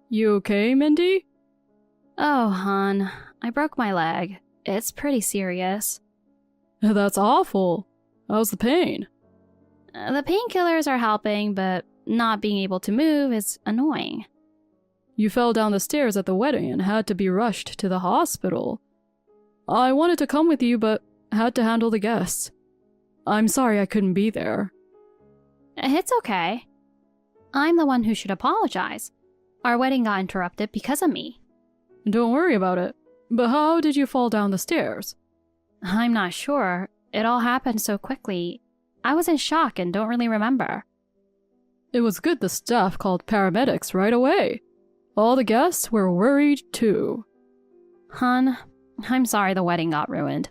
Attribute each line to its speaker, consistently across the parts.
Speaker 1: You okay, Mindy?
Speaker 2: Oh, hon, I broke my leg. It's pretty serious.
Speaker 1: That's awful. How's the pain?
Speaker 2: The painkillers are helping, but not being able to move is annoying.
Speaker 1: You fell down the stairs at the wedding and had to be rushed to the hospital. I wanted to come with you, but had to handle the guests. I'm sorry I couldn't be there.
Speaker 2: It's okay. I'm the one who should apologize. Our wedding got interrupted because of me.
Speaker 1: Don't worry about it. But how did you fall down the stairs?
Speaker 2: I'm not sure. It all happened so quickly. I was in shock and don't really remember.
Speaker 1: It was good the staff called paramedics right away. All the guests were worried too.
Speaker 2: Hun, I'm sorry the wedding got ruined.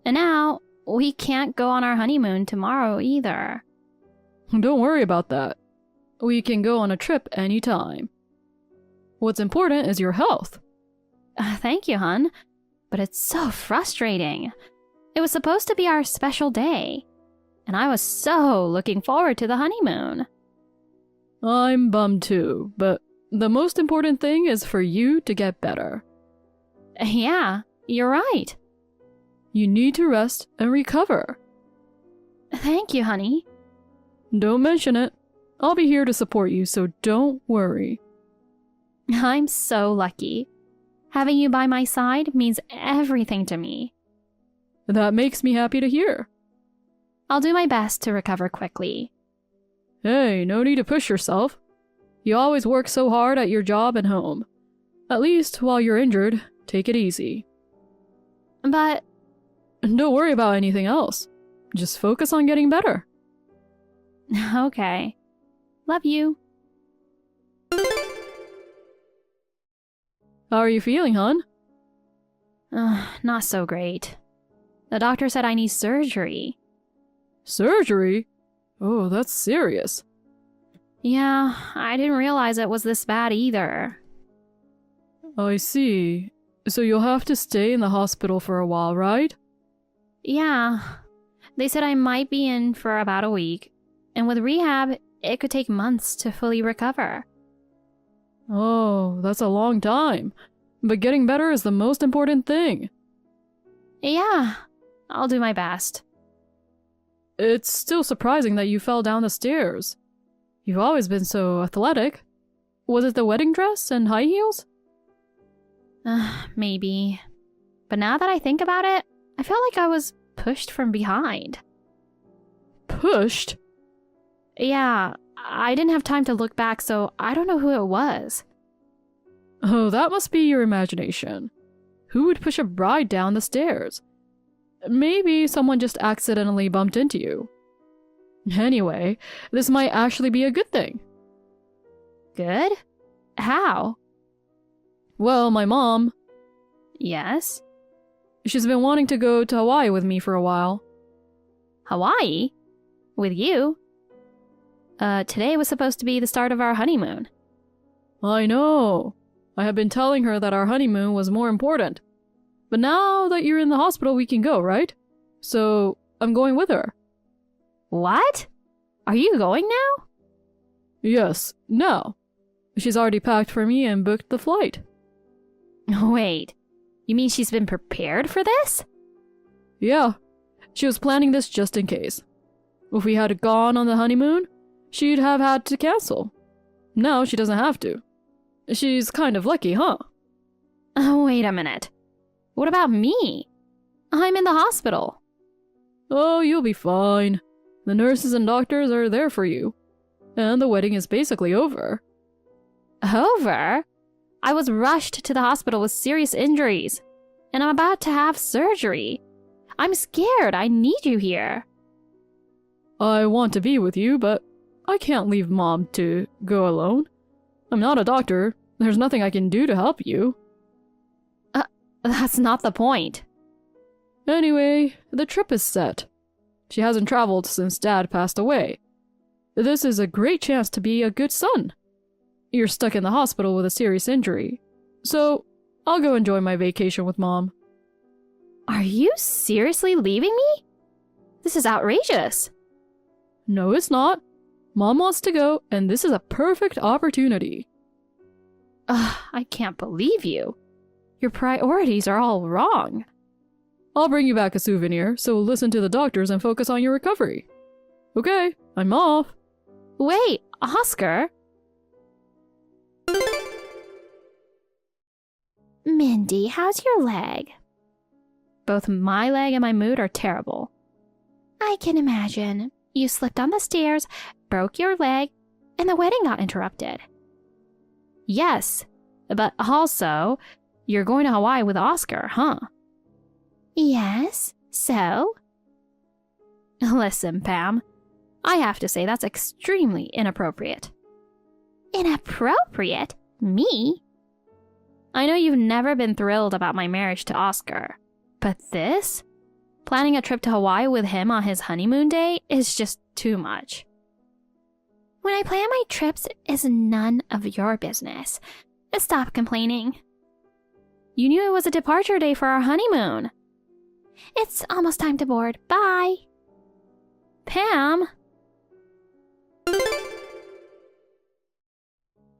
Speaker 2: And now, we can't go on our honeymoon tomorrow either.
Speaker 1: Don't worry about that. We can go on a trip anytime. What's important is your health.
Speaker 2: Thank you, hun. But it's so frustrating. It was supposed to be our special day. And I was so looking forward to the honeymoon.
Speaker 1: I'm bummed too, but the most important thing is for you to get better.
Speaker 2: Yeah, you're right.
Speaker 1: You need to rest and recover.
Speaker 2: Thank you, honey.
Speaker 1: Don't mention it. I'll be here to support you, so don't worry.
Speaker 2: I'm so lucky. Having you by my side means everything to me.
Speaker 1: That makes me happy to hear.
Speaker 2: I'll do my best to recover quickly.
Speaker 1: Hey, no need to push yourself. You always work so hard at your job and home. At least while you're injured, take it easy.
Speaker 2: But...
Speaker 1: Don't worry about anything else. Just focus on getting better.
Speaker 2: Okay. Love you.
Speaker 1: How are you feeling, hon?
Speaker 2: Not so great. The doctor said I need surgery.
Speaker 1: Surgery? Oh, that's serious.
Speaker 2: Yeah, I didn't realize it was this bad either.
Speaker 1: I see. So you'll have to stay in the hospital for a while, right?
Speaker 2: Yeah. They said I might be in for about a week. And with rehab, it could take months to fully recover.
Speaker 1: Oh, that's a long time. But getting better is the most important thing.
Speaker 2: Yeah, I'll do my best.
Speaker 1: It's still surprising that you fell down the stairs. You've always been so athletic. Was it the wedding dress and high heels?
Speaker 2: Maybe. But now that I think about it, I felt like I was pushed from behind.
Speaker 1: Pushed?
Speaker 2: Yeah, I didn't have time to look back, so I don't know who it was.
Speaker 1: Oh, that must be your imagination. Who would push a bride down the stairs? Maybe someone just accidentally bumped into you. Anyway, this might actually be a good thing.
Speaker 2: Good? How?
Speaker 1: Well, my mom...
Speaker 2: Yes?
Speaker 1: She's been wanting to go to Hawaii with me for a while.
Speaker 2: Hawaii? With you? Today was supposed to be the start of our honeymoon.
Speaker 1: I know. I have been telling her that our honeymoon was more important. But now that you're in the hospital, we can go, right? So, I'm going with her.
Speaker 2: What? Are you going now?
Speaker 1: Yes, now. She's already packed for me and booked the flight.
Speaker 2: Wait, you mean she's been prepared for this?
Speaker 1: Yeah, she was planning this just in case. If we had gone on the honeymoon, she'd have had to cancel. Now she doesn't have to. She's kind of lucky, huh?
Speaker 2: Oh, wait a minute. What about me? I'm in the hospital.
Speaker 1: Oh, you'll be fine. The nurses and doctors are there for you. And the wedding is basically over.
Speaker 2: Over? I was rushed to the hospital with serious injuries. And I'm about to have surgery. I'm scared. I need you here.
Speaker 1: I want to be with you, but I can't leave Mom to go alone. I'm not a doctor. There's nothing I can do to help you.
Speaker 2: That's not the point.
Speaker 1: Anyway, the trip is set. She hasn't traveled since Dad passed away. This is a great chance to be a good son. You're stuck in the hospital with a serious injury. So, I'll go enjoy my vacation with Mom.
Speaker 2: Are you seriously leaving me? This is outrageous.
Speaker 1: No, it's not. Mom wants to go, and this is a perfect opportunity.
Speaker 2: Ugh, I can't believe you. Your priorities are all wrong.
Speaker 1: I'll bring you back a souvenir, so listen to the doctors and focus on your recovery. Okay, I'm off.
Speaker 2: Wait, Oscar? Mindy, how's your leg? Both my leg and my mood are terrible. I can imagine. You slipped on the stairs, broke your leg, and the wedding got interrupted. Yes, but also, you're going to Hawaii with Oscar, huh? Yes, so? Listen, Pam, I have to say that's extremely inappropriate. Inappropriate? Me? I know you've never been thrilled about my marriage to Oscar, but this? Planning a trip to Hawaii with him on his honeymoon day is just too much. When I plan my trips, it's none of your business. Stop complaining. You knew it was a departure day for our honeymoon. It's almost time to board. Bye. Pam?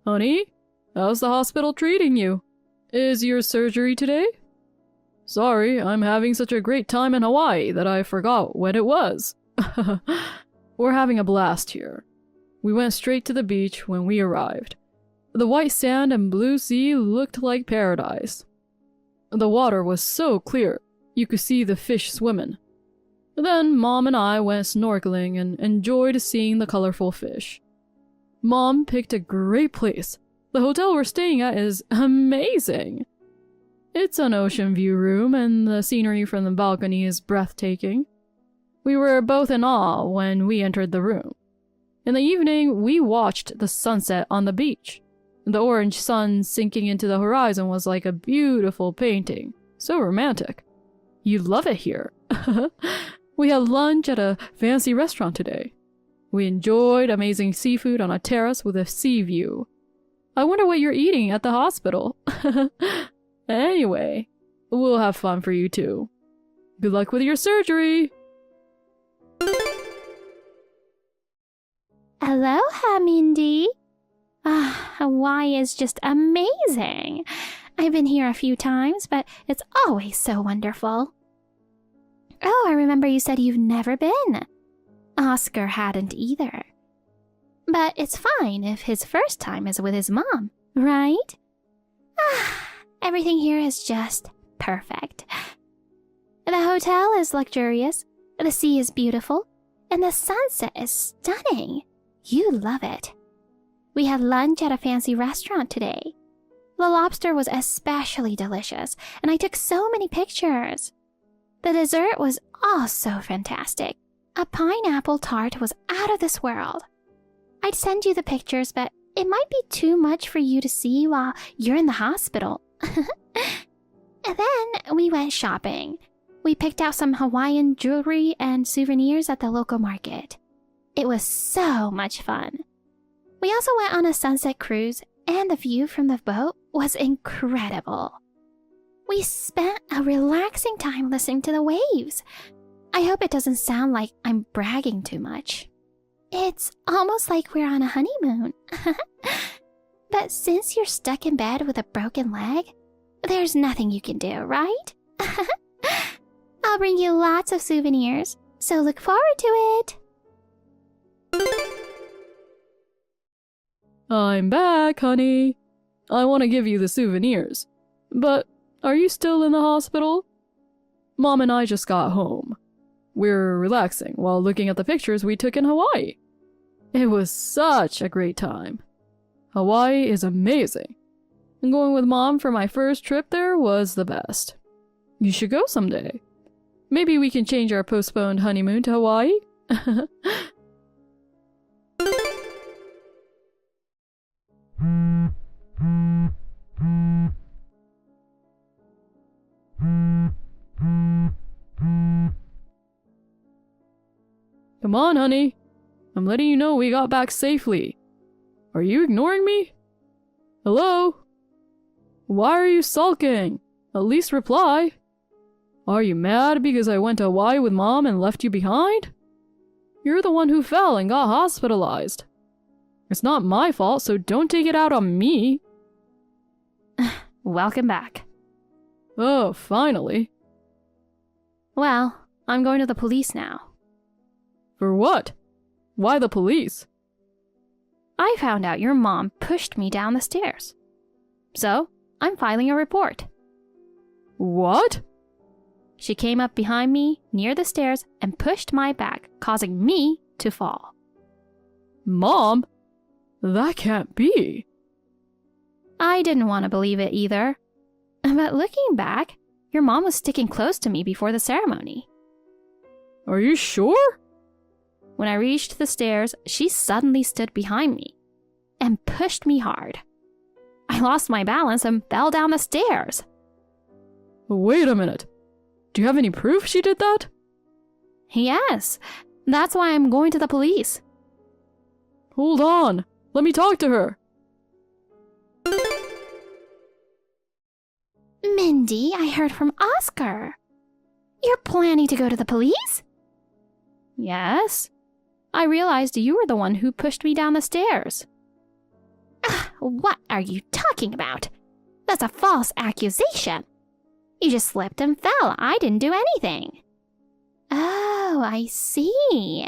Speaker 1: Honey, how's the hospital treating you? Is your surgery today? Sorry, I'm having such a great time in Hawaii that I forgot when it was. We're having a blast here. We went straight to the beach when we arrived. The white sand and blue sea looked like paradise. The water was so clear, you could see the fish swimming. Then Mom and I went snorkeling and enjoyed seeing the colorful fish. Mom picked a great place. The hotel we're staying at is amazing. It's an ocean view room and the scenery from the balcony is breathtaking. We were both in awe when we entered the room. In the evening, we watched the sunset on the beach. The orange sun sinking into the horizon was like a beautiful painting. So romantic. You'd love it here. We had lunch at a fancy restaurant today. We enjoyed amazing seafood on a terrace with a sea view. I wonder what you're eating at the hospital. Anyway, we'll have fun for you too. Good luck with your surgery!
Speaker 2: Aloha, Mindy. Hawaii is just amazing. I've been here a few times, but it's always so wonderful. Oh, I remember you said you've never been. Oscar hadn't either. But it's fine if his first time is with his mom, right? Everything here is just perfect. The hotel is luxurious, the sea is beautiful, and the sunset is stunning. You love it. We had lunch at a fancy restaurant today. The lobster was especially delicious, and I took so many pictures. The dessert was also fantastic. A pineapple tart was out of this world. I'd send you the pictures, but it might be too much for you to see while you're in the hospital. And then we went shopping. We picked out some Hawaiian jewelry and souvenirs at the local market. It was so much fun. We also went on a sunset cruise, and the view from the boat was incredible. We spent a relaxing time listening to the waves. I hope it doesn't sound like I'm bragging too much. It's almost like we're on a honeymoon. But since you're stuck in bed with a broken leg, there's nothing you can do, right? I'll bring you lots of souvenirs, so look forward to it.
Speaker 1: I'm back, honey. I want to give you the souvenirs. But are you still in the hospital? Mom and I just got home. We're relaxing while looking at the pictures we took in Hawaii. It was such a great time. Hawaii is amazing. And going with Mom for my first trip there was the best. You should go someday. Maybe we can change our postponed honeymoon to Hawaii? Come on, honey. I'm letting you know we got back safely. Are you ignoring me? Hello? Why are you sulking? At least reply. Are you mad because I went to Hawaii with Mom and left you behind? You're the one who fell and got hospitalized. It's not my fault, so don't take it out on me.
Speaker 2: welcome back.
Speaker 1: Oh, finally.
Speaker 2: Well, I'm going to the police now.
Speaker 1: For what? Why the police?
Speaker 2: I found out your mom pushed me down the stairs. So, I'm filing a report.
Speaker 1: What?
Speaker 2: She came up behind me near the stairs and pushed my back, causing me to fall.
Speaker 1: Mom? That can't be.
Speaker 2: I didn't want to believe it either. But looking back, your mom was sticking close to me before the ceremony.
Speaker 1: Are you sure?
Speaker 2: When I reached the stairs, she suddenly stood behind me and pushed me hard. I lost my balance and fell down the stairs.
Speaker 1: Wait a minute. Do you have any proof she did that?
Speaker 2: Yes, that's why I'm going to the police.
Speaker 1: Hold on. Let me talk to her.
Speaker 2: Mindy, I heard from Oscar. You're planning to go to the police? Yes. I realized you were the one who pushed me down the stairs. What are you talking about? That's a false accusation. You just slipped and fell. I didn't do anything. Oh, I see.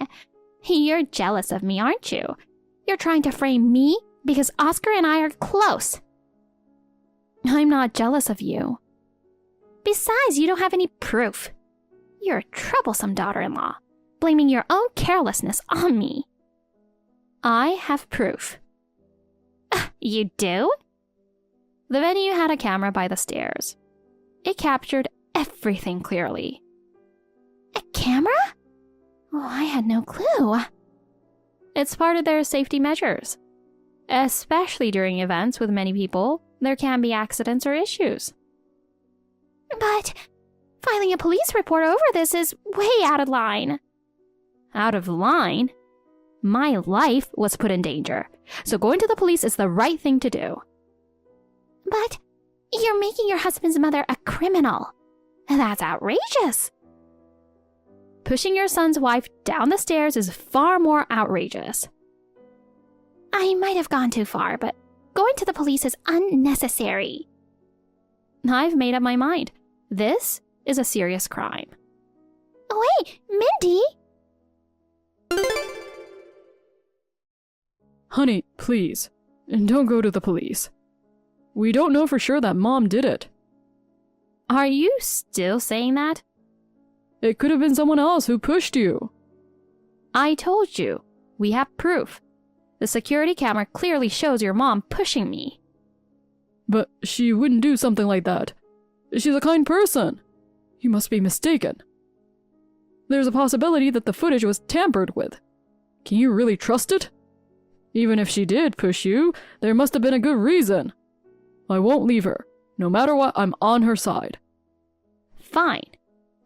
Speaker 2: You're jealous of me, aren't you? You're trying to frame me because Oscar and I are close. I'm not jealous of you. Besides, you don't have any proof. You're a troublesome daughter-in-law, blaming your own carelessness on me. I have proof. You do? The venue had a camera by the stairs. It captured everything clearly. A camera? Oh, I had no clue. It's part of their safety measures. Especially during events with many people, there can be accidents or issues. But filing a police report over this is way out of line. Out of line? My life was put in danger, so going to the police is the right thing to do. But you're making your husband's mother a criminal. That's outrageous. Pushing your son's wife down the stairs is far more outrageous. I might have gone too far, but going to the police is unnecessary. I've made up my mind. This is a serious crime. Wait, Mindy!
Speaker 1: Honey, please, don't go to the police. We don't know for sure that Mom did it.
Speaker 2: Are you still saying that?
Speaker 1: It could have been someone else who pushed you.
Speaker 2: I told you, we have proof. The security camera clearly shows your mom pushing me.
Speaker 1: But she wouldn't do something like that. She's a kind person. You must be mistaken. There's a possibility that the footage was tampered with. Can you really trust it? Even if she did push you, there must have been a good reason. I won't leave her. No matter what, I'm on her side.
Speaker 2: Fine.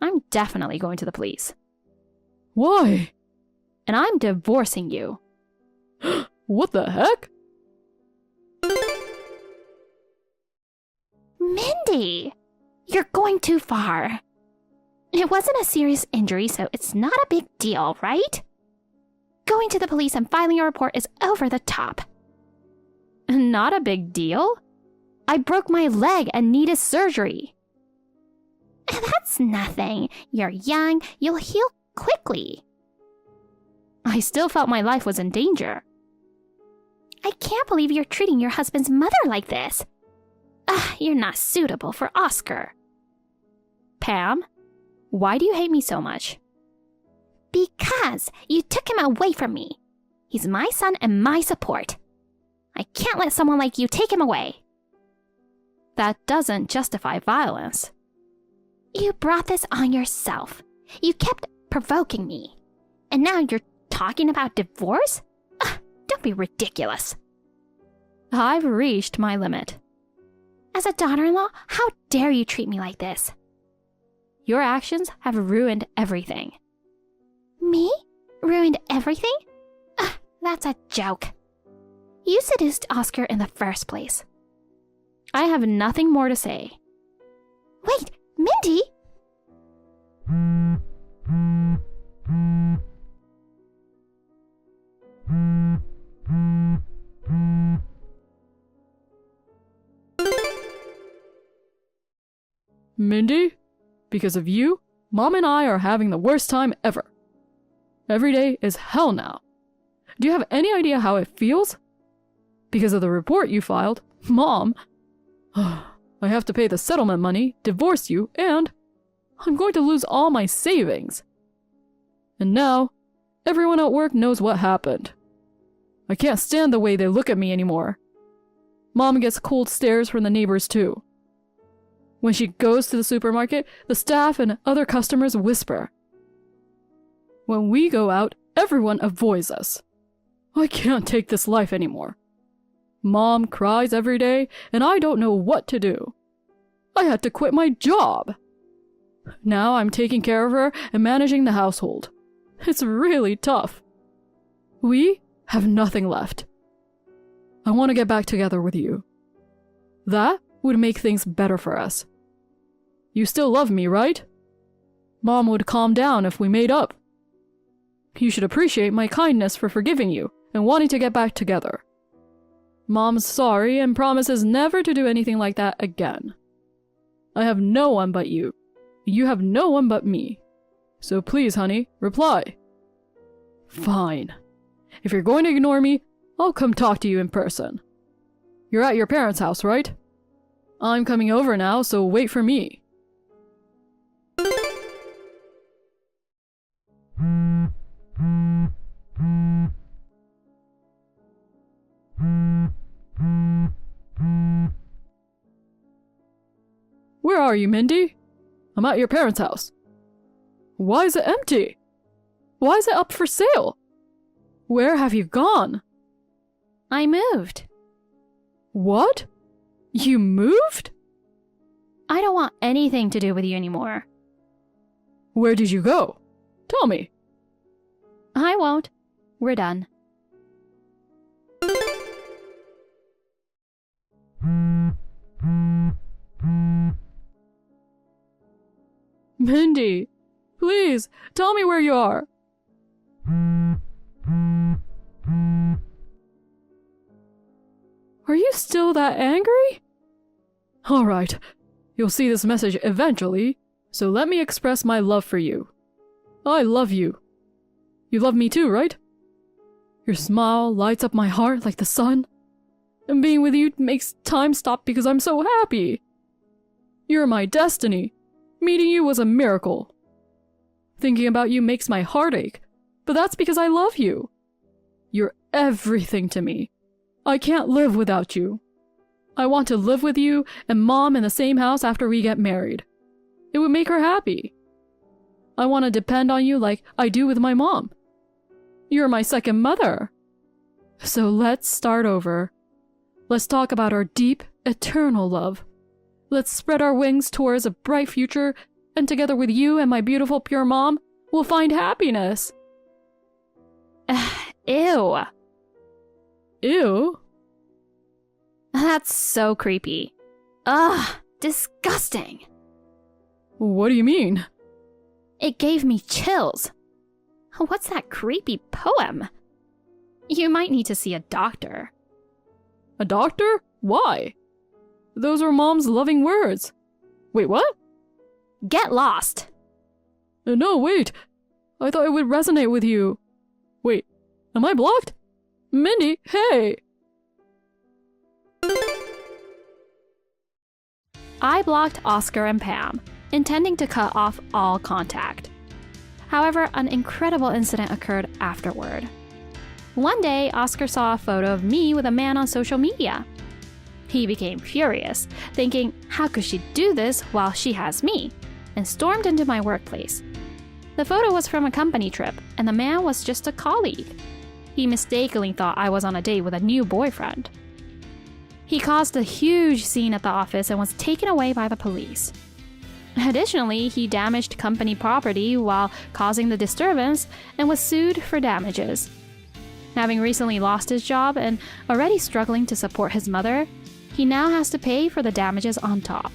Speaker 2: I'm definitely going to the police.
Speaker 1: Why?
Speaker 2: And I'm divorcing you.
Speaker 1: What the heck?
Speaker 2: Mindy! You're going too far. It wasn't a serious injury, so it's not a big deal, right? Going to the police and filing a report is over the top. Not a big deal? I broke my leg and needed surgery. That's nothing. You're young, you'll heal quickly. I still felt my life was in danger. I can't believe you're treating your husband's mother like this. You're not suitable for Oscar. Pam, why do you hate me so much? Because you took him away from me. He's my son and my support. I can't let someone like you take him away. That doesn't justify violence. You brought this on yourself. You kept provoking me. And now you're talking about divorce? Don't be ridiculous. I've reached my limit. As a daughter-in-law, how dare you treat me like this? Your actions have ruined everything. Me? Ruined everything? That's a joke. You seduced Oscar in the first place. I have nothing more to say. Wait, Mindy!
Speaker 1: Mindy, because of you, Mom and I are having the worst time ever. Every day is hell now. Do you have any idea how it feels? Because of the report you filed, Mom, I have to pay the settlement money, divorce you, and I'm going to lose all my savings. And now, everyone at work knows what happened. I can't stand the way they look at me anymore. Mom gets cold stares from the neighbors too. When she goes to the supermarket, the staff and other customers whisper. When we go out, everyone avoids us. I can't take this life anymore. Mom cries every day, and I don't know what to do. I had to quit my job. Now I'm taking care of her and managing the household. It's really tough. We have nothing left. I want to get back together with you. That would make things better for us. You still love me, right? Mom would calm down if we made up. You should appreciate my kindness for forgiving you and wanting to get back together. Mom's sorry and promises never to do anything like that again. I have no one but you. You have no one but me. So please, honey, reply. Fine. If you're going to ignore me, I'll come talk to you in person. You're at your parents' house, right? I'm coming over now, so wait for me. Where are you, Mindy? I'm at your parents' house. Why is it empty? Why is it up for sale? Where have you gone?
Speaker 2: I moved.
Speaker 1: What? You moved?
Speaker 2: I don't want anything to do with you anymore.
Speaker 1: Where did you go? Tell me.
Speaker 2: I won't. We're done.
Speaker 1: Mindy, please, tell me where you are. Are you still that angry? Alright, you'll see this message eventually, so let me express my love for you. I love you. You love me too, right? Your smile lights up my heart like the sun, and being with you makes time stop because I'm so happy. You're my destiny. Meeting you was a miracle. Thinking about you makes my heart ache, but that's because I love you. You're everything to me. I can't live without you. I want to live with you and Mom in the same house after we get married. It would make her happy. I want to depend on you like I do with my mom. You're my second mother. So let's start over. Let's talk about our deep, eternal love. Let's spread our wings towards a bright future, and together with you and my beautiful pure mom, we'll find happiness.
Speaker 2: Ew.
Speaker 1: Ew?
Speaker 2: That's so creepy. Ugh, disgusting.
Speaker 1: What do you mean?
Speaker 2: It gave me chills. What's that creepy poem? You might need to see a doctor.
Speaker 1: A doctor? Why? Those are Mom's loving words. Wait, what?
Speaker 2: Get lost.
Speaker 1: No, wait. I thought it would resonate with you. Wait, am I blocked? Mindy, hey!
Speaker 2: I blocked Oscar and Pam, intending to cut off all contact. However, an incredible incident occurred afterward. One day, Oscar saw a photo of me with a man on social media. He became furious, thinking, how could she do this while she has me, and stormed into my workplace. The photo was from a company trip, and the man was just a colleague. He mistakenly thought I was on a date with a new boyfriend. He caused a huge scene at the office and was taken away by the police. Additionally, he damaged company property while causing the disturbance and was sued for damages. Having recently lost his job and already struggling to support his mother, he now has to pay for the damages on top.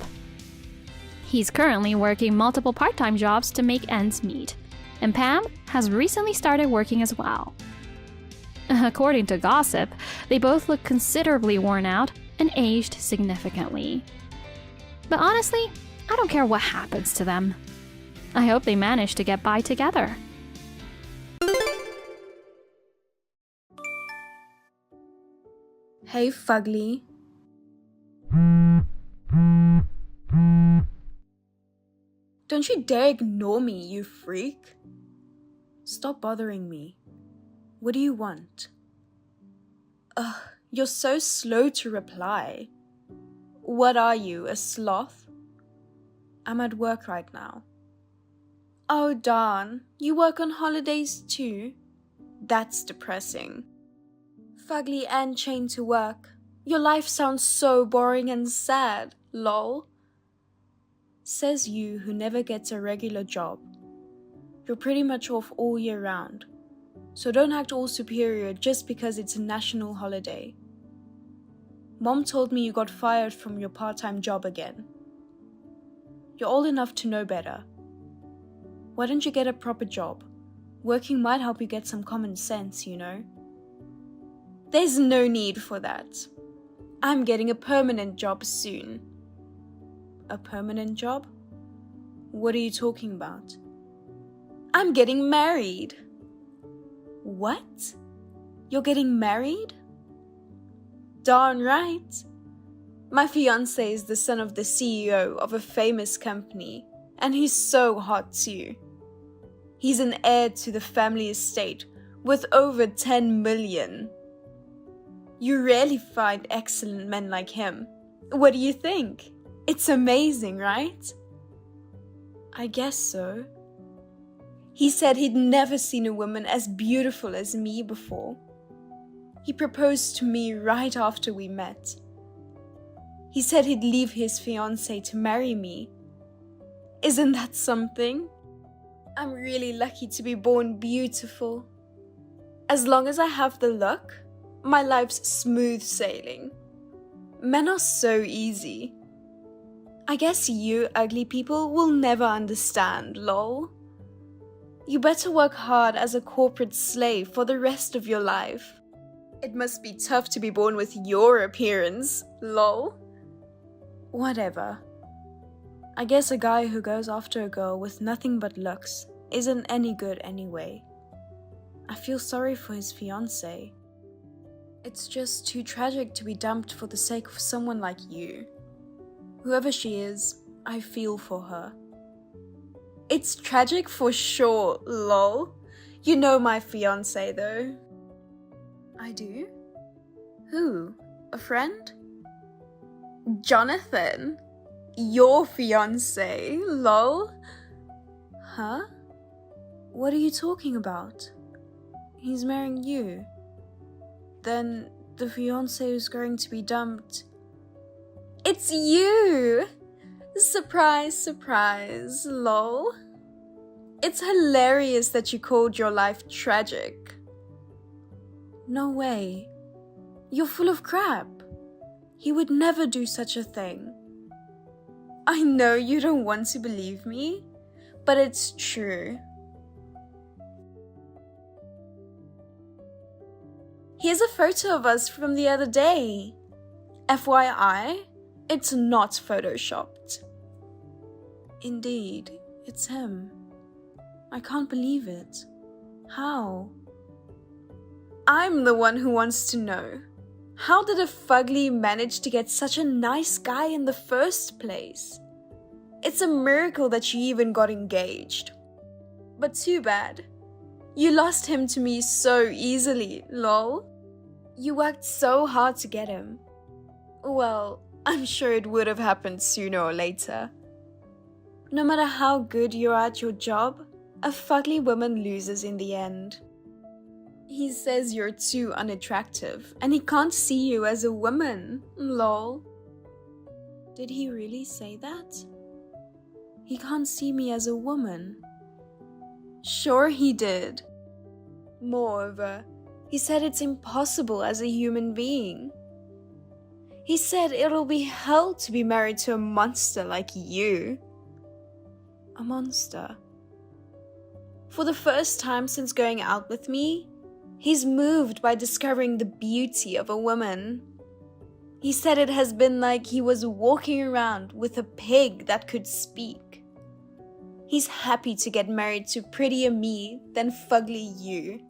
Speaker 2: He's currently working multiple part-time jobs to make ends meet, and Pam has recently started working as well. According to gossip, they both look considerably worn out and aged significantly. But honestly, I don't care what happens to them. I hope they manage to get by together.
Speaker 3: Hey, Fugly. Don't you dare ignore me, you freak. Stop bothering me. What do you want? Ugh, you're so slow to reply. What are you, a sloth? I'm at work right now. Oh darn, you work on holidays too? That's depressing. Fugly and chained to work. Your life sounds so boring and sad, lol. Says you who never gets a regular job. You're pretty much off all year round, so don't act all superior just because it's a national holiday. Mom told me you got fired from your part-time job again. You're old enough to know better. Why don't you get a proper job? Working might help you get some common sense, you know. There's no need for that. I'm getting a permanent job soon. A permanent job? What are you talking about? I'm getting married. What? You're getting married? Darn right. My fiancé is the son of the CEO of a famous company, and he's so hot too. He's an heir to the family estate with over 10 million. You rarely find excellent men like him. What do you think? It's amazing, right? I guess so. He said he'd never seen a woman as beautiful as me before. He proposed to me right after we met. He said he'd leave his fiancée to marry me. Isn't that something? I'm really lucky to be born beautiful. As long as I have the luck, my life's smooth sailing. Men are so easy. I guess you ugly people will never understand, lol. You better work hard as a corporate slave for the rest of your life. It must be tough to be born with your appearance, lol. Whatever. I guess a guy who goes after a girl with nothing but looks isn't any good anyway. I feel sorry for his fiancée. It's just too tragic to be dumped for the sake of someone like you. Whoever she is, I feel for her. It's tragic for sure, lol. You know my fiancé though. I do? Who? A friend? Jonathan? Your fiancé, lol? Huh? What are you talking about? He's marrying you. Then the fiancé is going to be dumped. It's you! Surprise, surprise, lol. It's hilarious that you called your life tragic. No way. You're full of crap. He would never do such a thing. I know you don't want to believe me, but it's true. Here's a photo of us from the other day. FYI, it's not photoshopped. Indeed, it's him. I can't believe it. How? I'm the one who wants to know. How did a fugly manage to get such a nice guy in the first place? It's a miracle that you even got engaged. But too bad. You lost him to me so easily, lol. You worked so hard to get him. Well, I'm sure it would have happened sooner or later. No matter how good you're at your job, a fugly woman loses in the end. He says you're too unattractive and he can't see you as a woman, lol. Did he really say that? He can't see me as a woman. Sure he did. Moreover, he said it's impossible as a human being. He said it'll be hell to be married to a monster like you. A monster. For the first time since going out with me, he's moved by discovering the beauty of a woman. He said it has been like he was walking around with a pig that could speak. He's happy to get married to prettier me than fugly you.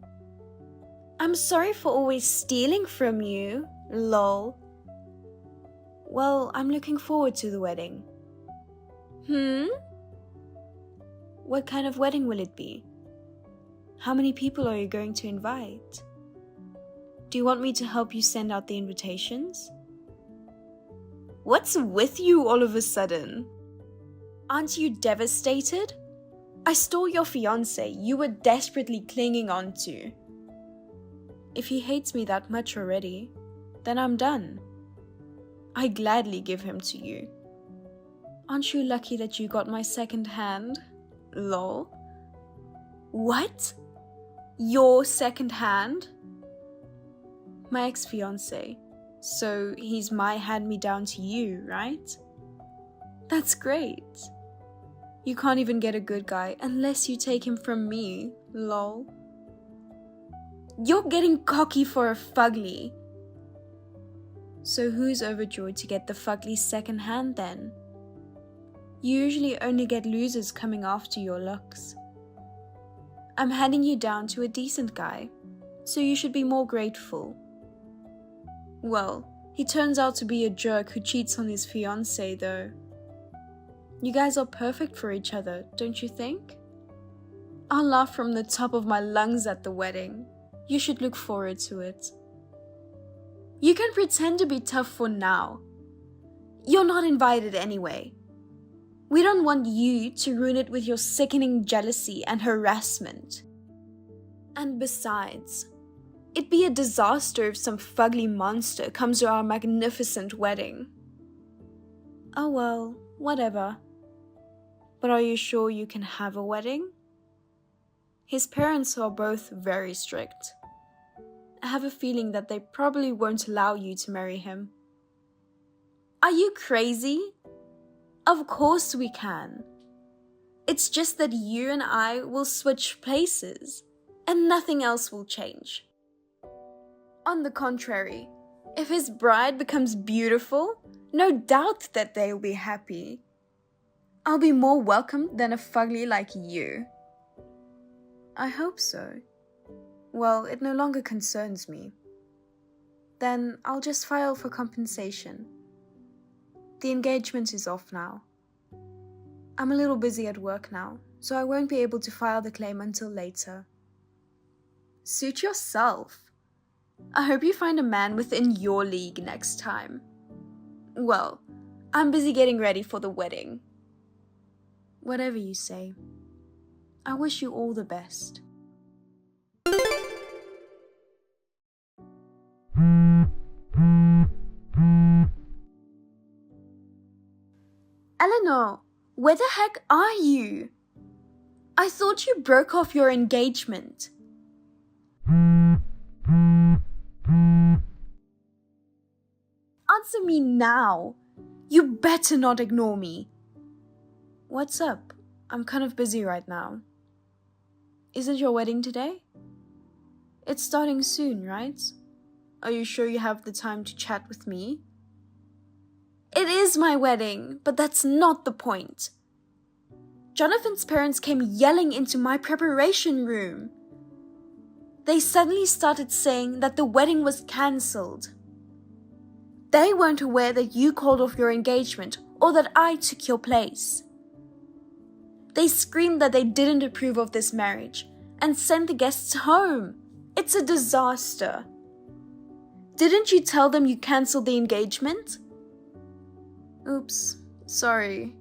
Speaker 3: I'm sorry for always stealing from you, lol. Well, I'm looking forward to the wedding. What kind of wedding will it be? How many people are you going to invite? Do you want me to help you send out the invitations? What's with you all of a sudden? Aren't you devastated? I stole your fiancé you were desperately clinging on to. If he hates me that much already, then I'm done. I gladly give him to you. Aren't you lucky that you got my second hand? Lol. What? Your second hand? My ex-fiancé. So he's my hand-me-down to you, right? That's great. You can't even get a good guy unless you take him from me, lol. You're getting cocky for a fugly. So who's overjoyed to get the fugly's second hand then? You usually only get losers coming after your looks. I'm handing you down to a decent guy, so you should be more grateful. Well, he turns out to be a jerk who cheats on his fiancée though. You guys are perfect for each other, don't you think? I'll laugh from the top of my lungs at the wedding. You should look forward to it. You can pretend to be tough for now. You're not invited anyway. We don't want you to ruin it with your sickening jealousy and harassment. And besides, it'd be a disaster if some fugly monster comes to our magnificent wedding. Oh well, whatever. But are you sure you can have a wedding? His parents are both very strict. I have a feeling that they probably won't allow you to marry him. Are you crazy? Of course we can. It's just that you and I will switch places, and nothing else will change. On the contrary, if his bride becomes beautiful, no doubt that they'll be happy. I'll be more welcome than a fugly like you. I hope so. Well, it no longer concerns me. Then I'll just file for compensation. The engagement is off now. I'm a little busy at work now, so I won't be able to file the claim until later. Suit yourself. I hope you find a man within your league next time. Well, I'm busy getting ready for the wedding. Whatever you say. I wish you all the best. Eleanor, where the heck are you? I thought you broke off your engagement. Answer me now. You better not ignore me. What's up? I'm kind of busy right now. Isn't your wedding today? It's starting soon, right? Are you sure you have the time to chat with me? It is my wedding, but that's not the point. Jonathan's parents came yelling into my preparation room. They suddenly started saying that the wedding was cancelled. They weren't aware that you called off your engagement or that I took your place. They screamed that they didn't approve of this marriage and sent the guests home. It's a disaster. Didn't you tell them you cancelled the engagement? Oops, sorry.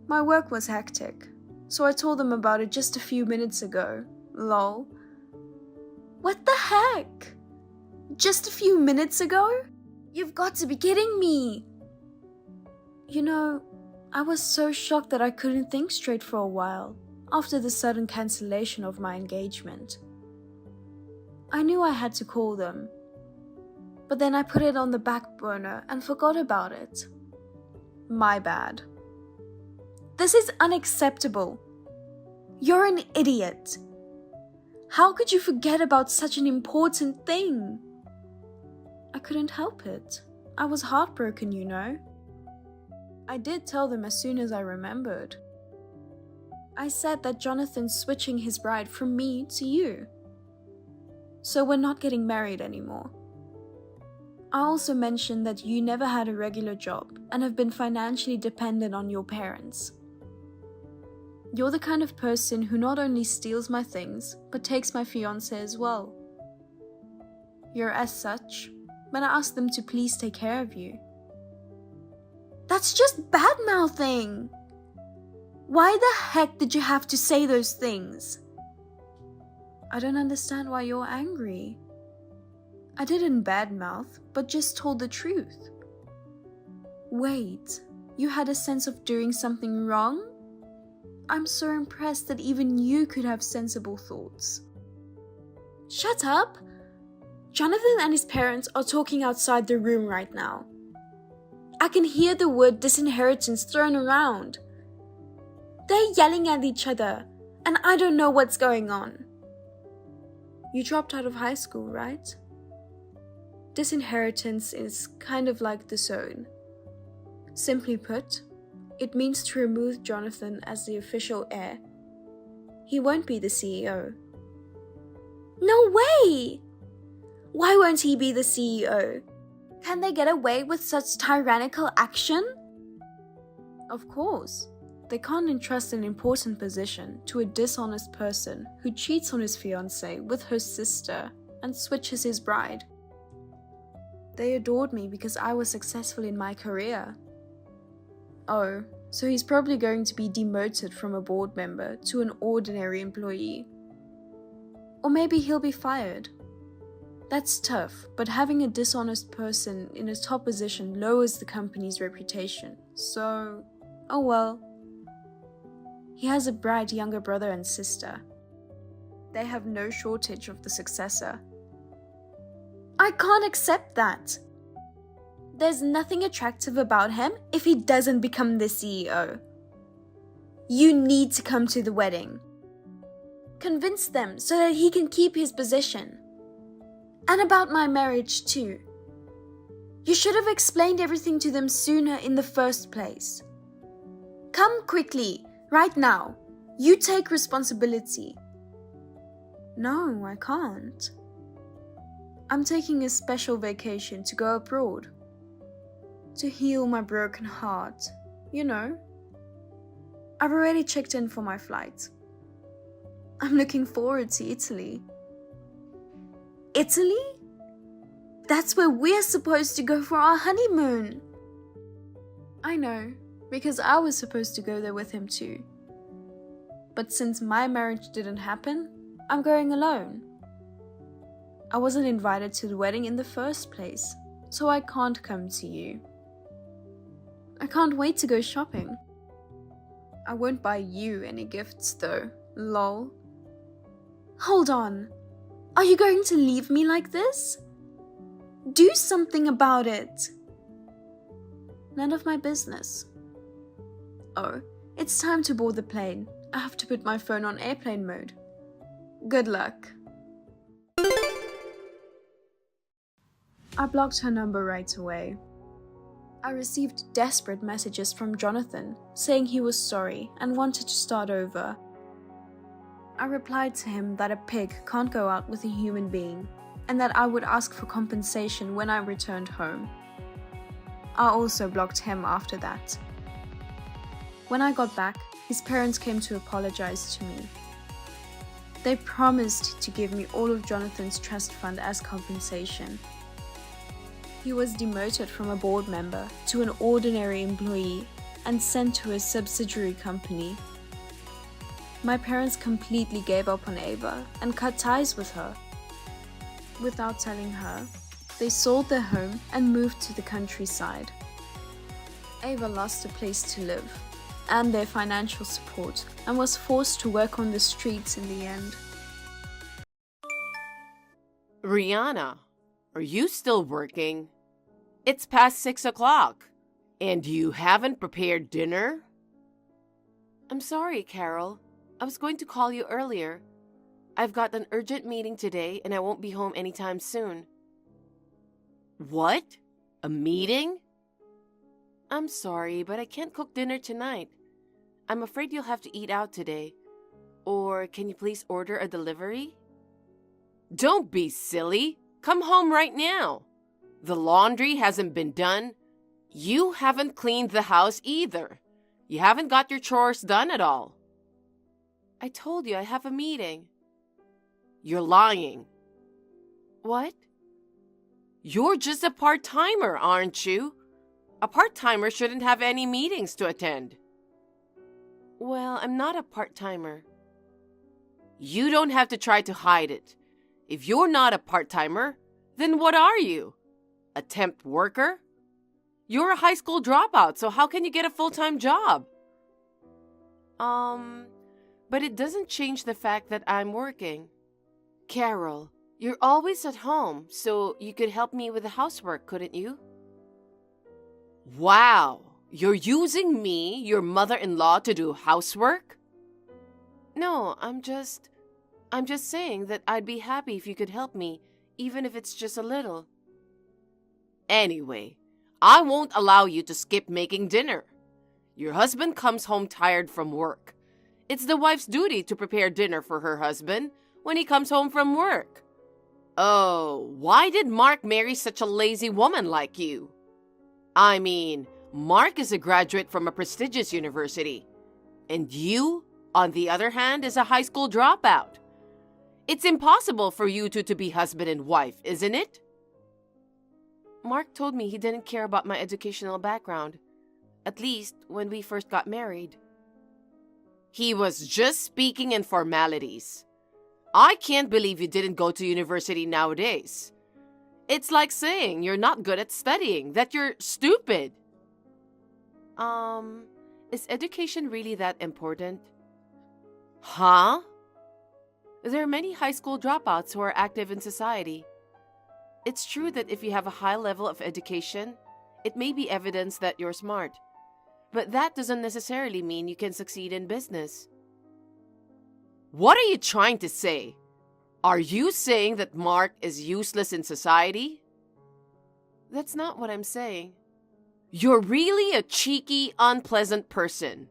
Speaker 3: My work was hectic, so I told them about it just a few minutes ago. Lol. What the heck? Just a few minutes ago? You've got to be kidding me! You know, I was so shocked that I couldn't think straight for a while after the sudden cancellation of my engagement. I knew I had to call them, but then I put it on the back burner and forgot about it. My bad. This is unacceptable. You're an idiot. How could you forget about such an important thing? I couldn't help it. I was heartbroken, you know. I did tell them as soon as I remembered. I said that Jonathan's switching his bride from me to you. So we're not getting married anymore. I also mentioned that you never had a regular job and have been financially dependent on your parents. You're the kind of person who not only steals my things, but takes my fiancé as well. You're as such, but I asked them to please take care of you. That's just bad-mouthing! Why the heck did you have to say those things? I don't understand why you're angry. I didn't badmouth, but just told the truth. Wait, you had a sense of doing something wrong? I'm so impressed that even you could have sensible thoughts. Shut up! Jonathan and his parents are talking outside the room right now. I can hear the word disinheritance thrown around. They're yelling at each other, and I don't know what's going on. You dropped out of high school, right? Disinheritance is kind of like disown. Simply put, it means to remove Jonathan as the official heir. He won't be the CEO. No way! Why won't he be the CEO? Can they get away with such tyrannical action? Of course. They can't entrust an important position to a dishonest person who cheats on his fiancée with her sister and switches his bride. They adored me because I was successful in my career. Oh, so he's probably going to be demoted from a board member to an ordinary employee. Or maybe he'll be fired. That's tough, but having a dishonest person in a top position lowers the company's reputation. So, oh well. He has a bright younger brother and sister. They have no shortage of the successor. I can't accept that. There's nothing attractive about him if he doesn't become the CEO. You need to come to the wedding. Convince them so that he can keep his position. And about my marriage too. You should have explained everything to them sooner in the first place. Come quickly, right now. You take responsibility. No, I can't. I'm taking a special vacation to go abroad. To heal my broken heart, you know. I've already checked in for my flight. I'm looking forward to Italy. Italy? That's where we're supposed to go for our honeymoon. I know, because I was supposed to go there with him too. But since my marriage didn't happen, I'm going alone. I wasn't invited to the wedding in the first place, so I can't come to you. I can't wait to go shopping. I won't buy you any gifts though, lol. Hold on. Are you going to leave me like this? Do something about it. None of my business. Oh, it's time to board the plane. I have to put my phone on airplane mode. Good luck. I blocked her number right away. I received desperate messages from Jonathan saying he was sorry and wanted to start over. I replied to him that a pig can't go out with a human being and that I would ask for compensation when I returned home. I also blocked him after that. When I got back, his parents came to apologize to me. They promised to give me all of Jonathan's trust fund as compensation. He was demoted from a board member to an ordinary employee and sent to a subsidiary company. My parents completely gave up on Ava and cut ties with her. Without telling her, they sold their home and moved to the countryside. Ava lost a place to live and their financial support and was forced to work on the streets in the end.
Speaker 4: Rihanna, are you still working? It's past 6 o'clock, and you haven't prepared dinner? I'm sorry, Carol. I was going to call you earlier. I've got an urgent meeting today, and I won't be home anytime soon. What? A meeting? I'm sorry, but I can't cook dinner tonight. I'm afraid you'll have to eat out today. Or can you please order a delivery? Don't be silly. Come home right now. The laundry hasn't been done. You haven't cleaned the house either. You haven't got your chores done at all. I told you I have a meeting. You're lying. What? You're just a part-timer, aren't you? A part-timer shouldn't have any meetings to attend. Well, I'm not a part-timer. You don't have to try to hide it. If you're not a part-timer, then what are you? A temp worker? You're a high school dropout, so how can you get a full-time job? But it doesn't change the fact that I'm working. Carol, you're always at home, so you could help me with the housework, couldn't you? Wow, you're using me, your mother-in-law, to do housework? No, I'm just saying that I'd be happy if you could help me, even if it's just a little. Anyway, I won't allow you to skip making dinner. Your husband comes home tired from work. It's the wife's duty to prepare dinner for her husband when he comes home from work. Oh, why did Mark marry such a lazy woman like you? I mean, Mark is a graduate from a prestigious university, and you, on the other hand, is a high school dropout. It's impossible for you two to be husband and wife, isn't it? Mark told me he didn't care about my educational background, at least when we first got married. He was just speaking in formalities. I can't believe you didn't go to university nowadays. It's like saying you're not good at studying, that you're stupid. Is education really that important? Huh? There are many high school dropouts who are active in society. It's true that if you have a high level of education, it may be evidence that you're smart. But that doesn't necessarily mean you can succeed in business. What are you trying to say? Are you saying that Mark is useless in society? That's not what I'm saying. You're really a cheeky, unpleasant person.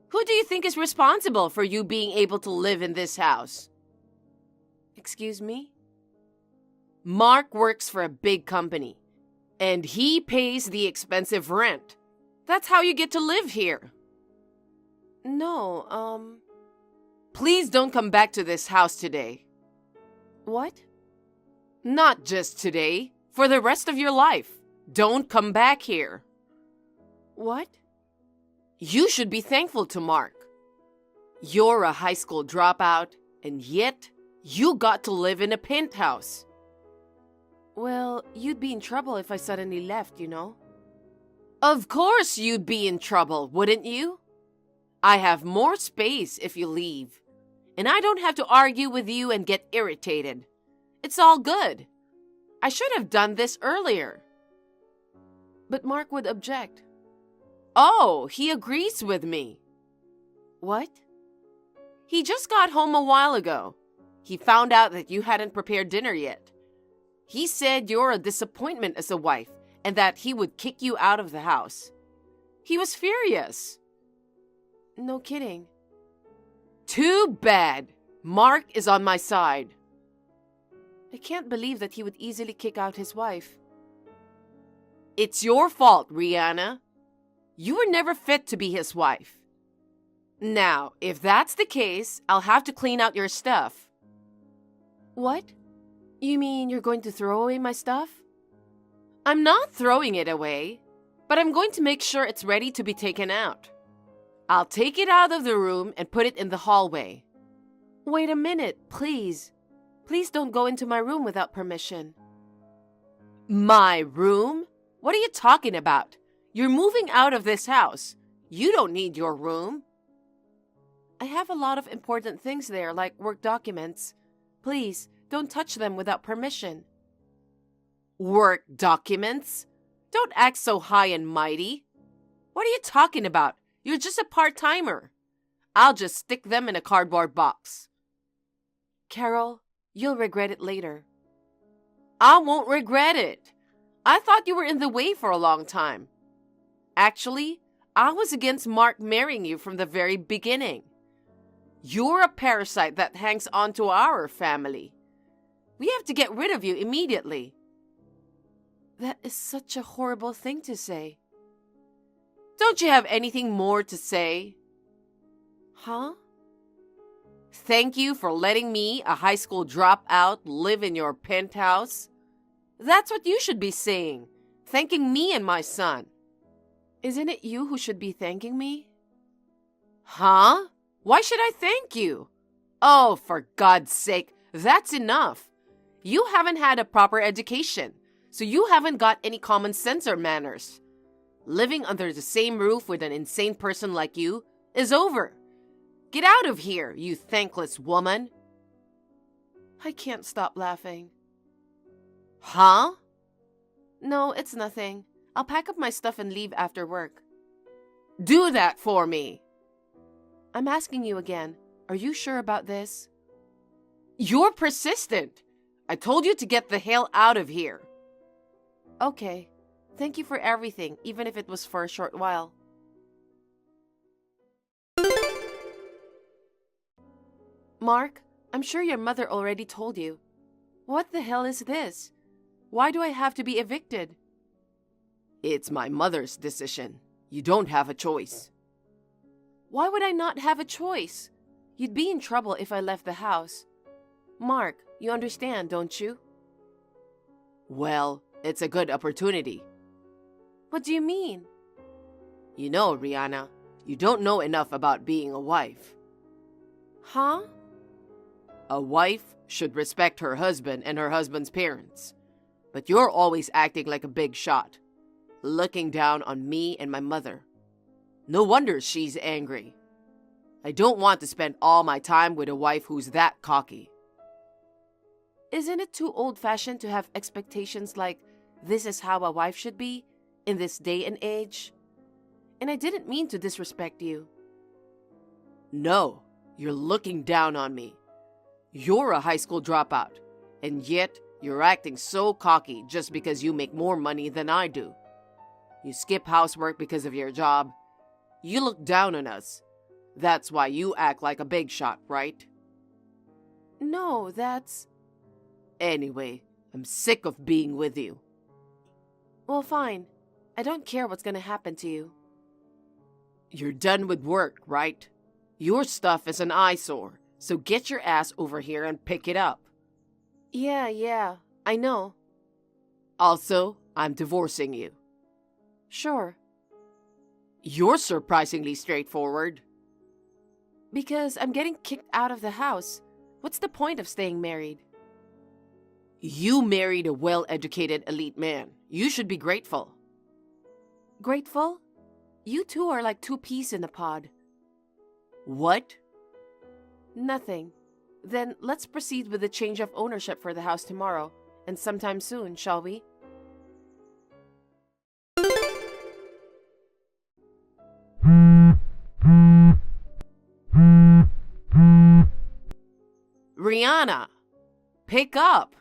Speaker 4: Who do you think is responsible for you being able to live in this house? Excuse me? Mark works for a big company, and he pays the expensive rent. That's how you get to live here. No, Please don't come back to this house today. What? Not just today. For the rest of your life. Don't come back here. What? You should be thankful to Mark. You're a high school dropout, and yet you got to live in a penthouse. Well, you'd be in trouble if I suddenly left, you know. Of course you'd be in trouble, wouldn't you? I have more space if you leave. And I don't have to argue with you and get irritated. It's all good. I should have done this earlier. But Mark would object. Oh, he agrees with me. What? He just got home a while ago. He found out that you hadn't prepared dinner yet. He said you're a disappointment as a wife and that he would kick you out of the house. He was furious. No kidding. Too bad. Mark is on my side. I can't believe that he would easily kick out his wife. It's your fault, Rihanna. You were never fit to be his wife. Now, if that's the case, I'll have to clean out your stuff. What? You mean you're going to throw away my stuff? I'm not throwing it away, but I'm going to make sure it's ready to be taken out. I'll take it out of the room and put it in the hallway. Wait a minute, please. Please don't go into my room without permission. My room? What are you talking about? You're moving out of this house. You don't need your room. I have a lot of important things there, like work documents. Please, don't touch them without permission. Work documents? Don't act so high and mighty. What are you talking about? You're just a part-timer. I'll just stick them in a cardboard box. Carol, you'll regret it later. I won't regret it. I thought you were in the way for a long time. Actually, I was against Mark marrying you from the very beginning. You're a parasite that hangs on to our family. We have to get rid of you immediately. That is such a horrible thing to say. Don't you have anything more to say? Huh? Thank you for letting me, a high school dropout, live in your penthouse. That's what you should be saying, thanking me and my son. Isn't it you who should be thanking me? Huh? Why should I thank you? Oh, for God's sake, that's enough. You haven't had a proper education, so you haven't got any common sense or manners. Living under the same roof with an insane person like you is over. Get out of here, you thankless woman. I can't stop laughing. Huh? No, it's nothing. I'll pack up my stuff and leave after work. Do that for me. I'm asking you again. Are you sure about this? You're persistent. I told you to get the hell out of here. Okay. Thank you for everything, even if it was for a short while. Mark, I'm sure your mother already told you. What the hell is this? Why do I have to be evicted? It's my mother's decision. You don't have a choice. Why would I not have a choice? You'd be in trouble if I left the house. Mark, you understand, don't you? Well, it's a good opportunity. What do you mean? You know, Rihanna, you don't know enough about being a wife. Huh? A wife should respect her husband and her husband's parents. But you're always acting like a big shot, looking down on me and my mother. No wonder she's angry. I don't want to spend all my time with a wife who's that cocky. Isn't it too old-fashioned to have expectations like, this is how a wife should be in this day and age? And I didn't mean to disrespect you. No, you're looking down on me. You're a high school dropout, and yet you're acting so cocky just because you make more money than I do. You skip housework because of your job. You look down on us. That's why you act like a big shot, right? No, that's... Anyway, I'm sick of being with you. Well, fine. I don't care what's gonna happen to you. You're done with work, right? Your stuff is an eyesore, so get your ass over here and pick it up. Yeah, I know. Also, I'm divorcing you. Sure. You're surprisingly straightforward. Because I'm getting kicked out of the house. What's the point of staying married? You married a well-educated elite man. You should be grateful. Grateful? You two are like two peas in a pod. What? Nothing. Then let's proceed with the change of ownership for the house tomorrow, and sometime soon, shall we? Rihanna, pick up.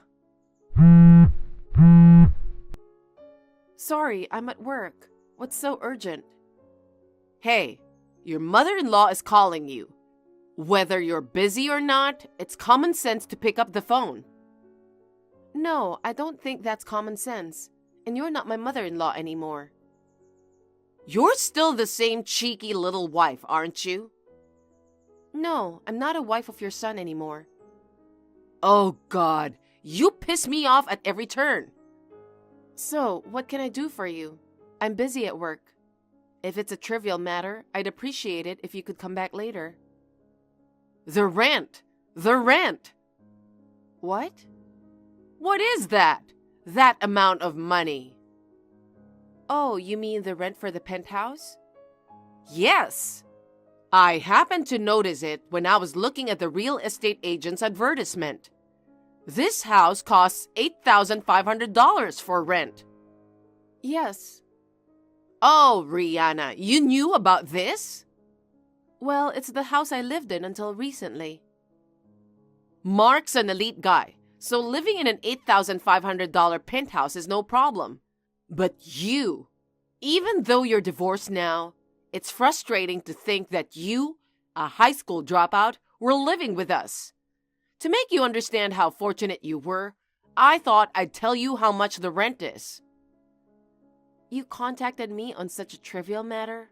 Speaker 4: Sorry, I'm at work. What's so urgent? Hey, your mother-in-law is calling you. Whether you're busy or not, it's common sense to pick up the phone. No, I don't think that's common sense. And you're not my mother-in-law anymore. You're still the same cheeky little wife, aren't you? No, I'm not a wife of your son anymore. Oh, God, you piss me off at every turn. So, what can I do for you? I'm busy at work. If it's a trivial matter, I'd appreciate it if you could come back later. The rent! The rent! What? What is that? That amount of money? Oh, you mean the rent for the penthouse? Yes! I happened to notice it when I was looking at the real estate agent's advertisement. This house costs $8,500 for rent. Yes. Oh, Rihanna, you knew about this? Well, it's the house I lived in until recently. Mark's an elite guy, so living in an $8,500 penthouse is no problem. But you, even though you're divorced now, it's frustrating to think that you, a high school dropout, were living with us. To make you understand how fortunate you were, I thought I'd tell you how much the rent is. You contacted me on such a trivial matter?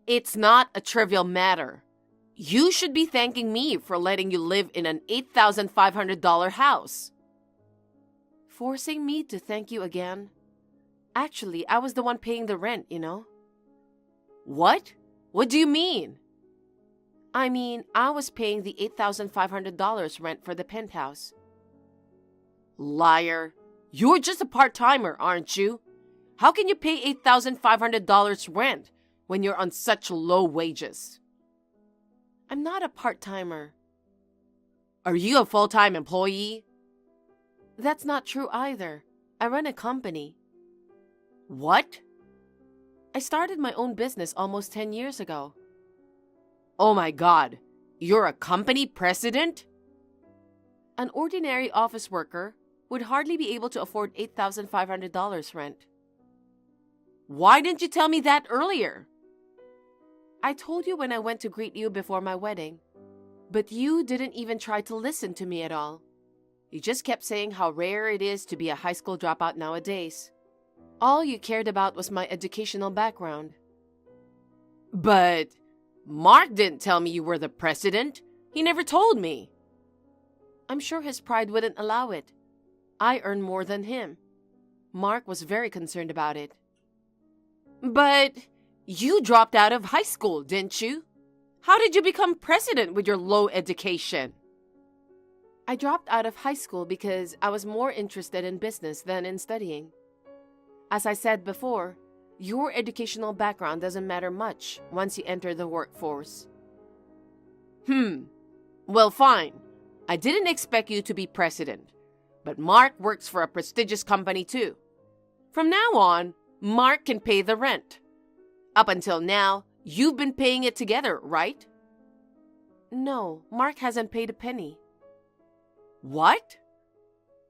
Speaker 4: It's not a trivial matter. You should be thanking me for letting you live in an $8,500 house. Forcing me to thank you again? Actually, I was the one paying the rent, you know. What? What do you mean? I mean, I was paying the $8,500 rent for the penthouse. Liar. You're just a part-timer, aren't you? How can you pay $8,500 rent when you're on such low wages? I'm not a part-timer. Are you a full-time employee? That's not true either. I run a company. What? I started my own business almost 10 years ago. Oh my God, you're a company president? An ordinary office worker would hardly be able to afford $8,500 rent. Why didn't you tell me that earlier? I told you when I went to greet you before my wedding, but you didn't even try to listen to me at all. You just kept saying how rare it is to be a high school dropout nowadays. All you cared about was my educational background. But Mark didn't tell me you were the president. He never told me. I'm sure his pride wouldn't allow it. I earn more than him. Mark was very concerned about it. But you dropped out of high school, didn't you? How did you become president with your low education? I dropped out of high school because I was more interested in business than in studying. As I said before, your educational background doesn't matter much once you enter the workforce. Well, fine. I didn't expect you to be president, but Mark works for a prestigious company too. From now on, Mark can pay the rent. Up until now, you've been paying it together, right? No, Mark hasn't paid a penny. What?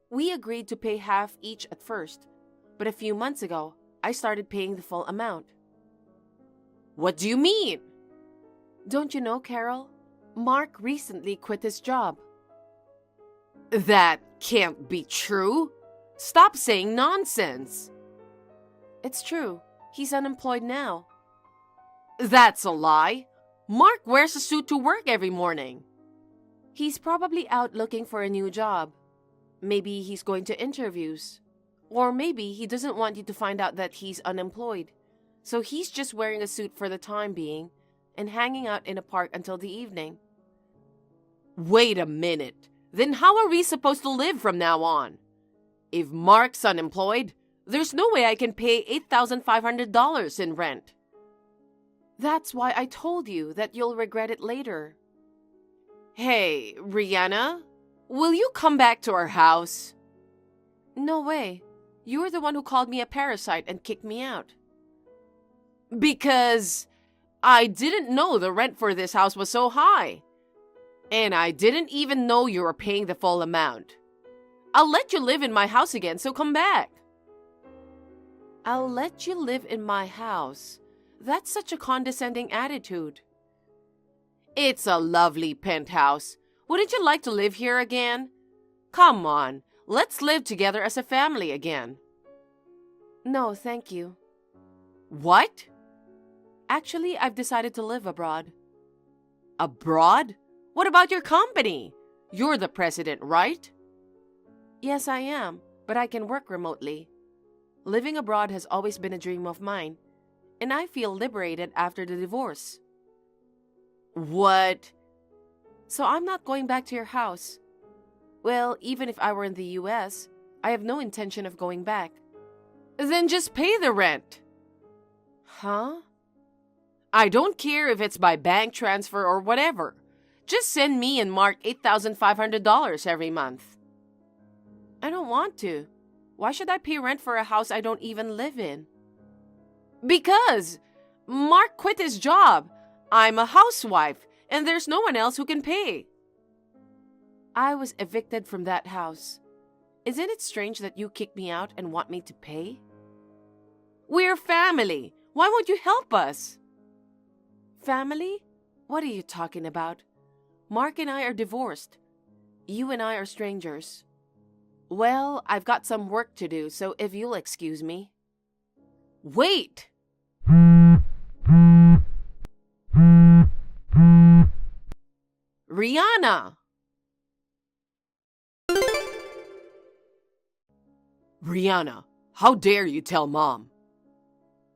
Speaker 4: We agreed to pay half each at first, but a few months ago, I started paying the full amount. What do you mean? Don't you know, Carol? Mark recently quit his job. That can't be true. Stop saying nonsense. It's true. He's unemployed now. That's a lie. Mark wears a suit to work every morning. He's probably out looking for a new job. Maybe he's going to interviews. Or maybe he doesn't want you to find out that he's unemployed. So he's just wearing a suit for the time being and hanging out in a park until the evening. Wait a minute. Then how are we supposed to live from now on? If Mark's unemployed, there's no way I can pay $8,500 in rent. That's why I told you that you'll regret it later. Hey, Rihanna, will you come back to our house? No way. You're the one who called me a parasite and kicked me out. Because I didn't know the rent for this house was so high. And I didn't even know you were paying the full amount. I'll let you live in my house again, so come back. I'll let you live in my house. That's such a condescending attitude. It's a lovely penthouse. Wouldn't you like to live here again? Come on, let's live together as a family again. No, thank you. What? Actually, I've decided to live abroad. Abroad? What about your company? You're the president, right? Yes, I am, but I can work remotely. Living abroad has always been a dream of mine, and I feel liberated after the divorce. What? So I'm not going back to your house. Well, even if I were in the US, I have no intention of going back. Then just pay the rent. Huh? I don't care if it's by bank transfer or whatever. Just send me and Mark $8,500 every month. I don't want to. Why should I pay rent for a house I don't even live in? Because Mark quit his job. I'm a housewife, and there's no one else who can pay. I was evicted from that house. Isn't it strange that you kicked me out and want me to pay? We're family. Why won't you help us? Family? What are you talking about? Mark and I are divorced. You and I are strangers. Well, I've got some work to do, so if you'll excuse me. Wait! Rihanna! Rihanna, how dare you tell Mom?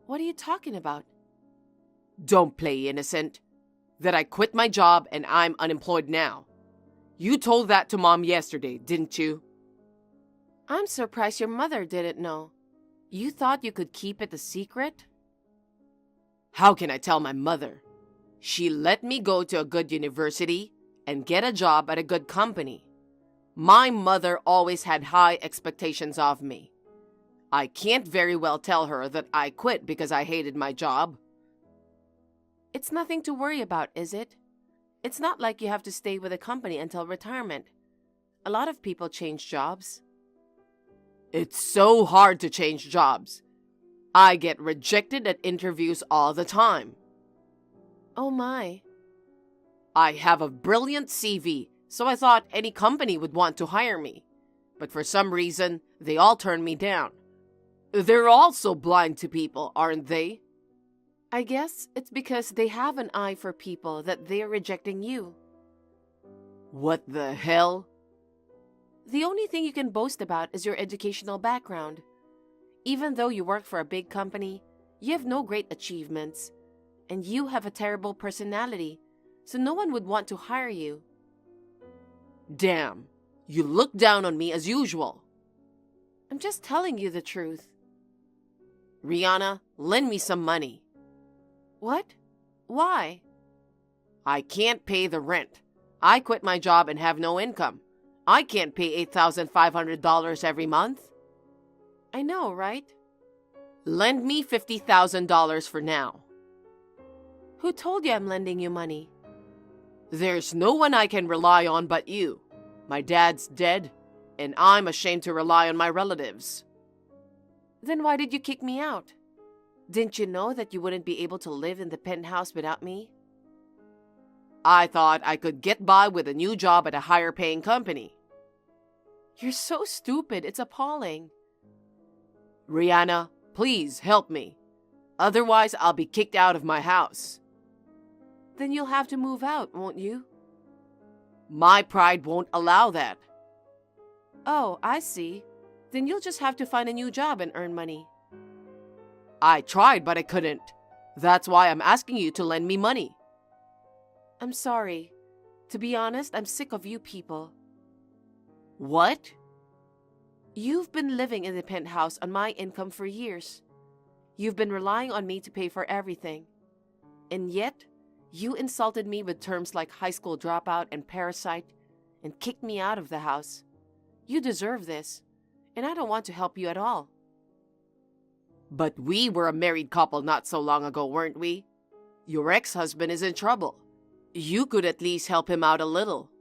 Speaker 4: What are you talking about? Don't play innocent. That I quit my job and I'm unemployed now. You told that to Mom yesterday, didn't you? I'm surprised your mother didn't know. You thought you could keep it a secret? How can I tell my mother? She let me go to a good university and get a job at a good company. My mother always had high expectations of me. I can't very well tell her that I quit because I hated my job. It's nothing to worry about, is it? It's not like you have to stay with a company until retirement. A lot of people change jobs. It's so hard to change jobs. I get rejected at interviews all the time. Oh my. I have a brilliant CV, so I thought any company would want to hire me. But for some reason, they all turn me down. They're all so blind to people, aren't they? I guess it's because they have an eye for people that they're rejecting you. What the hell? The only thing you can boast about is your educational background. Even though you work for a big company, you have no great achievements. And you have a terrible personality, so no one would want to hire you. Damn, you look down on me as usual. I'm just telling you the truth. Rihanna, lend me some money. What? Why? I can't pay the rent. I quit my job and have no income. I can't pay $8,500 every month. I know, right? Lend me $50,000 for now. Who told you I'm lending you money? There's no one I can rely on but you. My dad's dead, and I'm ashamed to rely on my relatives. Then why did you kick me out? Didn't you know that you wouldn't be able to live in the penthouse without me? I thought I could get by with a new job at a higher paying company. You're so stupid, it's appalling. Rihanna, please help me. Otherwise, I'll be kicked out of my house. Then you'll have to move out, won't you? My pride won't allow that. Oh, I see. Then you'll just have to find a new job and earn money. I tried, but I couldn't. That's why I'm asking you to lend me money. I'm sorry. To be honest, I'm sick of you people. What? You've been living in the penthouse on my income for years. You've been relying on me to pay for everything. And yet, you insulted me with terms like high school dropout and parasite and kicked me out of the house. You deserve this, and I don't want to help you at all. But we were a married couple not so long ago, weren't we? Your ex-husband is in trouble. You could at least help him out a little.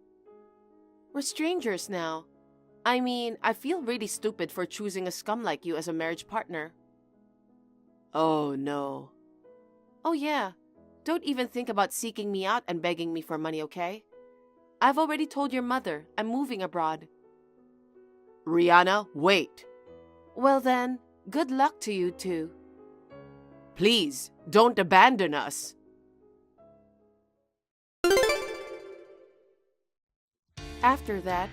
Speaker 4: We're strangers now. I mean, I feel really stupid for choosing a scum like you as a marriage partner. Oh, no. Oh, yeah. Don't even think about seeking me out and begging me for money, okay? I've already told your mother I'm moving abroad. Rihanna, wait. Well then, good luck to you two. Please, don't abandon us. After that,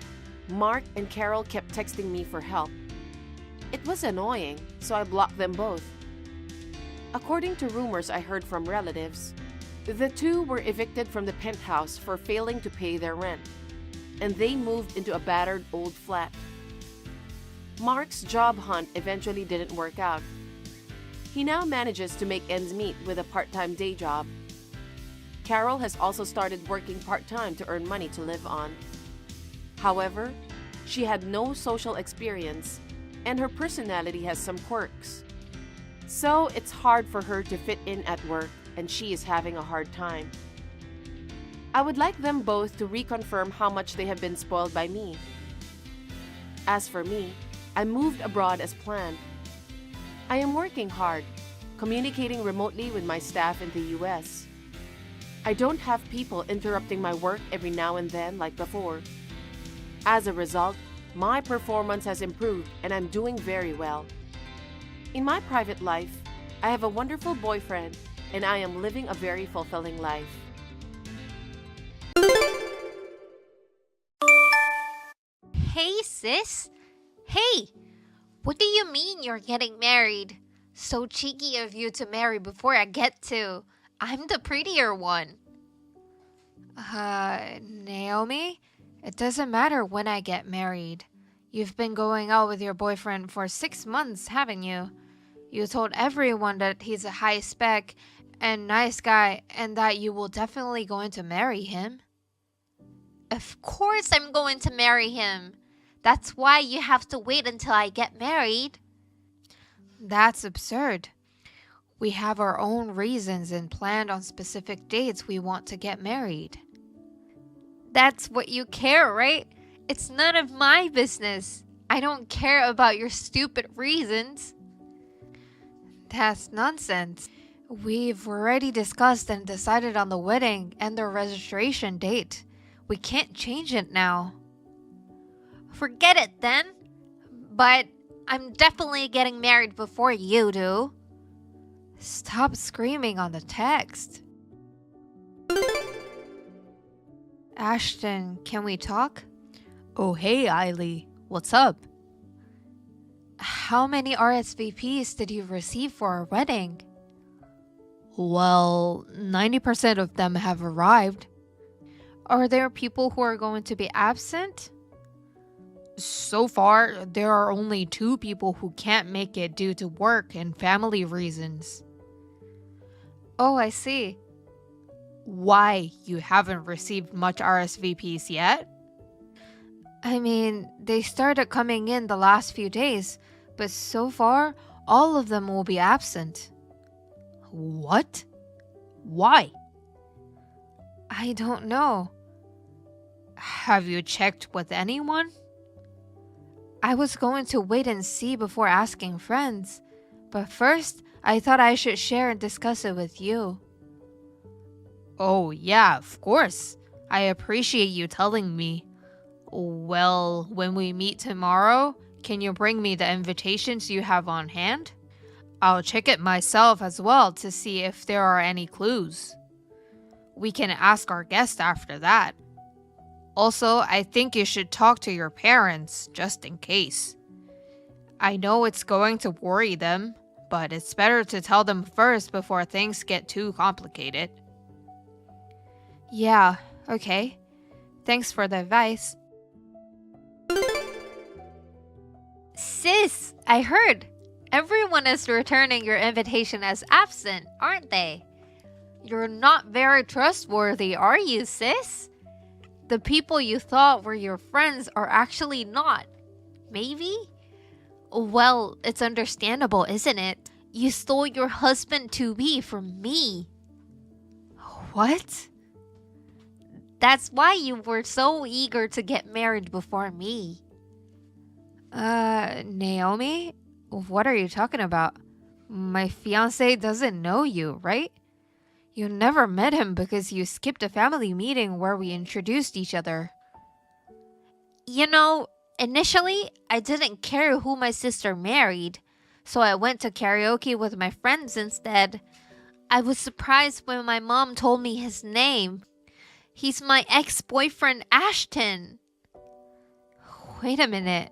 Speaker 4: Mark and Carol kept texting me for help. It was annoying, so I blocked them both. According to rumors I heard from relatives, the two were evicted from the penthouse for failing to pay their rent, and they moved into a battered old flat. Mark's job hunt eventually didn't work out. He now manages to make ends meet with a part-time day job. Carol has also started working part-time to earn money to live on. However, she had no social experience, and her personality has some quirks. So it's hard for her to fit in at work, and she is having a hard time. I would like them both to reconfirm how much they have been spoiled by me. As for me, I moved abroad as planned. I am working hard, communicating remotely with my staff in the US. I don't have people interrupting my work every now and then like before. As a result, my performance has improved and I'm doing very well. In my private life, I have a wonderful boyfriend and I am living a very fulfilling life.
Speaker 5: Hey, sis. Hey, what do you mean you're getting married? So cheeky of you to marry before I get to. I'm the prettier one. Naomi, it doesn't matter when I get married. You've been going out with your boyfriend for 6 months, haven't you? You told everyone that he's a high spec and nice guy and that you will definitely going to marry him. Of course I'm going to marry him. That's why you have to wait until I get married. That's absurd. We have our own reasons and planned on specific dates we want to get married. That's what you care, right? It's none of my business. I don't care about your stupid reasons. That's nonsense. We've already discussed and decided on the wedding and the registration date. We can't change it now. Forget it then. But I'm definitely getting married before you do. Stop screaming on the text. Ashton, can we talk? Oh, hey, Eiley. What's up? How many RSVPs did you receive for our wedding? Well, 90% of them have arrived. Are there people who are going to be absent? So far, there are only 2 people who can't make it due to work and family reasons. Oh, I see. Why, you haven't received much RSVPs yet? I mean, they started coming in the last few days, but so far, all of them will be absent. What? Why? I don't know. Have you checked with anyone? I was going to wait and see before asking friends, but first, I thought I should share and discuss it with you. Oh, yeah, of course. I appreciate you telling me. Well, when we meet tomorrow, can you bring me the invitations you have on hand? I'll check it myself as well to see if there are any clues. We can ask our guest after that. Also, I think you should talk to your parents, just in case. I know it's going to worry them, but it's better to tell them first before things get too complicated. Yeah, okay. Thanks for the advice. Sis, I heard. Everyone is returning your invitation as absent, aren't they? You're not very trustworthy, are you, sis? The people you thought were your friends are actually not. Maybe? Well, it's understandable, isn't it? You stole your husband-to-be from me. What? That's why you were so eager to get married before me. Naomi? What are you talking about? My fiancé doesn't know you, right? You never met him because you skipped a family meeting where we introduced each other. You know, initially, I didn't care who my sister married, so I went to karaoke with my friends instead. I was surprised when my mom told me his name. He's my ex-boyfriend, Ashton. Wait a minute.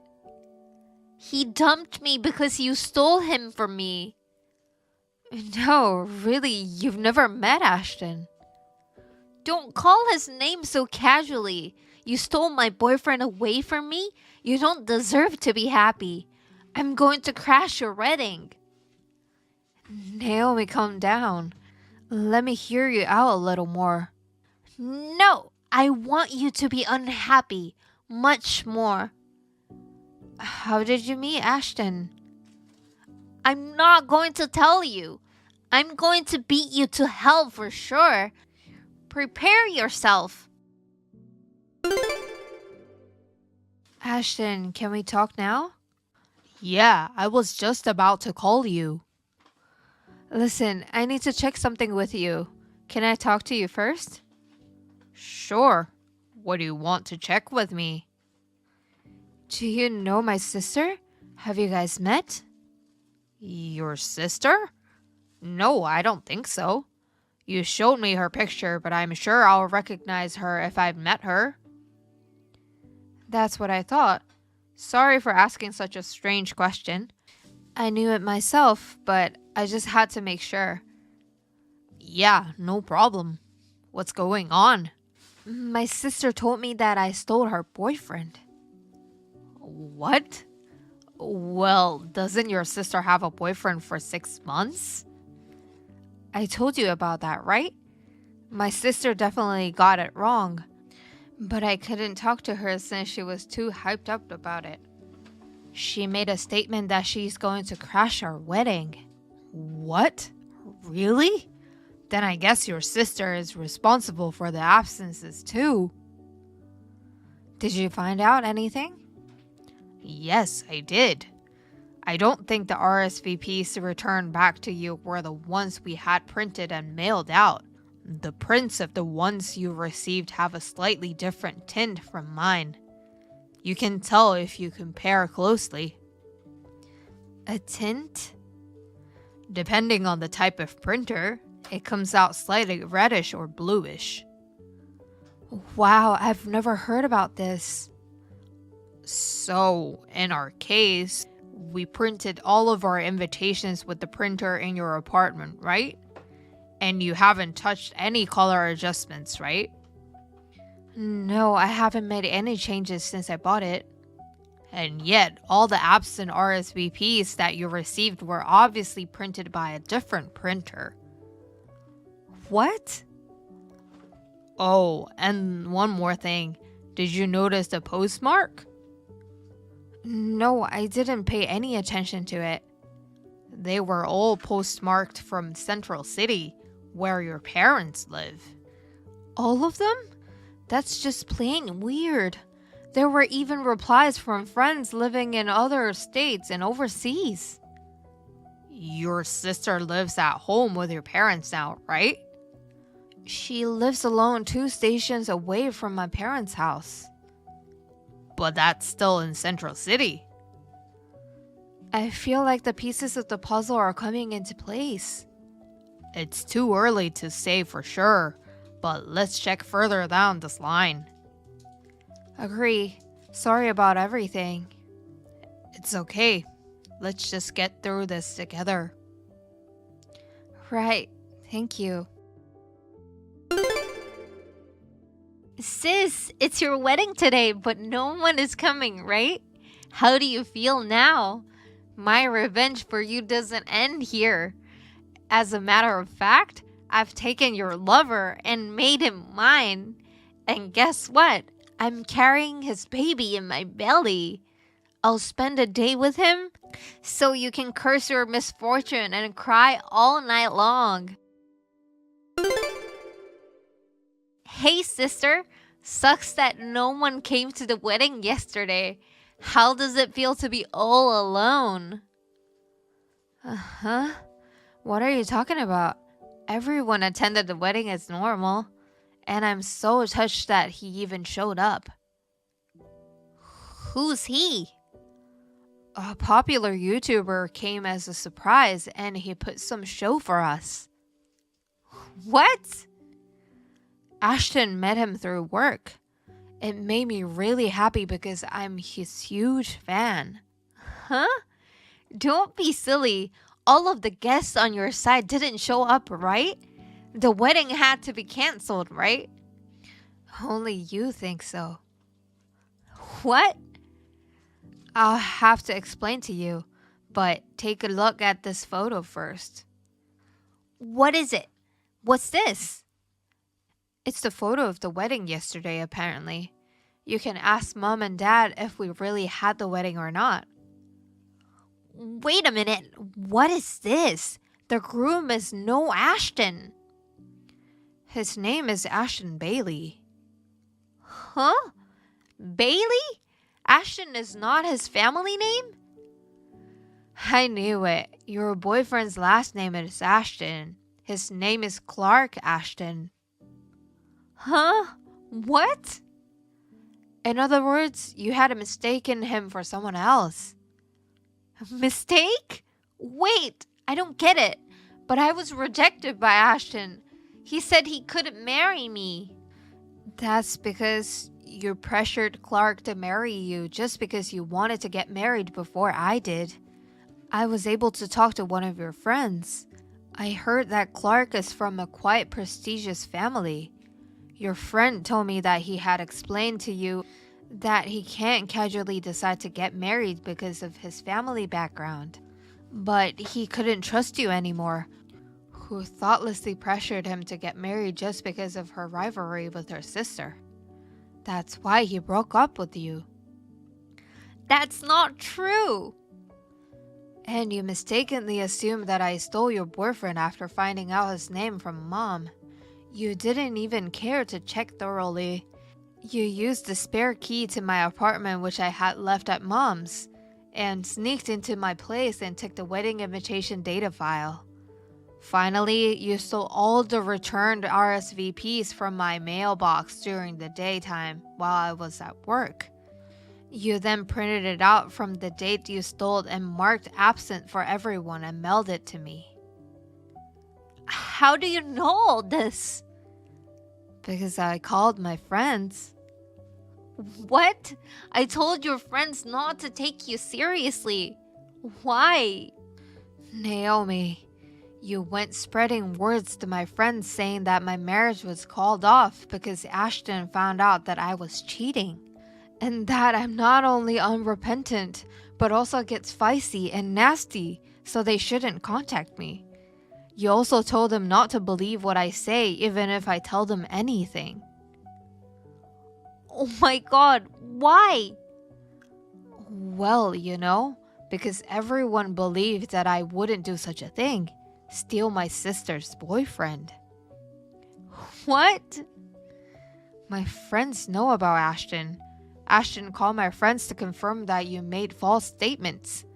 Speaker 5: He dumped me because you stole him from me. No, really, you've never met Ashton. Don't call his name so casually. You stole my boyfriend away from me? You don't deserve to be happy. I'm going to crash your wedding. Naomi, calm down. Let me hear you out a little more. No, I want you to be unhappy. Much more. How did you meet Ashton? I'm not going to tell you. I'm going to beat you to hell for sure. Prepare yourself. Ashton, can we talk now? Yeah, I was just about to call you. Listen, I need to check something with you. Can I talk to you first? Sure. What do you want to check with me? Do you know my sister? Have you guys met? Your sister? No, I don't think so. You showed me her picture, but I'm sure I'll recognize her if I've met her. That's what I thought. Sorry for asking such a strange question. I knew it myself, but I just had to make sure. Yeah, no problem. What's going on? My sister told me that I stole her boyfriend. What? Well, doesn't your sister have a boyfriend for 6 months? I told you about that, right? My sister definitely got it wrong. But I couldn't talk to her since she was too hyped up about it. She made a statement that she's going to crash our wedding. What? Really? Then I guess your sister is responsible for the absences too. Did you find out anything? Yes, I did. I don't think the RSVPs returned back to you were the ones we had printed and mailed out. The prints of the ones you received have a slightly different tint from mine. You can tell if you compare closely. A tint? Depending on the type of printer, it comes out slightly reddish or bluish. Wow, I've never heard about this. So, in our case, we printed all of our invitations with the printer in your apartment, right? And you haven't touched any color adjustments, right? No, I haven't made any changes since I bought it. And yet, all the absent RSVPs that you received were obviously printed by a different printer. What? Oh, and one more thing. Did you notice the postmark? No, I didn't pay any attention to it. They were all postmarked from Central City, where your parents live. All of them? That's just plain weird. There were even replies from friends living in other states and overseas. Your sister lives at home with your parents now, right? She lives alone 2 stations away from my parents' house. But that's still in Central City. I feel like the pieces of the puzzle are coming into place. It's too early to say for sure, but let's check further down this line. Agree. Sorry about everything. It's okay. Let's just get through this together. Right. Thank you. Sis, it's your wedding today, but no one is coming, right? How do you feel now? My revenge for you doesn't end here. As a matter of fact, I've taken your lover and made him mine. And guess what? I'm carrying his baby in my belly. I'll spend a day with him so you can curse your misfortune and cry all night long. Hey sister, sucks that no one came to the wedding yesterday. How does it feel to be all alone? Uh-huh. What are you talking about? Everyone attended the wedding as normal, and I'm so touched that he even showed up. Who's he? A popular YouTuber came as a surprise and he put some show for us. What? Ashton met him through work. It made me really happy because I'm his huge fan. Huh? Don't be silly. All of the guests on your side didn't show up, right? The wedding had to be canceled, right? Only you think so. What? I'll have to explain to you, but take a look at this photo first. What is it? What's this? It's the photo of the wedding yesterday, apparently. You can ask Mom and Dad if we really had the wedding or not. Wait a minute. What is this? The groom is no Ashton. His name is Ashton Bailey. Huh? Bailey? Ashton is not his family name? I knew it. Your boyfriend's last name is Ashton. His name is Clark Ashton. Huh? What? In other words, you had mistaken him for someone else. Mistake? Wait, I don't get it. But I was rejected by Ashton. He said he couldn't marry me. That's because you pressured Clark to marry you just because you wanted to get married before I did. I was able to talk to one of your friends. I heard that Clark is from a quite prestigious family. Your friend told me that he had explained to you that he can't casually decide to get married because of his family background. But he couldn't trust you anymore, who thoughtlessly pressured him to get married just because of her rivalry with her sister. That's why he broke up with you. That's not true! And you mistakenly assumed that I stole your boyfriend after finding out his name from Mom. You didn't even care to check thoroughly. You used the spare key to my apartment which I had left at Mom's, and sneaked into my place and took the wedding invitation data file. Finally, you stole all the returned RSVPs from my mailbox during the daytime while I was at work. You then printed it out from the date you stole and marked absent for everyone and mailed it to me. How do you know all this? Because I called my friends. What? I told your friends not to take you seriously. Why? Naomi, you went spreading words to my friends saying that my marriage was called off because Ashton found out that I was cheating. And that I'm not only unrepentant, but also gets feisty and nasty, so they shouldn't contact me. You also told them not to believe what I say, even if I tell them anything. Oh my god, why? Well, because everyone believed that I wouldn't do such a thing. Steal my sister's boyfriend. What? My friends know about Ashton. Ashton called my friends to confirm that you made false statements.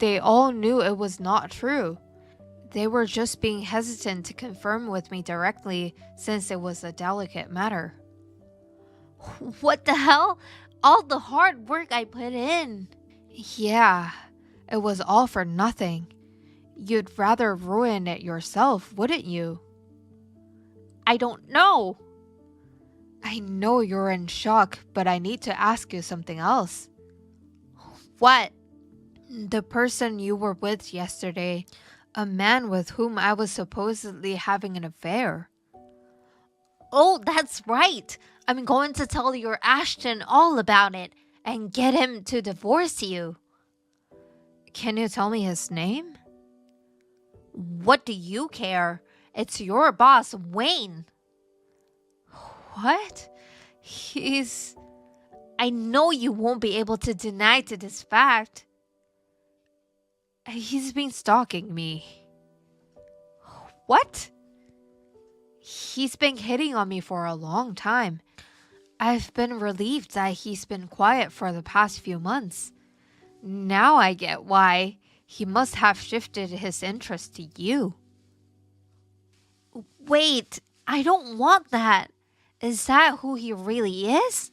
Speaker 5: They all knew it was not true. They were just being hesitant to confirm with me directly since it was a delicate matter. What the hell? All the hard work I put in. Yeah, it was all for nothing. You'd rather ruin it yourself, wouldn't you? I don't know. I know you're in shock, but I need to ask you something else. What? The person you were with yesterday, a man with whom I was supposedly having an affair. Oh, that's right. I'm going to tell your Ashton all about it and get him to divorce you. Can you tell me his name? What do you care? It's your boss, Wayne. What? I know you won't be able to deny to this fact. He's been stalking me. What? He's been hitting on me for a long time. I've been relieved that he's been quiet for the past few months. Now I get why. He must have shifted his interest to you. Wait, I don't want that. Is that who he really is?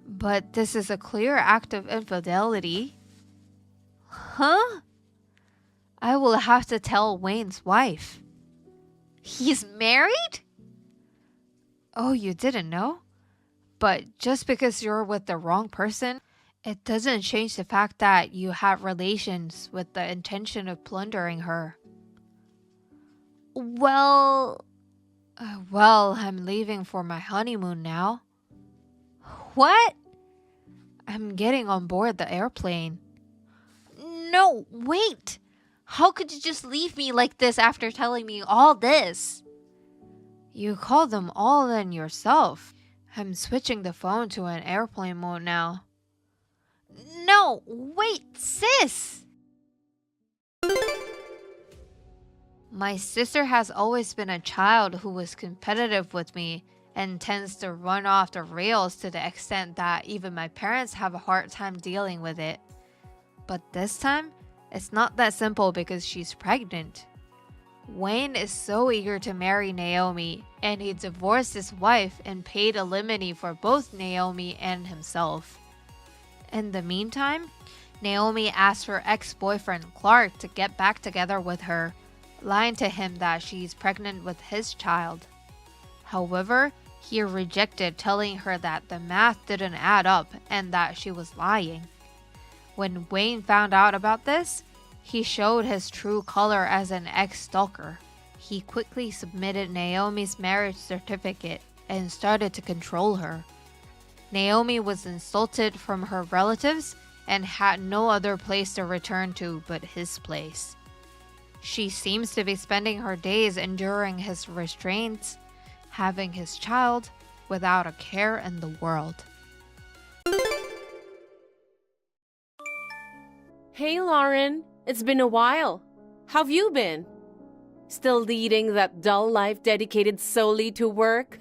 Speaker 5: But this is a clear act of infidelity. Huh? I will have to tell Wayne's wife. He's married? Oh, you didn't know? But just because you're with the wrong person, it doesn't change the fact that you have relations with the intention of plundering her. Well, I'm leaving for my honeymoon now. What? I'm getting on board the airplane. No, wait. How could you just leave me like this after telling me all this? You called them all in yourself. I'm switching the phone to an airplane mode now. No, wait, sis! My sister has always been a child who was competitive with me and tends to run off the rails to the extent that even my parents have a hard time dealing with it. But this time, It's not that simple because she's pregnant. Wayne is so eager to marry Naomi, and he divorced his wife and paid alimony for both Naomi and himself. In the meantime, Naomi asked her ex-boyfriend Clark to get back together with her, lying to him that she's pregnant with his child. However, he rejected, telling her that the math didn't add up and that she was lying. When Wayne found out about this, he showed his true color as an ex-stalker. He quickly submitted Naomi's marriage certificate and started to control her. Naomi was insulted from her relatives and had no other place to return to but his place. She seems to be spending her days enduring his restraints, having his child without a care in the world.
Speaker 4: Hey, Lauren. It's been a while. How've you been? Still leading that dull life dedicated solely to work?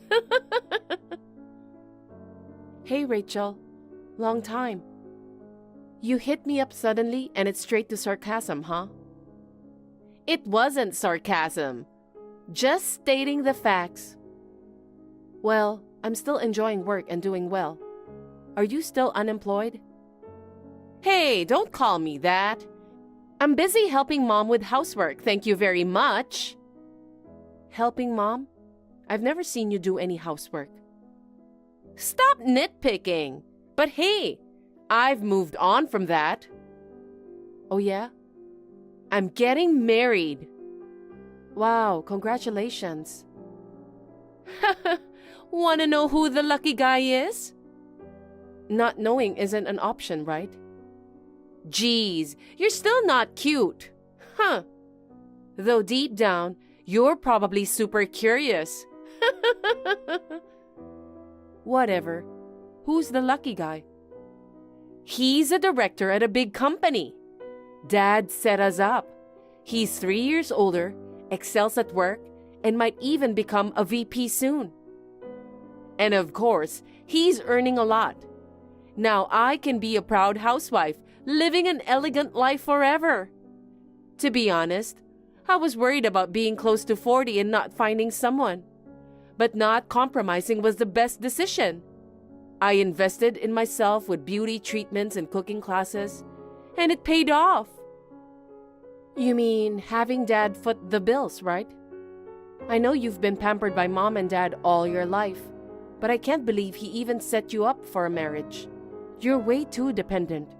Speaker 4: Hey, Rachel. Long time. You hit me up suddenly and it's straight to sarcasm, huh? It wasn't sarcasm. Just stating the facts. Well, I'm still enjoying work and doing well. Are you still unemployed? Hey, don't call me that. I'm busy helping Mom with housework, thank you very much. Helping Mom? I've never seen you do any housework. Stop nitpicking. But hey, I've moved on from that. Oh yeah? I'm getting married. Wow, congratulations. Wanna know who the lucky guy is? Not knowing isn't an option, right? Geez, you're still not cute. Huh. Though deep down, you're probably super curious. Whatever. Who's the lucky guy? He's a director at a big company. Dad set us up. He's 3 years older, excels at work, and might even become a VP soon. And of course, he's earning a lot. Now I can be a proud housewife, living an elegant life forever. To be honest, I was worried about being close to 40 and not finding someone. But not compromising was the best decision. I invested in myself with beauty treatments and cooking classes, and it paid off. You mean having Dad foot the bills, right? I know you've been pampered by Mom and Dad all your life, but I can't believe he even set you up for a marriage. You're way too dependent.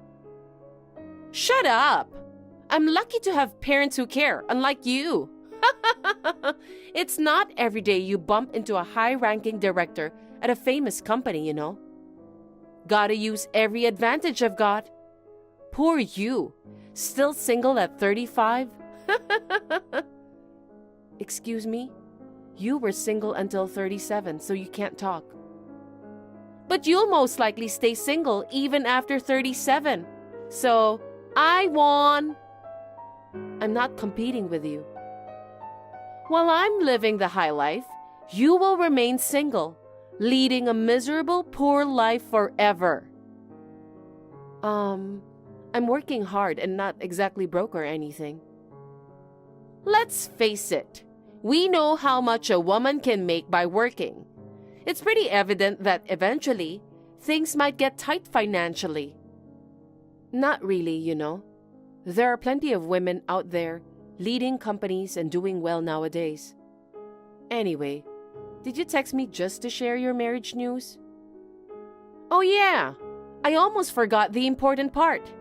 Speaker 4: Shut up! I'm lucky to have parents who care, unlike you. It's not every day you bump into a high-ranking director at a famous company, you know. Gotta use every advantage I've got. Poor you, still single at 35? Excuse me? You were single until 37, so you can't talk. But you'll most likely stay single even after 37. So, I won. I'm not competing with you. While I'm living the high life, you will remain single, leading a miserable, poor life forever. I'm working hard and not exactly broke or anything. Let's face it, we know how much a woman can make by working. It's pretty evident that eventually, things might get tight financially. Not really, you know. There are plenty of women out there leading companies and doing well nowadays. Anyway, did you text me just to share your marriage news? Oh yeah, I almost forgot the important part.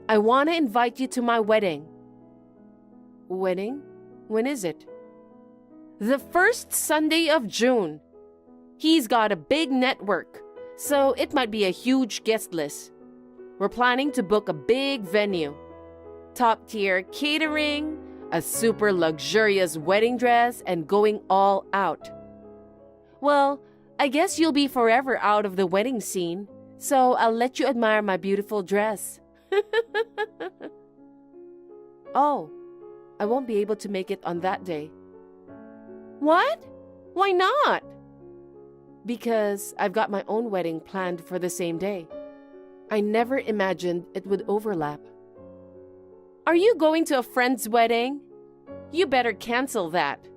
Speaker 4: I want to invite you to my wedding. Wedding? When is it? The first Sunday of June. He's got a big network, so it might be a huge guest list. We're planning to book a big venue. Top-tier catering, a super luxurious wedding dress, and going all out. Well, I guess you'll be forever out of the wedding scene, so I'll let you admire my beautiful dress. Oh, I won't be able to make it on that day. What? Why not? Because I've got my own wedding planned for the same day. I never imagined it would overlap. Are you going to a friend's wedding? You better cancel that.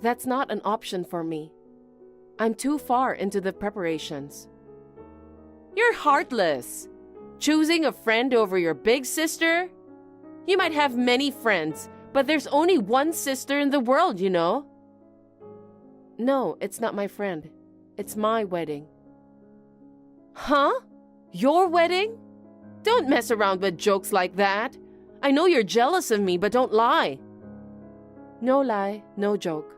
Speaker 4: That's not an option for me. I'm too far into the preparations. You're heartless. Choosing a friend over your big sister? You might have many friends, but there's only one sister in the world, you know. No, it's not my friend. It's my wedding. Huh? Your wedding? Don't mess around with jokes like that. I know you're jealous of me, but don't lie. No lie, no joke.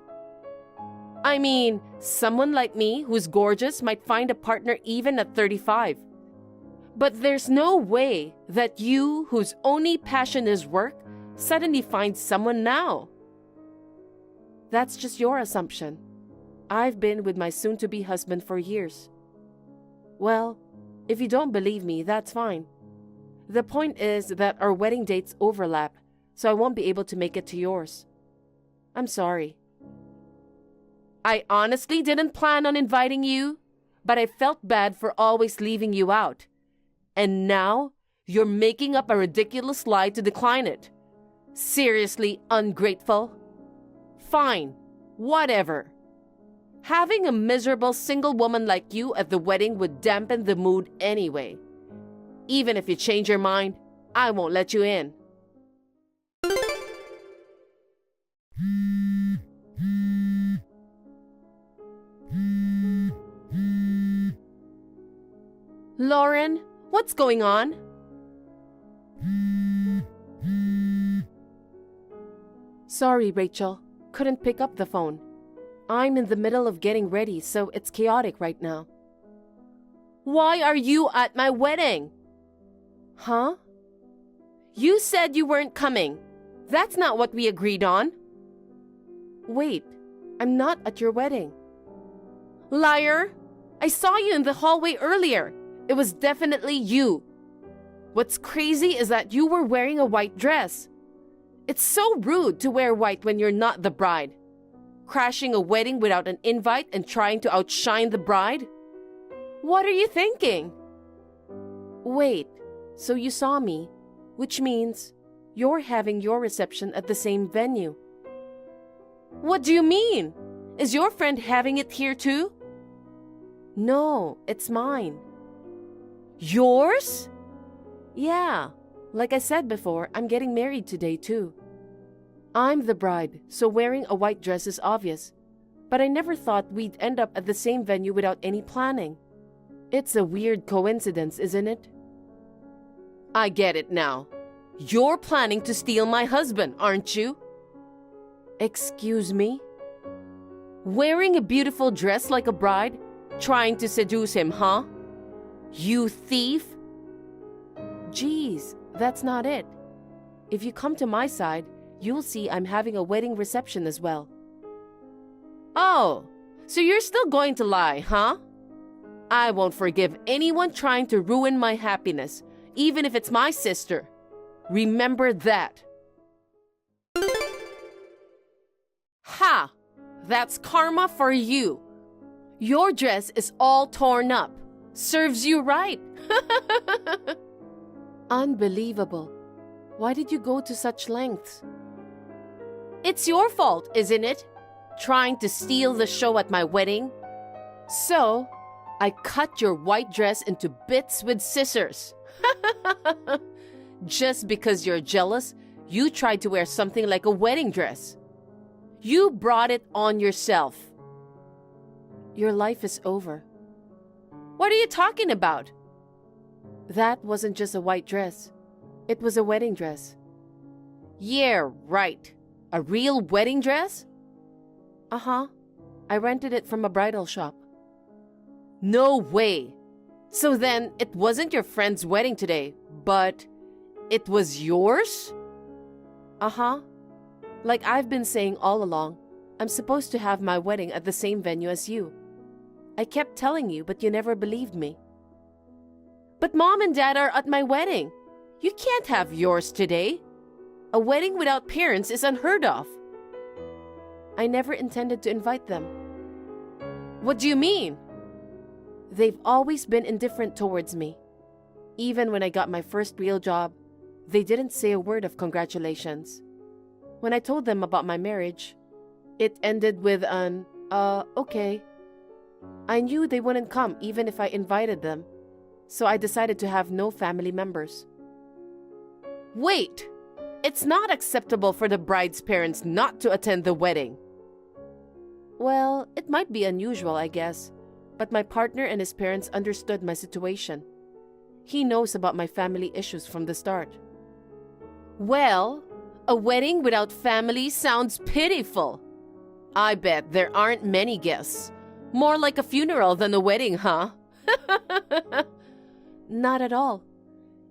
Speaker 4: I mean, someone like me who's gorgeous might find a partner even at 35. But there's no way that you, whose only passion is work, suddenly find someone now. That's just your assumption. I've been with my soon-to-be husband for years. Well, if you don't believe me, that's fine. The point is that our wedding dates overlap, so I won't be able to make it to yours. I'm sorry. I honestly didn't plan on inviting you, but I felt bad for always leaving you out. And now, you're making up a ridiculous lie to decline it. Seriously ungrateful? Fine, whatever. Having a miserable single woman like you at the wedding would dampen the mood anyway. Even if you change your mind, I won't let you in. Lauren, what's going on? Sorry, Rachel. Couldn't pick up the phone. I'm in the middle of getting ready, so it's chaotic right now. Why are you at my wedding? Huh? You said you weren't coming. That's not what we agreed on. Wait, I'm not at your wedding. Liar! I saw you in the hallway earlier. It was definitely you. What's crazy is that you were wearing a white dress. It's so rude to wear white when you're not the bride. Crashing a wedding without an invite and trying to outshine the bride? What are you thinking? Wait, so you saw me, which means you're having your reception at the same venue. What do you mean? Is your friend having it here too? No, it's mine. Yours? Yeah, like I said before, I'm getting married today too. I'm the bride, so wearing a white dress is obvious. But I never thought we'd end up at the same venue without any planning. It's a weird coincidence, isn't it? I get it now. You're planning to steal my husband, aren't you? Excuse me? Wearing a beautiful dress like a bride? Trying to seduce him, huh? You thief? Geez, that's not it. If you come to my side, you'll see I'm having a wedding reception as well. Oh, so you're still going to lie, huh? I won't forgive anyone trying to ruin my happiness, even if it's my sister. Remember that. Ha! That's karma for you. Your dress is all torn up. Serves you right. Unbelievable. Why did you go to such lengths? It's your fault, isn't it? Trying to steal the show at my wedding. So, I cut your white dress into bits with scissors. Just because you're jealous, you tried to wear something like a wedding dress. You brought it on yourself. Your life is over. What are you talking about? That wasn't just a white dress. It was a wedding dress. Yeah, right. A real wedding dress? Uh-huh. I rented it from a bridal shop. No way. So then, it wasn't your friend's wedding today, but it was yours? Uh-huh. Like I've been saying all along, I'm supposed to have my wedding at the same venue as you. I kept telling you, but you never believed me. But Mom and Dad are at my wedding. You can't have yours today. A wedding without parents is unheard of. I never intended to invite them. What do you mean? They've always been indifferent towards me. Even when I got my first real job, They didn't say a word of congratulations. When I told them about my marriage, it ended with an, okay. I knew they wouldn't come even if I invited them, so I decided to have no family members. Wait! It's not acceptable for the bride's parents not to attend the wedding. Well, it might be unusual, I guess, but my partner and his parents understood my situation. He knows about my family issues from the start. Well, a wedding without family sounds pitiful. I bet there aren't many guests. More like a funeral than a wedding, huh? Not at all.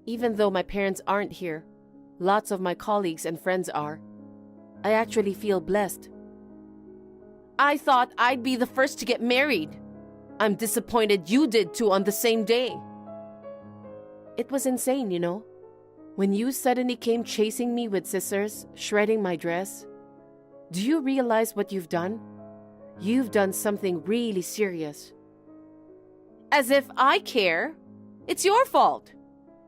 Speaker 4: Even though my parents aren't here, lots of my colleagues and friends are. I actually feel blessed. I thought I'd be the first to get married. I'm disappointed you did too on the same day. It was insane, you know. When you suddenly came chasing me with scissors, shredding my dress. Do you realize what you've done? You've done something really serious. As if I care. It's your fault.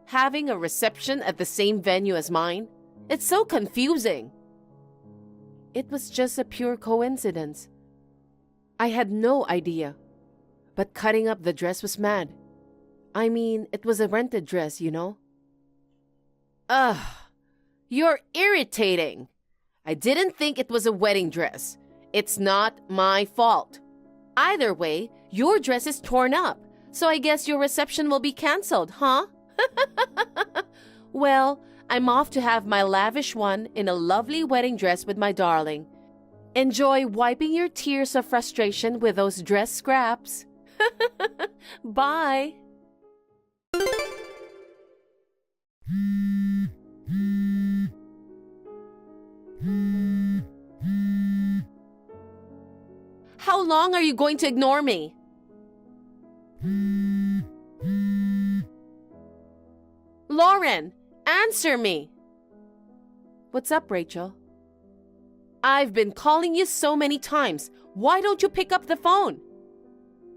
Speaker 4: Having a reception at the same venue as mine, it's so confusing. It was just a pure coincidence. I had no idea. But cutting up the dress was mad. I mean, it was a rented dress, you know? Ugh, you're irritating. I didn't think it was a wedding dress. It's not my fault. Either way, your dress is torn up, so I guess your reception will be canceled, huh? Well, I'm off to have my lavish one in a lovely wedding dress with my darling. Enjoy wiping your tears of frustration with those dress scraps. Bye. How long are you going to ignore me? Lauren, answer me. What's up, Rachel? I've been calling you so many times. Why don't you pick up the phone?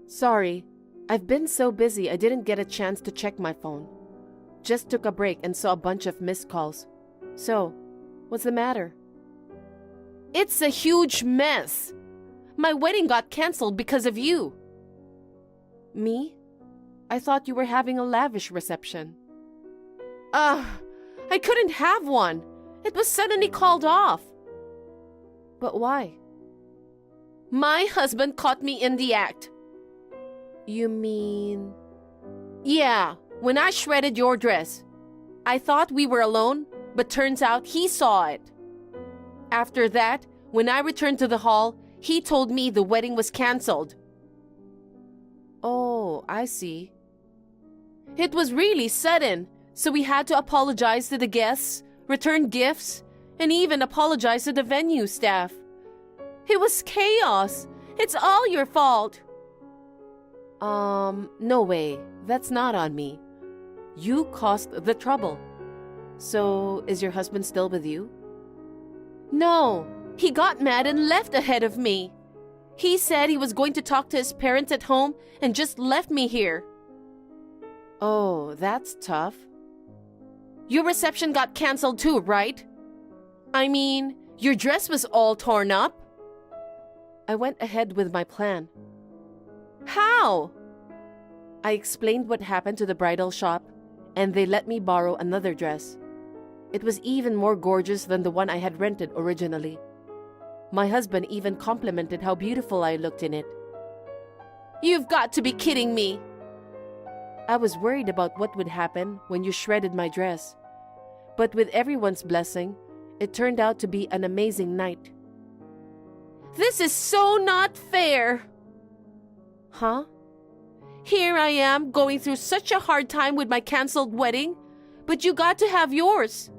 Speaker 4: Sorry, I've been so busy I didn't get a chance to check my phone. Just took a break and saw a bunch of missed calls. So, what's the matter? It's a huge mess. My wedding got canceled because of you. Me? I thought you were having a lavish reception. I couldn't have one. It was suddenly called off. But why? My husband caught me in the act. You mean... Yeah, when I shredded your dress. I thought we were alone, but turns out he saw it. After that, when I returned to the hall, he told me the wedding was canceled. Oh, I see. It was really sudden, so we had to apologize to the guests, return gifts, and even apologize to the venue staff. It was chaos. It's all your fault. No way. That's not on me. You caused the trouble. So, is your husband still with you? No. He got mad and left ahead of me. He said he was going to talk to his parents at home and just left me here. Oh, that's tough. Your reception got canceled too, right? I mean, your dress was all torn up. I went ahead with my plan. How? I explained what happened to the bridal shop, and they let me borrow another dress. It was even more gorgeous than the one I had rented originally. My husband even complimented how beautiful I looked in it. You've got to be kidding me! I was worried about what would happen when you shredded my dress. But with everyone's blessing, it turned out to be an amazing night. This is so not fair! Huh? Here I am going through such a hard time with my canceled wedding, but you got to have yours.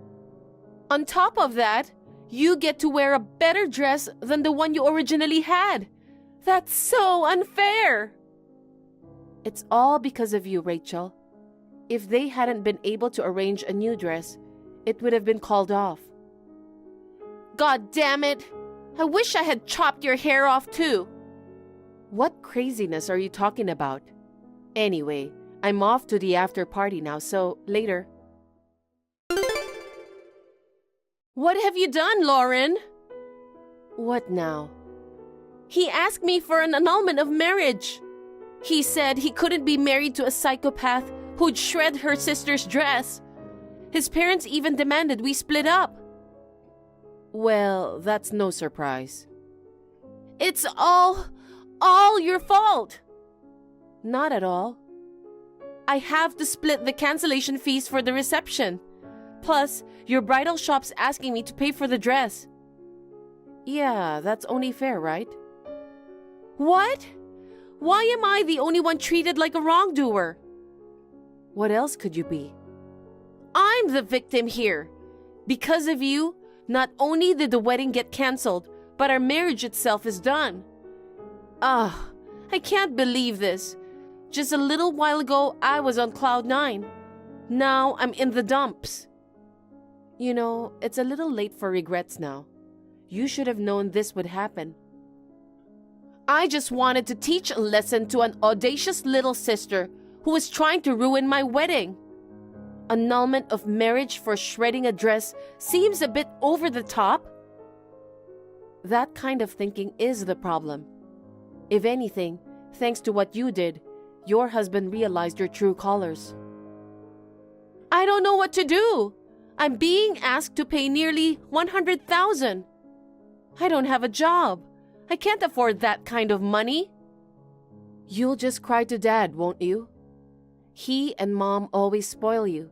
Speaker 4: On top of that, you get to wear a better dress than the one you originally had. That's so unfair. It's all because of you, Rachel. If they hadn't been able to arrange a new dress, it would have been called off. God damn it! I wish I had chopped your hair off too. What craziness are you talking about? Anyway, I'm off to the after party now, so later. What have you done, Lauren? What now? He asked me for an annulment of marriage. He said he couldn't be married to a psychopath who'd shred her sister's dress. His parents even demanded we split up. Well, that's no surprise. It's all your fault. Not at all. I have to split the cancellation fees for the reception. Plus, your bridal shop's asking me to pay for the dress. Yeah, that's only fair, right? What? Why am I the only one treated like a wrongdoer? What else could you be? I'm the victim here. Because of you, not only did the wedding get cancelled, but our marriage itself is done. I can't believe this. Just a little while ago, I was on cloud 9. Now I'm in the dumps. You know, it's a little late for regrets now. You should have known this would happen. I just wanted to teach a lesson to an audacious little sister who was trying to ruin my wedding. Annulment of marriage for shredding a dress seems a bit over the top. That kind of thinking is the problem. If anything, thanks to what you did, your husband realized your true colors. I don't know what to do. I'm being asked to pay nearly $100,000. I don't have a job. I can't afford that kind of money. You'll just cry to Dad, won't you? He and Mom always spoil you.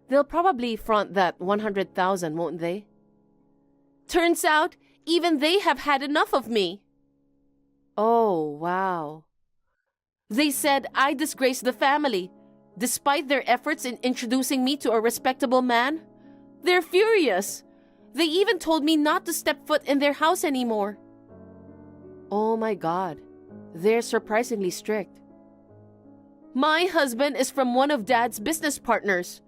Speaker 4: They'll probably front that $100,000, won't they? Turns out, even they have had enough of me. Oh, wow. They said I disgraced the family, despite their efforts in introducing me to a respectable man. They're furious. They even told me not to step foot in their house anymore. Oh my God, they're surprisingly strict. My husband is from one of Dad's business partners.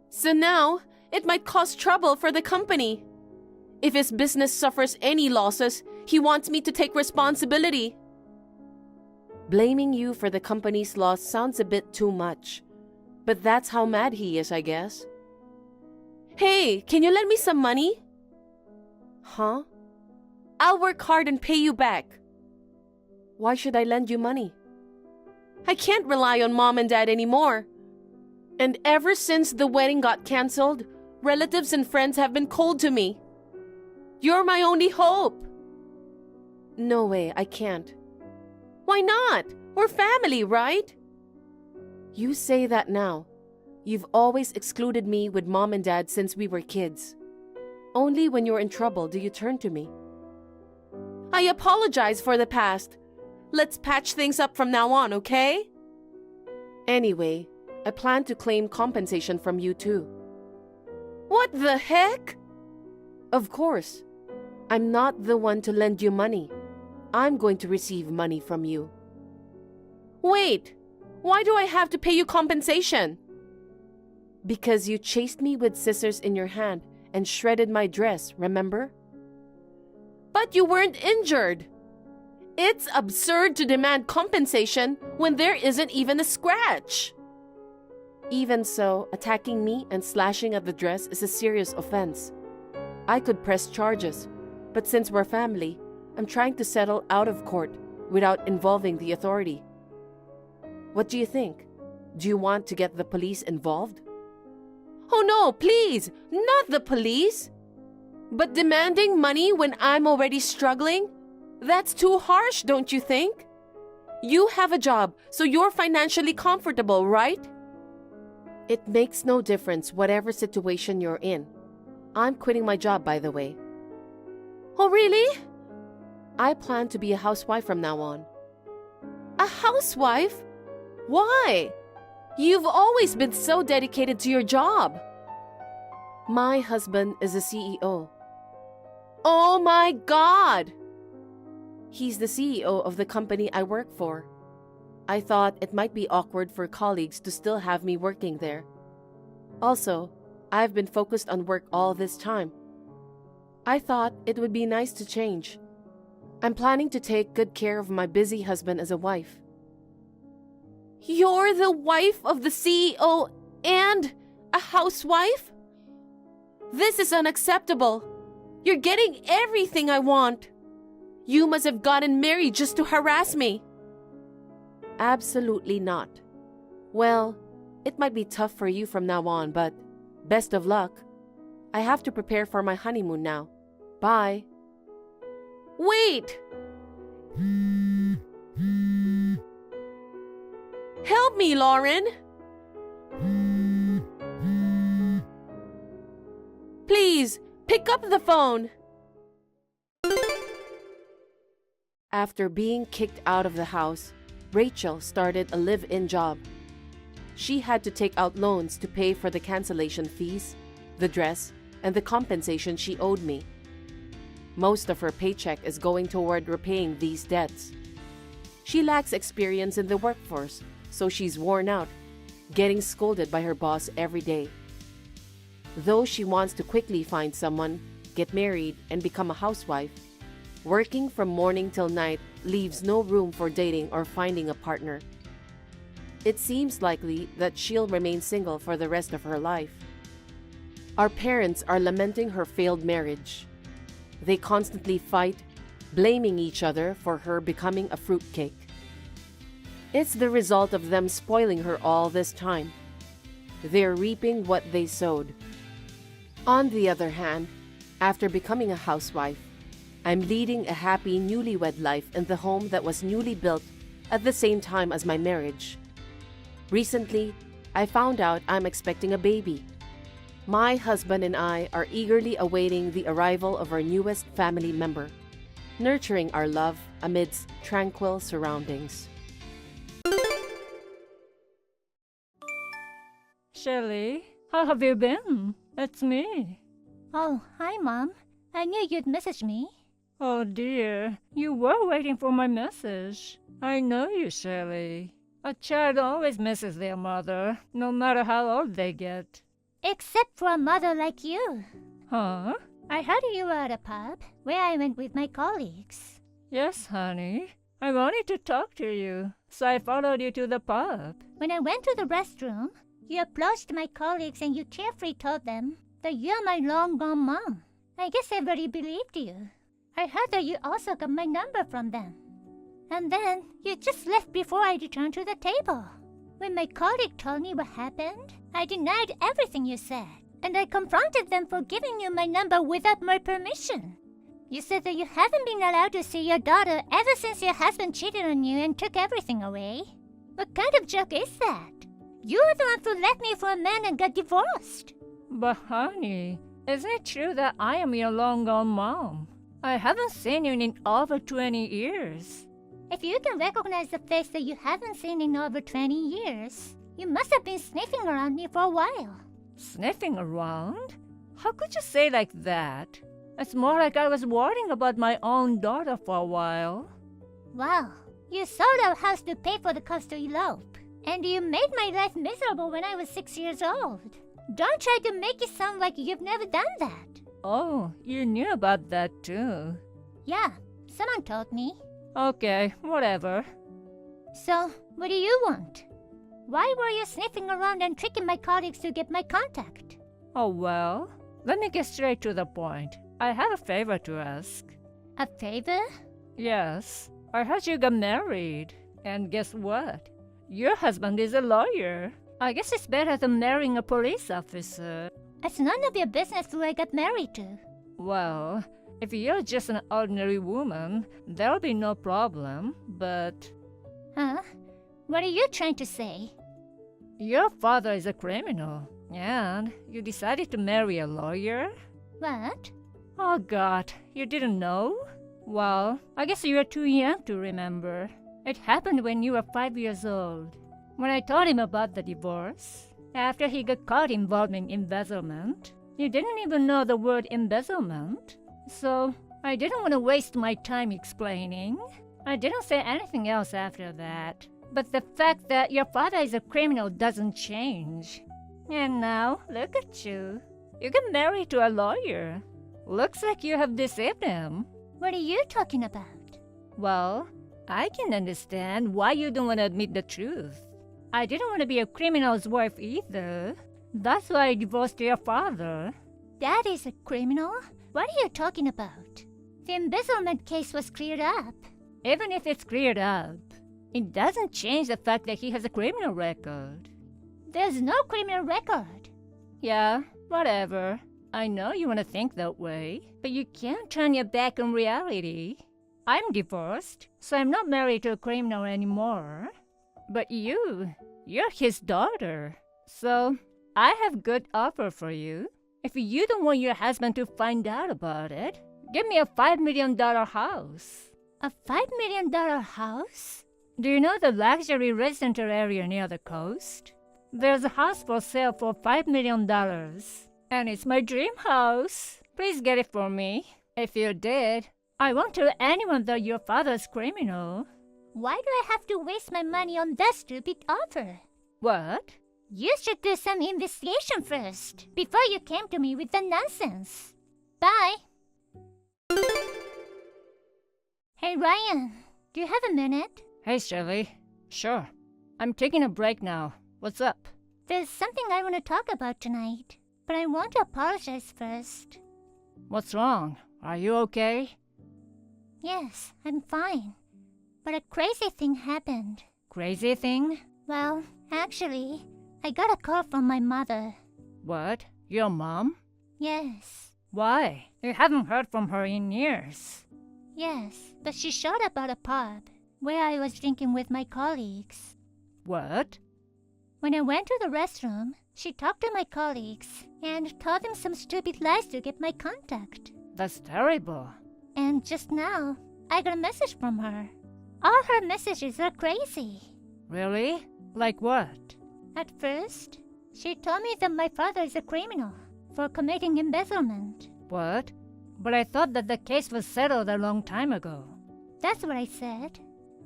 Speaker 4: So now, it might cause trouble for the company. If his business suffers any losses, he wants me to take responsibility. Blaming you for the company's loss sounds a bit too much. But that's how mad he is, I guess. Hey, can you lend me some money? Huh? I'll work hard and pay you back. Why should I lend you money? I can't rely on Mom and Dad anymore. And ever since the wedding got canceled, relatives and friends have been cold to me. You're my only hope. No way, I can't. Why not? We're family, right? You say that now. You've always excluded me with Mom and Dad since we were kids. Only when you're in trouble do you turn to me. I apologize for the past. Let's patch things up from now on, okay? Anyway, I plan to claim compensation from you too. What the heck? Of course. I'm not the one to lend you money. I'm going to receive money from you. Wait, why do I have to pay you compensation? Because you chased me with scissors in your hand and shredded my dress, remember? But you weren't injured. It's absurd to demand compensation when there isn't even a scratch. Even so, attacking me and slashing at the dress is a serious offense. I could press charges, but since we're family, I'm trying to settle out of court without involving the authority. What do you think? Do you want to get the police involved? Oh no, please, not the police. But demanding money when I'm already struggling? That's too harsh, don't you think? You have a job, so you're financially comfortable, right? It makes no difference whatever situation you're in. I'm quitting my job, by the way. Oh, really? I plan to be a housewife from now on. A housewife? Why? You've always been so dedicated to your job. My husband is a CEO. Oh my God! He's the CEO of the company I work for. I thought it might be awkward for colleagues to still have me working there. Also, I've been focused on work all this time. I thought it would be nice to change. I'm planning to take good care of my busy husband as a wife. You're the wife of the CEO and a housewife? This is unacceptable. You're getting everything I want. You must have gotten married just to harass me. Absolutely not. Well, it might be tough for you from now on, but best of luck. I have to prepare for my honeymoon now. Bye. Wait! Help me, Lauren! Please, pick up the phone! After being kicked out of the house, Rachel started a live-in job. She had to take out loans to pay for the cancellation fees, the dress, and the compensation she owed me. Most of her paycheck is going toward repaying these debts. She lacks experience in the workforce, so she's worn out, getting scolded by her boss every day. Though she wants to quickly find someone, get married, and become a housewife, working from morning till night leaves no room for dating or finding a partner. It seems likely that she'll remain single for the rest of her life. Our parents are lamenting her failed marriage. They constantly fight, blaming each other for her becoming a fruitcake. It's the result of them spoiling her all this time. They're reaping what they sowed. On the other hand, after becoming a housewife, I'm leading a happy newlywed life in the home that was newly built at the same time as my marriage. Recently, I found out I'm expecting a baby. My husband and I are eagerly awaiting the arrival of our newest family member, nurturing our love amidst tranquil surroundings.
Speaker 6: Shelley, how have you been? It's me.
Speaker 2: Oh, hi, Mom. I knew you'd message me.
Speaker 6: Oh dear, you were waiting for my message. I know you, Shelley. A child always misses their mother, no matter how old they get.
Speaker 2: Except for a mother like you.
Speaker 6: Huh?
Speaker 2: I heard you were at a pub where I went with my colleagues.
Speaker 6: Yes, honey. I wanted to talk to you, so I followed you to the pub.
Speaker 2: When I went to the restroom, you approached my colleagues and you cheerfully told them that you're my long-gone mom. I guess everybody believed you. I heard that you also got my number from them. And then you just left before I returned to the table. When my colleague told me what happened, I denied everything you said, and I confronted them for giving you my number without my permission. You said that you haven't been allowed to see your daughter ever since your husband cheated on you and took everything away. What kind of joke is that? You were the one who left me for a man and got divorced.
Speaker 6: But honey, isn't it true that I am your long-gone mom? I haven't seen you in over 20 years.
Speaker 2: If you can recognize the face that you haven't seen in over 20 years, you must have been sniffing around me for a while.
Speaker 6: Sniffing around? How could you say like that? It's more like I was worrying about my own daughter for a while.
Speaker 2: Wow, you sold our house to pay for the cost to elope. And you made my life miserable when I was 6 years old. Don't try to make it sound like you've never done that.
Speaker 6: Oh, you knew about that too.
Speaker 2: Yeah, someone told me.
Speaker 6: Okay, whatever.
Speaker 2: So, what do you want? Why were you sniffing around and tricking my colleagues to get my contact?
Speaker 6: Oh well, let me get straight to the point. I have a favor to ask.
Speaker 2: A favor?
Speaker 6: Yes, I heard you got married. And guess what? Your husband is a lawyer. I guess it's better than marrying a police officer.
Speaker 2: It's none of your business who I got married to.
Speaker 6: Well, if you're just an ordinary woman, there'll be no problem, but...
Speaker 2: Huh? What are you trying to say?
Speaker 6: Your father is a criminal, and you decided to marry a lawyer?
Speaker 2: What?
Speaker 6: Oh God, you didn't know? Well, I guess you were too young to remember. It happened when you were 5 years old. When I told him about the divorce, after he got caught involved in embezzlement, you didn't even know the word embezzlement. So, I didn't want to waste my time explaining. I didn't say anything else after that. But the fact that your father is a criminal doesn't change. And now, look at you. You got married to a lawyer. Looks like you have deceived him.
Speaker 2: What are you talking about?
Speaker 6: Well, I can understand why you don't want to admit the truth. I didn't want to be a criminal's wife either. That's why I divorced your father.
Speaker 2: Daddy's a criminal? What are you talking about? The embezzlement case was cleared up.
Speaker 6: Even if it's cleared up, it doesn't change the fact that he has a criminal record.
Speaker 2: There's no criminal record.
Speaker 6: Yeah, whatever. I know you want to think that way, but you can't turn your back on reality. I'm divorced, so I'm not married to a criminal anymore. But you're his daughter. So, I have good offer for you. If you don't want your husband to find out about it, give me a $5 million house.
Speaker 2: A $5 million house?
Speaker 6: Do you know the luxury residential area near the coast? There's a house for sale for $5 million. And it's my dream house. Please get it for me. If you did, I won't tell anyone that your father's criminal.
Speaker 2: Why do I have to waste my money on that stupid offer?
Speaker 6: What?
Speaker 2: You should do some investigation first, before you came to me with the nonsense. Bye. Hey Ryan, do you have a minute?
Speaker 6: Hey Shelley. Sure. I'm taking a break now. What's up?
Speaker 2: There's something I want to talk about tonight, but I want to apologize first.
Speaker 6: What's wrong? Are you okay?
Speaker 2: Yes, I'm fine. But a crazy thing happened.
Speaker 6: Crazy thing?
Speaker 2: Well, actually, I got a call from my mother.
Speaker 6: What? Your mom?
Speaker 2: Yes.
Speaker 6: Why? You haven't heard from her in years.
Speaker 2: Yes, but she showed up at a pub where I was drinking with my colleagues.
Speaker 6: What?
Speaker 2: When I went to the restroom, she talked to my colleagues and told them some stupid lies to get my contact.
Speaker 6: That's terrible.
Speaker 2: And just now, I got a message from her. All her messages are crazy.
Speaker 6: Really? Like what?
Speaker 2: At first, she told me that my father is a criminal for committing embezzlement.
Speaker 6: What? But I thought that the case was settled a long time ago.
Speaker 2: That's what I said.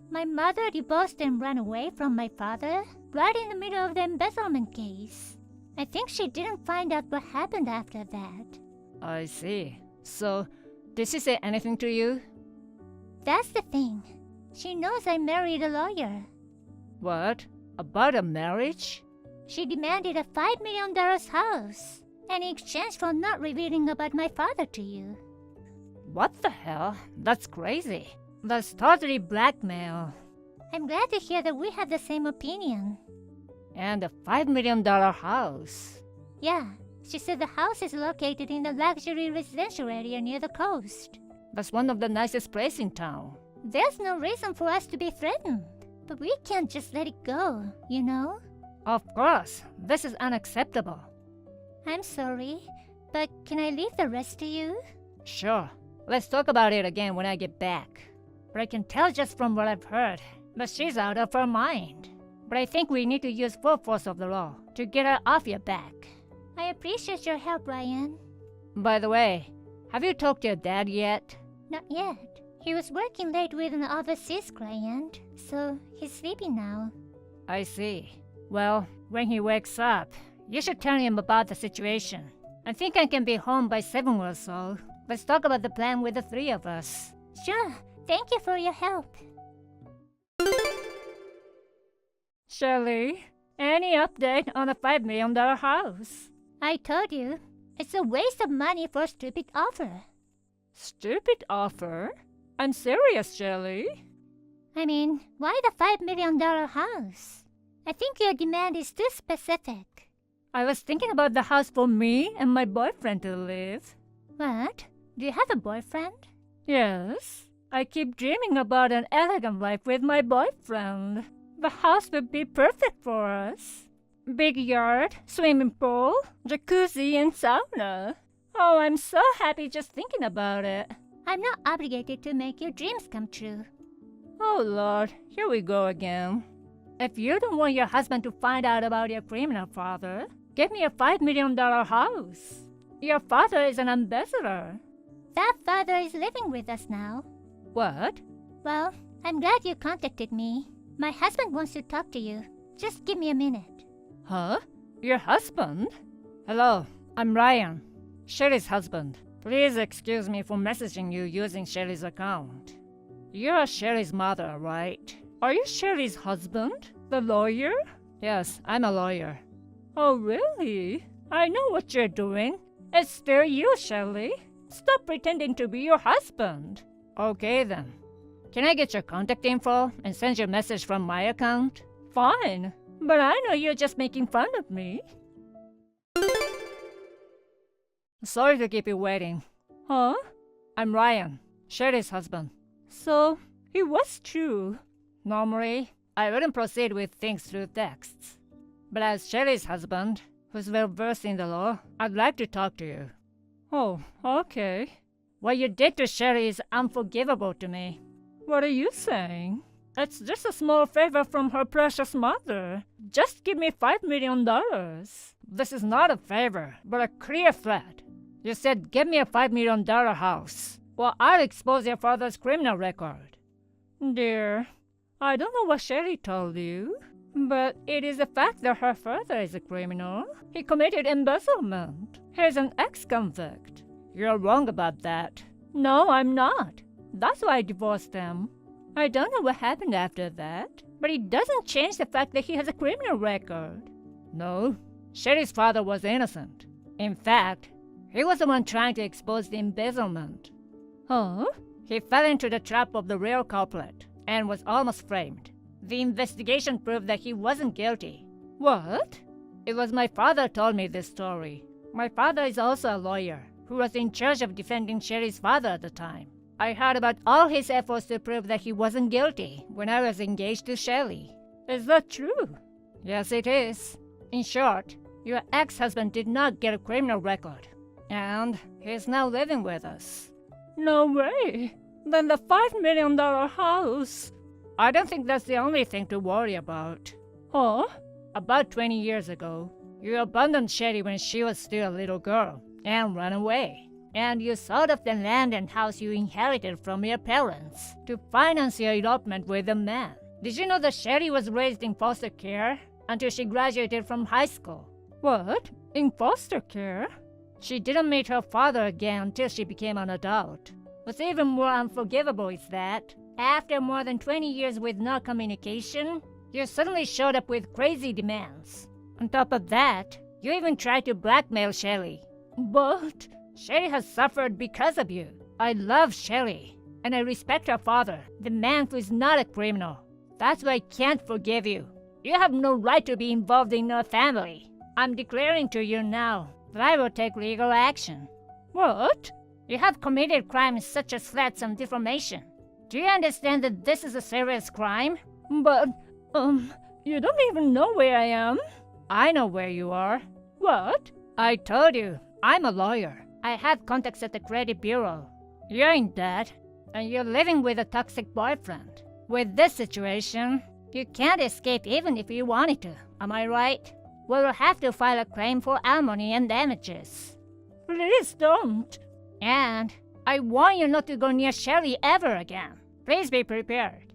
Speaker 2: My mother divorced and ran away from my father right in the middle of the embezzlement case. I think she didn't find out what happened after that.
Speaker 6: I see. So, did she say anything to you?
Speaker 2: That's the thing. She knows I married a lawyer.
Speaker 6: What? About a marriage?
Speaker 2: She demanded a $5 million house in exchange for not revealing about my father to you.
Speaker 6: What the hell? That's crazy. That's totally blackmail.
Speaker 2: I'm glad to hear that we have the same opinion.
Speaker 6: And a $5 million house.
Speaker 2: Yeah, she said the house is located in a luxury residential area near the coast.
Speaker 6: That's one of the nicest places in town.
Speaker 2: There's no reason for us to be threatened. But we can't just let it go, you know?
Speaker 6: Of course. This is unacceptable.
Speaker 2: I'm sorry, but can I leave the rest to you?
Speaker 6: Sure. Let's talk about it again when I get back. But I can tell just from what I've heard that she's out of her mind. But I think we need to use full force of the law to get her off your back.
Speaker 2: I appreciate your help, Ryan.
Speaker 6: By the way, have you talked to your dad yet?
Speaker 2: Not yet. He was working late with an overseas client, so he's sleeping now.
Speaker 6: I see. Well, when he wakes up, you should tell him about the situation. I think I can be home by 7 or so. Let's talk about the plan with the 3 of us.
Speaker 2: Sure. Thank you for your help.
Speaker 6: Shelley, any update on the $5 million house?
Speaker 2: I told you, it's a waste of money for a stupid offer.
Speaker 6: Stupid offer? I'm serious, Shelley.
Speaker 2: I mean, why the $5 million house? I think your demand is too specific.
Speaker 6: I was thinking about the house for me and my boyfriend to live.
Speaker 2: What? Do you have a boyfriend?
Speaker 6: Yes. I keep dreaming about an elegant life with my boyfriend. The house would be perfect for us. Big yard, swimming pool, jacuzzi, and sauna. Oh, I'm so happy just thinking about it.
Speaker 2: I'm not obligated to make your dreams come true.
Speaker 6: Oh Lord, here we go again. If you don't want your husband to find out about your criminal father, give me a $5 million house. Your father is an ambassador.
Speaker 2: That father is living with us now.
Speaker 6: What?
Speaker 2: Well, I'm glad you contacted me. My husband wants to talk to you. Just give me a minute.
Speaker 6: Huh? Your husband? Hello, I'm Ryan, Sherry's husband. Please excuse me for messaging you using Sherry's account. You're Sherry's mother, right? Are you Sherry's husband? The lawyer? Yes, I'm a lawyer. Oh, really? I know what you're doing. It's still you, Shelley. Stop pretending to be your husband. Okay then. Can I get your contact info and send you a message from my account? Fine, but I know you're just making fun of me. Sorry to keep you waiting. Huh? I'm Ryan, Sherry's husband. So, it was true. Normally, I wouldn't proceed with things through texts. But as Sherry's husband, who's well versed in the law, I'd like to talk to you. Oh, okay. What you did to Sherry is unforgivable to me. What are you saying? It's just a small favor from her precious mother. Just give me $5 million. This is not a favor, but a clear threat. You said, give me a $5 million house. Well, I'll expose your father's criminal record. Dear, I don't know what Sherry told you, but it is a fact that her father is a criminal. He committed embezzlement. He's an ex-convict. You're wrong about that. No, I'm not. That's why I divorced him. I don't know what happened after that, but it doesn't change the fact that he has a criminal record. No, Sherry's father was innocent. In fact, he was the one trying to expose the embezzlement. Huh? He fell into the trap of the real culprit and was almost framed. The investigation proved that he wasn't guilty. What? It was my father told me this story. My father is also a lawyer who was in charge of defending Sherry's father at the time. I heard about all his efforts to prove that he wasn't guilty when I was engaged to Shelly. Is that true? Yes, it is. In short, your ex-husband did not get a criminal record, and he's now living with us. No way! Then the $5 million house. I don't think that's the only thing to worry about. Huh? About 20 years ago, you abandoned Sherry when she was still a little girl and ran away. And you sold off the land and house you inherited from your parents to finance your elopement with a man. Did you know that Sherry was raised in foster care until she graduated from high school? What? In foster care? She didn't meet her father again until she became an adult. What's even more unforgivable is that, after more than 20 years with no communication, you suddenly showed up with crazy demands. On top of that, you even tried to blackmail Shelly. But Shelly has suffered because of you. I love Shelly, and I respect her father, the man who is not a criminal. That's why I can't forgive you. You have no right to be involved in our family. I'm declaring to you now that I will take legal action. What? You have committed crimes such as threats and defamation. Do you understand that this is a serious crime? But, you don't even know where I am. I know where you are. What? I told you, I'm a lawyer. I have contacts at the credit bureau. You're in debt, and you're living with a toxic boyfriend. With this situation, you can't escape even if you wanted to. Am I right? We will have to file a claim for alimony and damages. Please don't. And I warn you not to go near Shelly ever again. Please be prepared.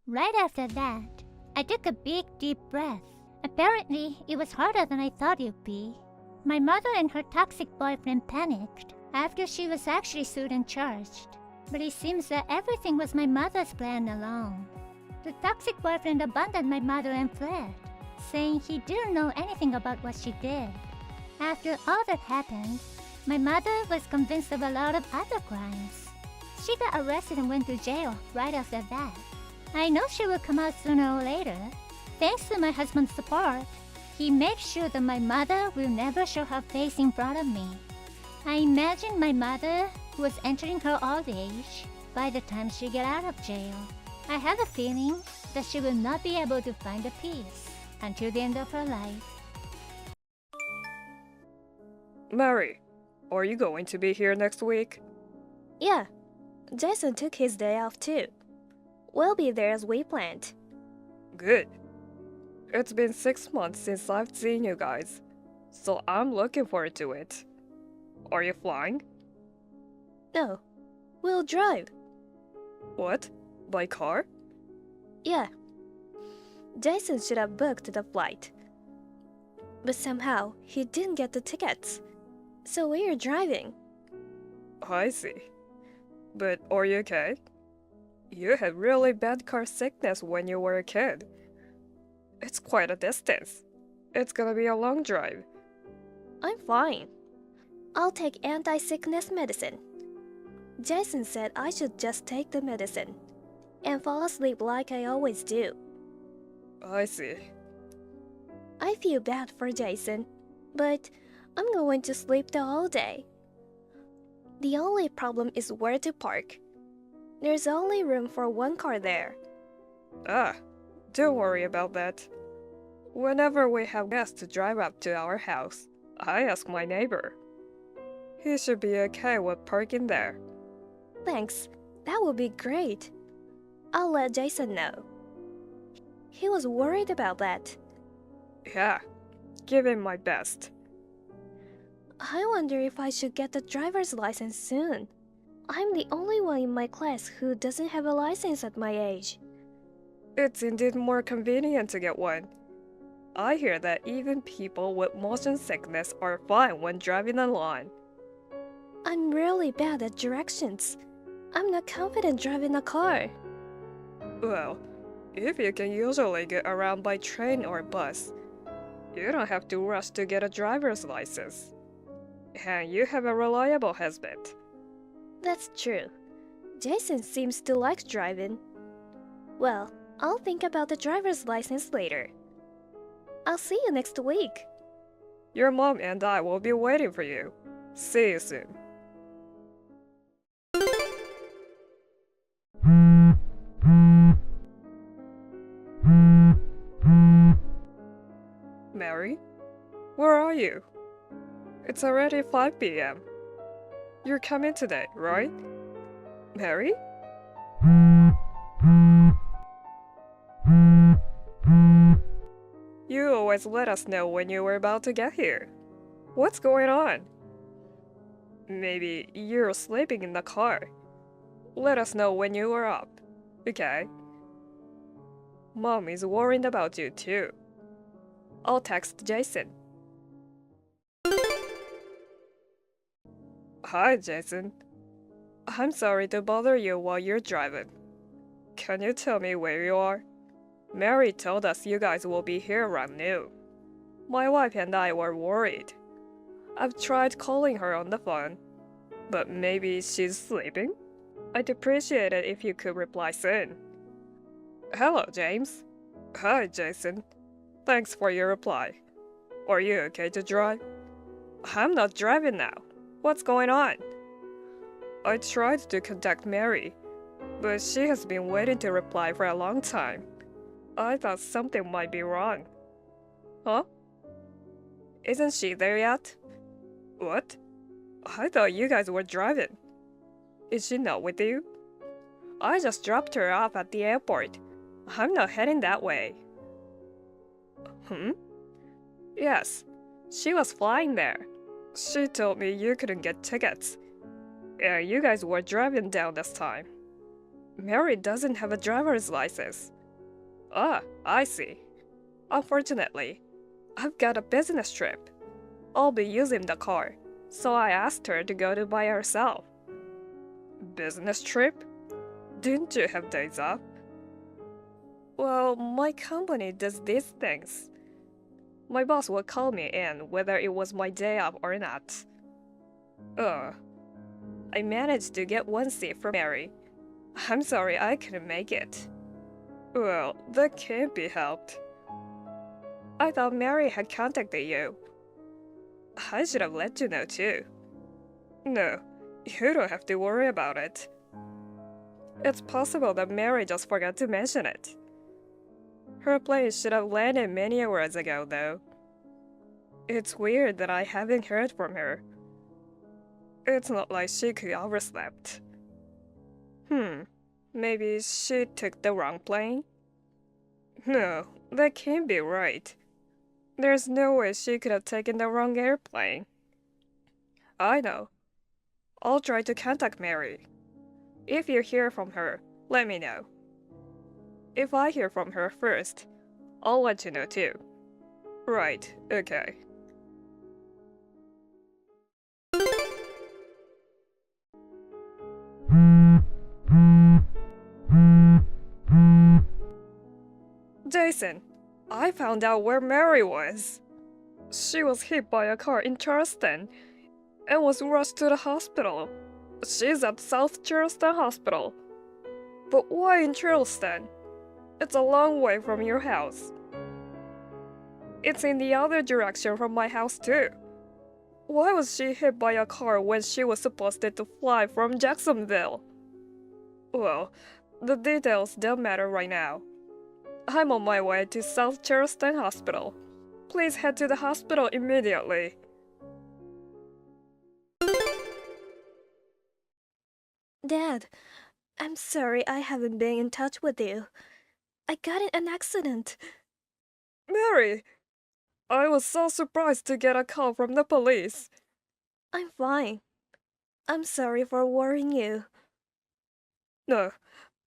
Speaker 2: Right after that, I took a big deep breath. Apparently, it was harder than I thought it'd be. My mother and her toxic boyfriend panicked after she was actually sued and charged. But it seems that everything was my mother's plan alone. The toxic boyfriend abandoned my mother and fled, saying he didn't know anything about what she did. After all that happened, my mother was convinced of a lot of other crimes. She got arrested and went to jail right after that. I know she will come out sooner or later. Thanks to my husband's support, he makes sure that my mother will never show her face in front of me. I imagine my mother was entering her old age by the time she got out of jail. I have a feeling that she will not be able to find a peace until the end of her life.
Speaker 7: Mary, are you going to be here next week?
Speaker 8: Yeah, Jason took his day off too. We'll be there as we planned.
Speaker 7: Good. It's been 6 months since I've seen you guys, so I'm looking forward to it. Are you flying?
Speaker 8: No, we'll drive.
Speaker 7: What? By car?
Speaker 8: Yeah. Jason should have booked the flight. But somehow, he didn't get the tickets. So we're driving.
Speaker 7: I see. But are you okay? You had really bad car sickness when you were a kid. It's quite a distance. It's gonna be a long drive.
Speaker 8: I'm fine. I'll take anti-sickness medicine. Jason said I should just take the medicine and fall asleep like I always do.
Speaker 7: I see.
Speaker 8: I feel bad for Jason, but I'm going to sleep the whole day. The only problem is where to park. There's only room for one car there.
Speaker 7: Ah, don't worry about that. Whenever we have guests to drive up to our house, I ask my neighbor. He should be okay with parking there.
Speaker 8: Thanks, that would be great. I'll let Jason know. He was worried about that.
Speaker 7: Yeah, give him my best.
Speaker 8: I wonder if I should get the driver's license soon. I'm the only one in my class who doesn't have a license at my age.
Speaker 7: It's indeed more convenient to get one. I hear that even people with motion sickness are fine when driving alone.
Speaker 8: I'm really bad at directions. I'm not confident driving a car.
Speaker 7: Well, if you can usually get around by train or bus, you don't have to rush to get a driver's license. And you have a reliable husband.
Speaker 8: That's true. Jason seems to like driving. Well, I'll think about the driver's license later. I'll see you next week.
Speaker 7: Your mom and I will be waiting for you. See you soon. Mary? Where are you? It's already 5 p.m. You're coming today, right? Mary? You always let us know when you were about to get here. What's going on? Maybe you're sleeping in the car. Let us know when you are up, okay? Mom is worried about you too. I'll text Jason. Hi, Jason. I'm sorry to bother you while you're driving. Can you tell me where you are? Mary told us you guys will be here around noon. My wife and I were worried. I've tried calling her on the phone, but maybe she's sleeping? I'd appreciate it if you could reply soon. Hello, James. Hi, Jason. Thanks for your reply. Are you okay to drive? I'm not driving now. What's going on? I tried to contact Mary, but she has been waiting to reply for a long time. I thought something might be wrong. Huh? Isn't she there yet? What? I thought you guys were driving. Is she not with you? I just dropped her off at the airport. I'm not heading that way. Yes, she was flying there. She told me you couldn't get tickets. And you guys were driving down this time. Mary doesn't have a driver's license. Ah, I see. Unfortunately, I've got a business trip. I'll be using the car, so I asked her to go to by herself. Business trip? Didn't you have days off? Well, my company does these things. My boss would call me in whether it was my day off or not. I managed to get one seat for Mary. I'm sorry I couldn't make it. Well, that can't be helped. I thought Mary had contacted you. I should have let you know too. No, you don't have to worry about it. It's possible that Mary just forgot to mention it. Her plane should have landed many hours ago, though. It's weird that I haven't heard from her. It's not like she could overslept. Maybe she took the wrong plane? No, that can't be right. There's no way she could have taken the wrong airplane. I know. I'll try to contact Mary. If you hear from her, let me know. If I hear from her first, I'll let you know too. Right, okay. Jason, I found out where Mary was. She was hit by a car in Charleston and was rushed to the hospital. She's at South Charleston Hospital. But why in Charleston? It's a long way from your house. It's in the other direction from my house too. Why was she hit by a car when she was supposed to fly from Jacksonville? Well, the details don't matter right now. I'm on my way to South Charleston Hospital. Please head to the hospital immediately.
Speaker 8: Dad, I'm sorry I haven't been in touch with you. I got in an accident.
Speaker 7: Mary! I was so surprised to get a call from the police.
Speaker 8: I'm fine. I'm sorry for worrying you.
Speaker 7: No,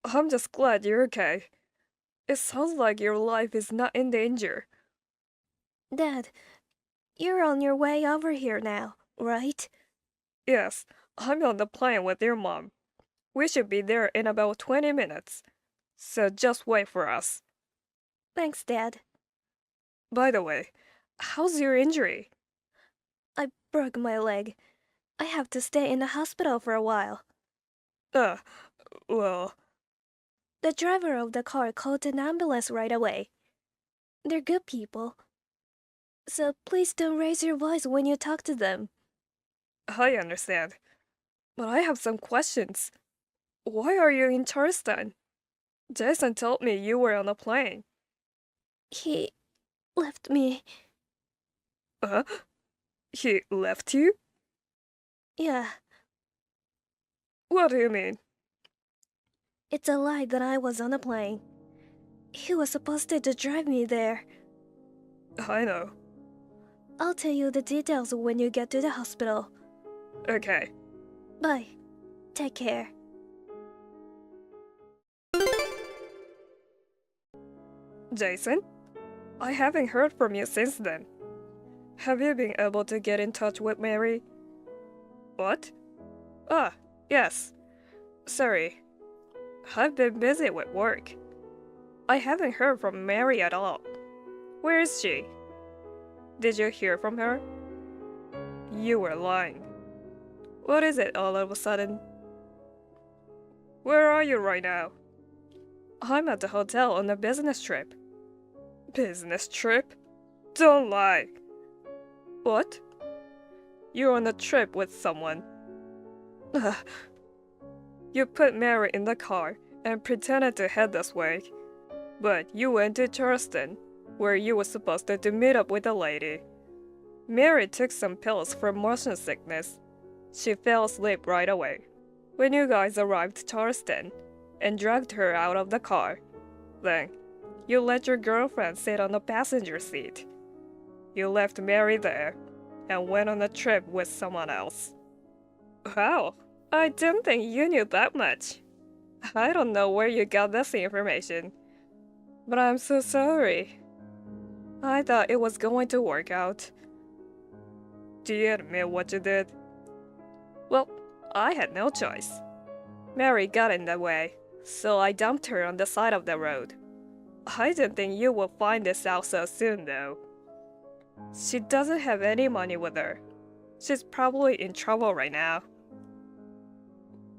Speaker 7: I'm just glad you're okay. It sounds like your life is not in danger.
Speaker 8: Dad, you're on your way over here now, right?
Speaker 7: Yes, I'm on the plane with your mom. We should be there in about 20 minutes. So just wait for us.
Speaker 8: Thanks, Dad.
Speaker 7: By the way, how's your injury?
Speaker 8: I broke my leg. I have to stay in the hospital for a while.
Speaker 7: Well,
Speaker 8: The driver of the car called an ambulance right away. They're good people. So please don't raise your voice when you talk to them.
Speaker 7: I understand. But I have some questions. Why are you in Charleston? Jason told me you were on a plane.
Speaker 8: He left me.
Speaker 7: He left you?
Speaker 8: Yeah,
Speaker 7: What do you mean?
Speaker 8: it's a lie that I was on a plane. He was supposed to drive me there.
Speaker 7: I know.
Speaker 8: I'll tell you the details when you get to the hospital.
Speaker 7: Okay.
Speaker 8: Bye. Take care.
Speaker 7: Jason? I haven't heard from you since then. Have you been able to get in touch with Mary? What? Yes. Sorry. I've been busy with work. I haven't heard from Mary at all. Where is she? Did you hear from her? You were lying. What is it all of a sudden? Where are you right now? I'm at the hotel on a business trip. Business trip? Don't lie. What? You're on a trip with someone. You put Mary in the car and pretended to head this way. But you went to Charleston, where you were supposed to meet up with a lady. Mary took some pills for motion sickness. She fell asleep right away. When you guys arrived to Charleston and dragged her out of the car, then you let your girlfriend sit on the passenger seat. You left Mary there and went on a trip with someone else. Wow, I didn't think you knew that much. I don't know where you got this information, but I'm so sorry. I thought it was going to work out. Do you admit what you did? Well, I had no choice. Mary got in the way, so I dumped her on the side of the road. I didn't think you would find this out so soon, though. She doesn't have any money with her. She's probably in trouble right now.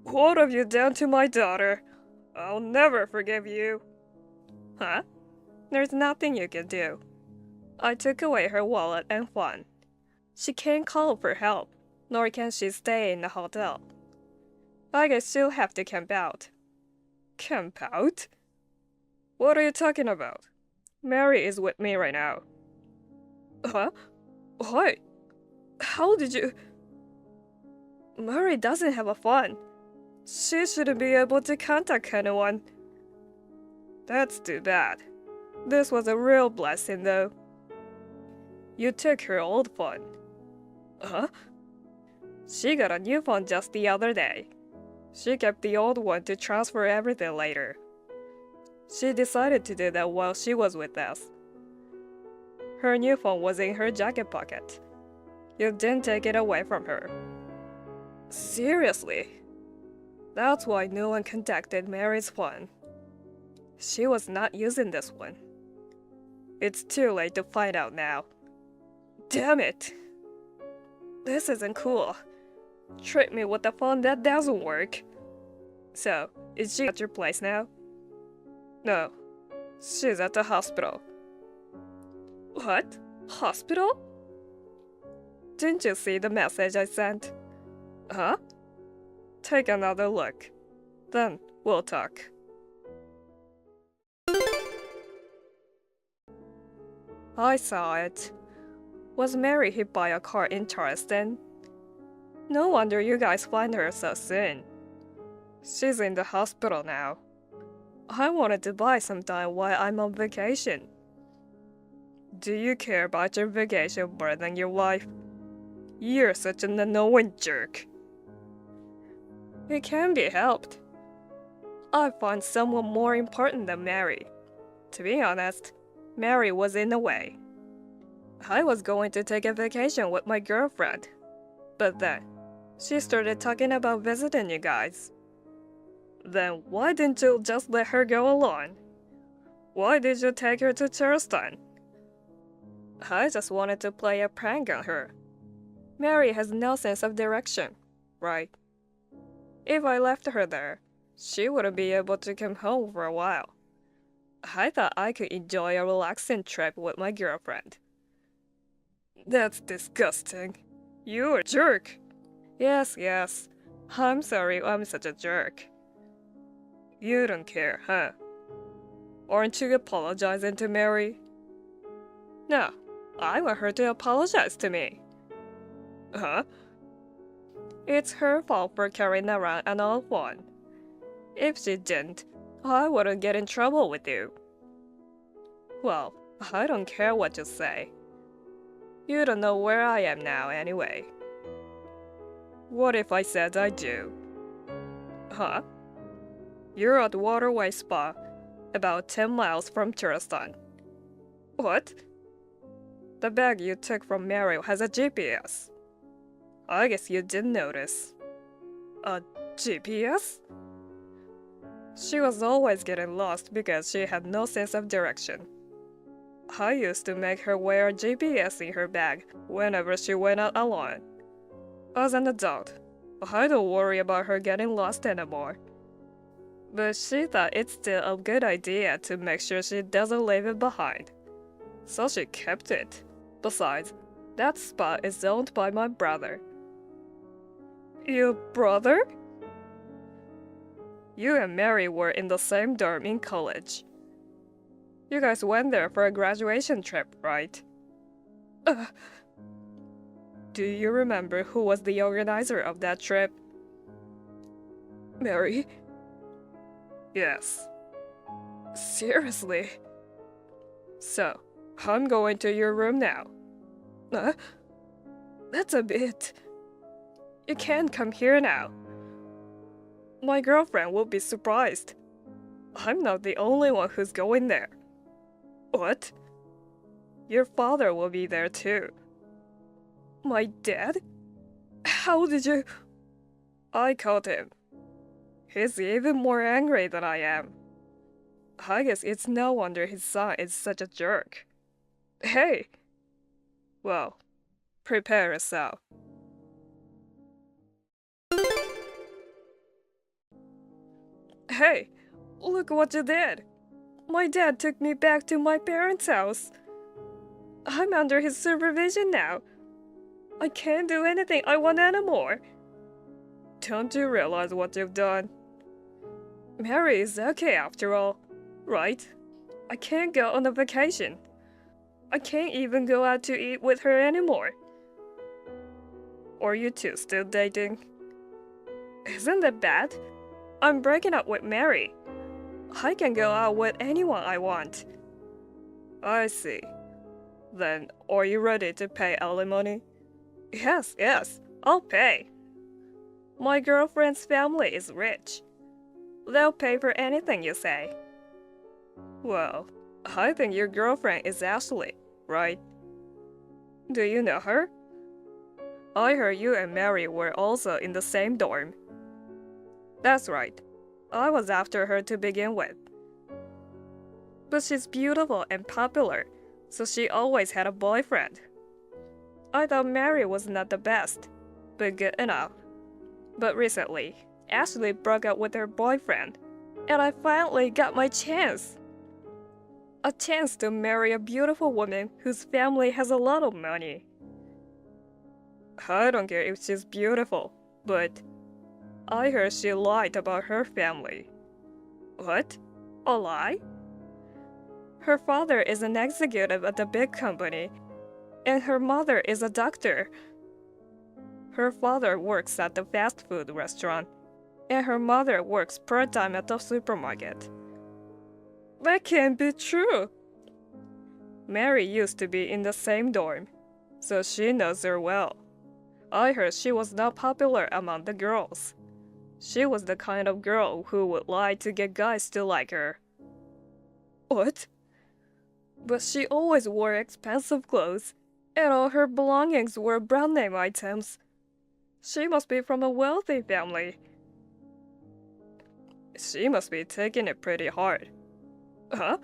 Speaker 7: What have you done to my daughter? I'll never forgive you. Huh? There's nothing you can do. I took away her wallet and phone. She can't call for help, nor can she stay in the hotel. I guess she'll have to camp out. Camp out? What are you talking about? Mary is with me right now. Huh? Why? How did you... Mary doesn't have a phone. She shouldn't be able to contact anyone. That's too bad. This was a real blessing, though. You took her old phone. Huh? She got a new phone just the other day. She kept the old one to transfer everything later. She decided to do that while she was with us. Her new phone was in her jacket pocket. You didn't take it away from her. Seriously? That's why no one contacted Mary's phone. She was not using this one. It's too late to find out now. Damn it. This isn't cool. Trick me with the phone that doesn't work. So, is she at your place now? No. She's at the hospital. What? Hospital? Didn't you see the message I sent? Huh? Take another look. Then we'll talk. I saw it. Was Mary hit by a car in Charleston? No wonder you guys find her so soon. She's in the hospital now. I wanted to buy some time while I'm on vacation. Do you care about your vacation more than your wife? You're such an annoying jerk. It can be helped. I find someone more important than Mary. To be honest, Mary was in the way. I was going to take a vacation with my girlfriend, but then she started talking about visiting you guys. Then why didn't you just let her go alone? Why did you take her to Charleston? I just wanted to play a prank on her. Mary has no sense of direction, right? If I left her there, she wouldn't be able to come home for a while. I thought I could enjoy a relaxing trip with my girlfriend. That's disgusting. You're a jerk. Yes. I'm sorry I'm such a jerk. You don't care, huh? Aren't you apologizing to Mary? No, I want her to apologize to me. Huh? It's her fault for carrying around an old one. If she didn't, I wouldn't get in trouble with you. Well, I don't care what you say. You don't know where I am now anyway. What if I said I do? Huh? You're at Waterway Spa, about 10 miles from Charleston. What? The bag you took from Mary has a GPS. I guess you didn't notice. A GPS? She was always getting lost because she had no sense of direction. I used to make her wear a GPS in her bag whenever she went out alone. As an adult, I don't worry about her getting lost anymore. But she thought it's still a good idea to make sure she doesn't leave it behind. So she kept it. Besides, that spot is owned by my brother. Your brother? You and Mary were in the same dorm in college. You guys went there for a graduation trip, right? Do you remember who was the organizer of that trip? Mary? Yes. Seriously? So, I'm going to your room now. That's a bit... You can't come here now. My girlfriend will be surprised. I'm not the only one who's going there. What? Your father will be there too. My dad? How did you... I caught him. He's even more angry than I am. I guess it's no wonder his son is such a jerk. Hey! Well, prepare yourself. Hey, look what you did. My dad took me back to my parents' house. I'm under his supervision now. I can't do anything I want anymore. Don't you realize what you've done? Mary is okay after all, right? I can't go on a vacation. I can't even go out to eat with her anymore. Are you two still dating? Isn't that bad? I'm breaking up with Mary. I can go out with anyone I want. I see. Then, are you ready to pay alimony? Yes, I'll pay. My girlfriend's family is rich. They'll pay for anything you say. Well, I think your girlfriend is Ashley, right? Do you know her? I heard you and Mary were also in the same dorm. That's right. I was after her to begin with. But she's beautiful and popular, so she always had a boyfriend. I thought Mary was not the best, but good enough. But recently, Ashley broke up with her boyfriend, and I finally got my chance. A chance to marry a beautiful woman whose family has a lot of money. I don't care if she's beautiful, but I heard she lied about her family. What? A lie? Her father is an executive at a big company, and her mother is a doctor. Her father works at the fast food restaurant, and her mother works part-time at the supermarket. That can't be true. Mary used to be in the same dorm, so she knows her well. I heard she was not popular among the girls. She was the kind of girl who would lie to get guys to like her. What? But she always wore expensive clothes, and all her belongings were brand name items. She must be from a wealthy family. She must be taking it pretty hard. Huh?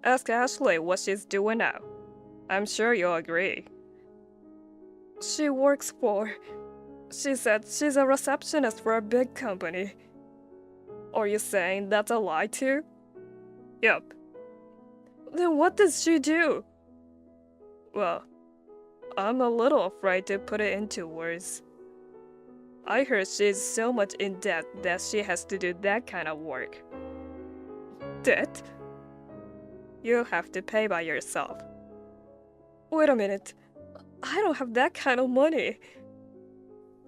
Speaker 7: Ask Ashley what she's doing now. I'm sure you'll agree. She works for... She said she's a receptionist for a big company. Are you saying that's a lie too? Yep. Then what does she do? Well, I'm a little afraid to put it into words. I heard she's so much in debt that she has to do that kind of work. Debt? You'll have to pay by yourself. Wait a minute. I don't have that kind of money.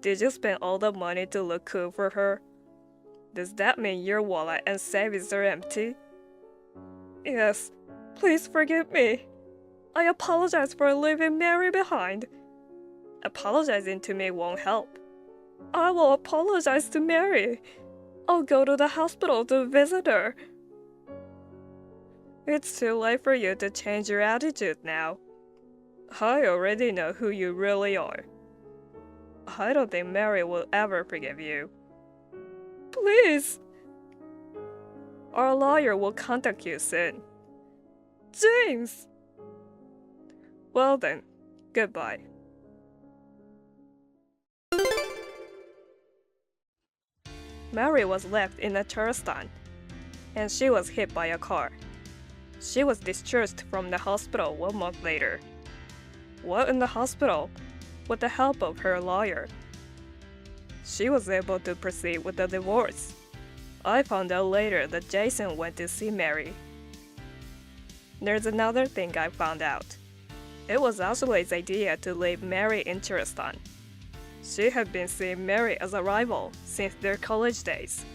Speaker 7: Did you spend all the money to look cool for her? Does that mean your wallet and savings are empty? Yes. Please forgive me. I apologize for leaving Mary behind. Apologizing to me won't help. I will apologize to Mary. I'll go to the hospital to visit her. It's too late for you to change your attitude now. I already know who you really are. I don't think Mary will ever forgive you. Please! Our lawyer will contact you soon. James! Well then, goodbye. Mary was left in a tourist stand, and she was hit by a car. She was discharged from the hospital 1 month later. While in the hospital, with the help of her lawyer, she was able to proceed with the divorce. I found out later that Jason went to see Mary. There's another thing I found out. It was Ashley's idea to leave Mary in Charleston. She had been seeing Mary as a rival since their college days,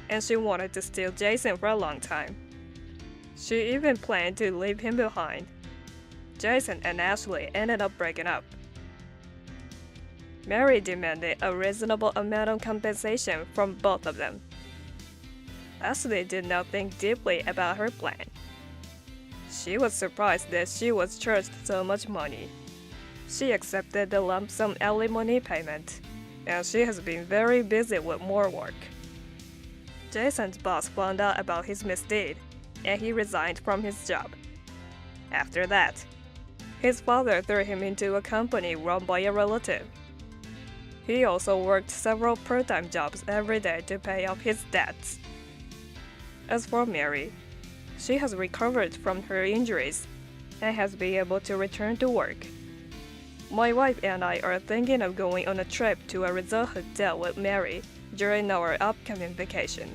Speaker 7: and she wanted to steal Jason for a long time. She even planned to leave him behind. Jason and Ashley ended up breaking up. Mary demanded a reasonable amount of compensation from both of them. Ashley did not think deeply about her plan. She was surprised that she was charged so much money. She accepted the lump sum alimony payment, and she has been very busy with more work. Jason's boss found out about his misdeed, and he resigned from his job. After that, his father threw him into a company run by a relative. He also worked several part-time jobs every day to pay off his debts. As for Mary, she has recovered from her injuries and has been able to return to work. My wife and I are thinking of going on a trip to a resort hotel with Mary during our upcoming vacation.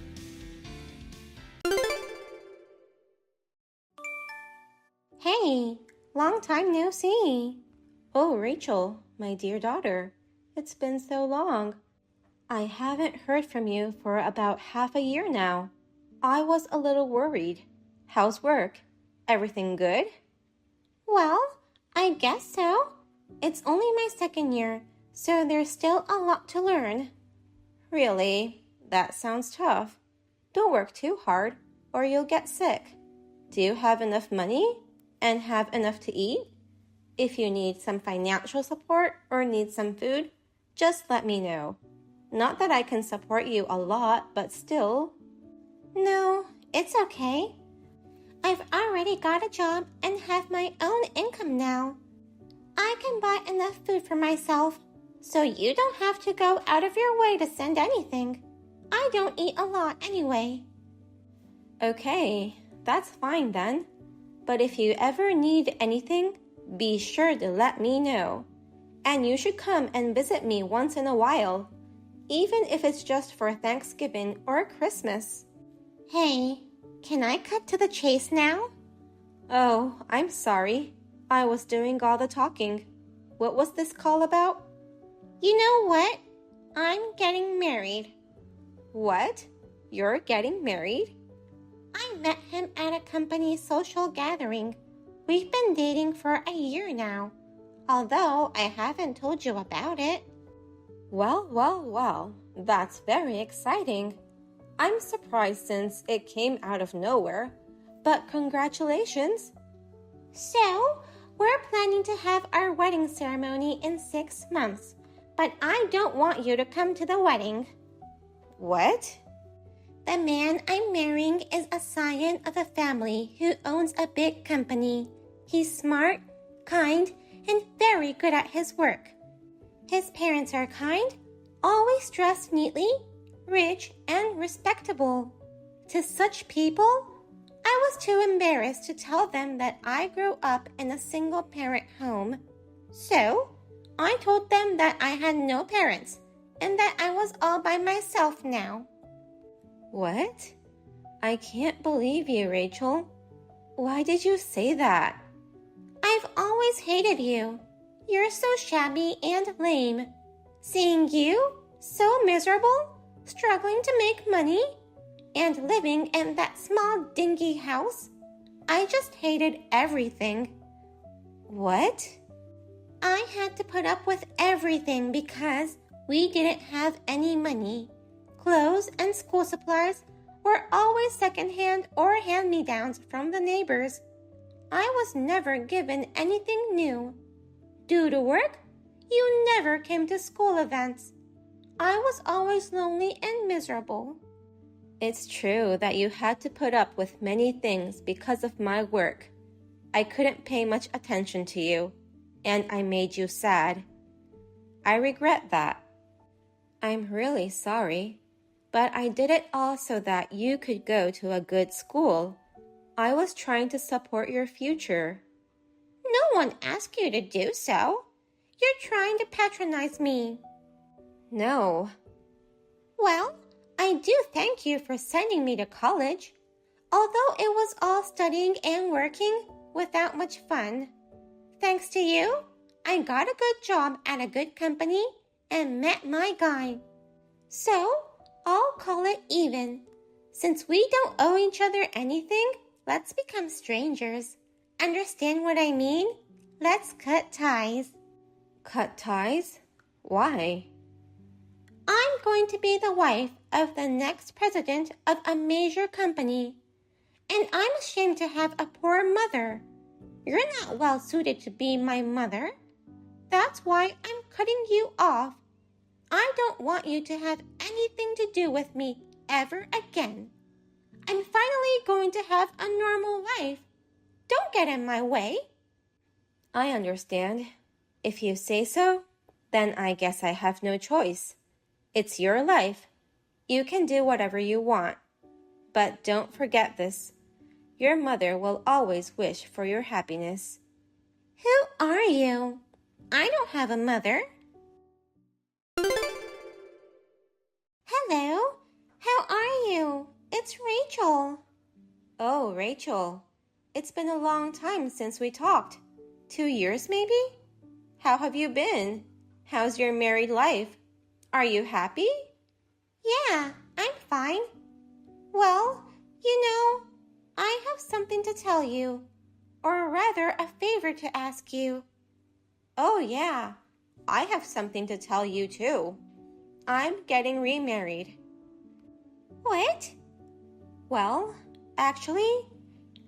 Speaker 9: Hey, long time no see. Oh, Rachel, my dear daughter, it's been so long. I haven't heard from you for about half a year now. I was a little worried. How's work? Everything good?
Speaker 2: Well, I guess so. It's only my second year, so there's still a lot to learn.
Speaker 9: Really? That sounds tough. Don't work too hard, or you'll get sick. Do you have enough money? And have enough to eat? If you need some financial support or need some food, just let me know. Not that I can support you a lot, but still.
Speaker 2: No, it's okay. I've already got a job and have my own income now.
Speaker 9: I can buy enough food for myself, so you don't have to go out of your way to send anything. I don't eat a lot anyway. Okay, that's fine then. But if you ever need anything, be sure to let me know. And you should come and visit me once in a while, even if it's just for Thanksgiving or Christmas. Hey, can I cut to the chase now? Oh, I'm sorry. I was doing all the talking. What was this call about? You know what? I'm getting married. What? You're getting married? I met him at a company social gathering. We've been dating for a year now, although I haven't told you about it. Well, that's very exciting. I'm surprised since it came out of nowhere, but congratulations. So, we're planning to have our wedding ceremony in 6 months, but I don't want you to come to the wedding. What? The man I'm marrying is a scion of a family who owns a big company. He's smart, kind, and very good at his work. His parents are kind, always dressed neatly, rich, and respectable. To such people, I was too embarrassed to tell them that I grew up in a single-parent home. So, I told them that I had no parents and that I was all by myself now. What? I can't believe you, Rachel. Why did you say that? I've always hated you. You're so shabby and lame. Seeing you, so miserable, struggling to make money, and living in that small dingy house, I just hated everything. What? I had to put up with everything because we didn't have any money. Clothes and school supplies were always secondhand or hand-me-downs from the neighbors. I was never given anything new. Due to work, you never came to school events. I was always lonely and miserable. It's true that you had to put up with many things because of my work. I couldn't pay much attention to you, and I made you sad. I regret that. I'm really sorry. But I did it all so that you could go to a good school. I was trying to support your future. No one asked you to do so. You're trying to patronize me. No. Well, I do thank you for sending me to college, although it was all studying and working without much fun. Thanks to you, I got a good job at a good company and met my guy. So, I'll call it even. Since we don't owe each other anything, let's become strangers. Understand what I mean? Let's cut ties. Cut ties? Why? I'm going to be the wife of the next president of a major company. And I'm ashamed to have a poor mother. You're not well suited to be my mother. That's why I'm cutting you off. I don't want you to have anything to do with me ever again. I'm finally going to have a normal life. Don't get in my way. I understand. If you say so, then I guess I have no choice. It's your life. You can do whatever you want. But don't forget this. Your mother will always wish for your happiness. Who are you? I don't have a mother. Hello, how are you? It's Rachel. Oh, Rachel. It's been a long time since we talked. 2 years, maybe? How have you been? How's your married life? Are you happy? Yeah, I'm fine. Well, I have something to tell you. Or rather, a favor to ask you. Oh, yeah. I have something to tell you, too. I'm getting remarried. What? Well, actually,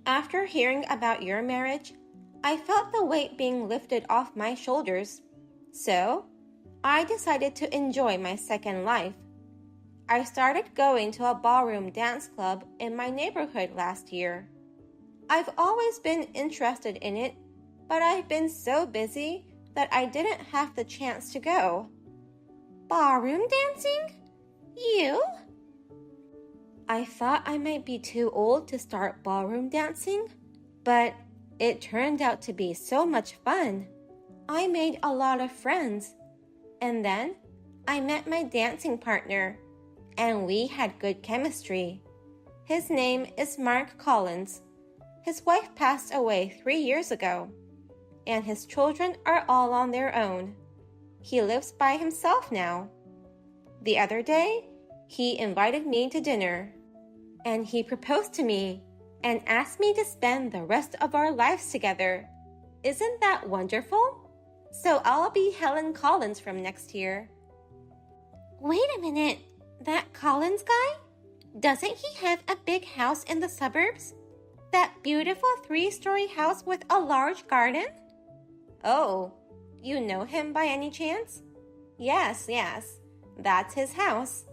Speaker 9: after hearing about your marriage, I felt the weight being lifted off my shoulders. So, I decided to enjoy my second life. I started going to a ballroom dance club in my neighborhood last year. I've always been interested in it, but I've been so busy that I didn't have the chance to go. Ballroom dancing? You? I thought I might be too old to start ballroom dancing, but it turned out to be so much fun. I made a lot of friends, and then I met my dancing partner, and we had good chemistry. His name is Mark Collins. His wife passed away 3 years ago, and his children are all on their own. He lives by himself now. The other day, he invited me to dinner, and he proposed to me and asked me to spend the rest of our lives together. Isn't that wonderful? So I'll be Helen Collins from next year. Wait a minute, that Collins guy? Doesn't he have a big house in the suburbs? That beautiful 3-story house with a large garden? Oh, you know him by any chance? Yes, that's his house.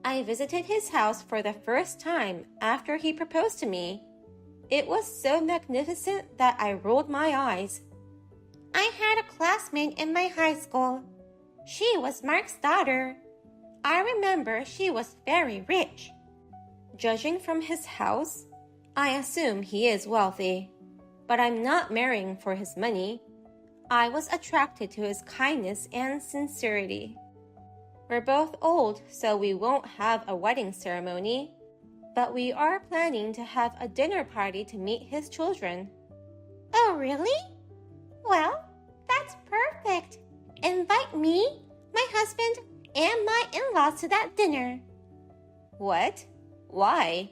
Speaker 9: I visited his house for the first time after he proposed to me. It was so magnificent that I rolled my eyes. I had a classmate in my high school. She was Mark's daughter. I remember she was very rich. Judging from his house, I assume he is wealthy. But I'm not marrying for his money. I was attracted to his kindness and sincerity. We're both old, so we won't have a wedding ceremony. But we are planning to have a dinner party to meet his children. Oh, really? Well, that's perfect. Invite me, my husband, and my in-laws to that dinner. What? Why?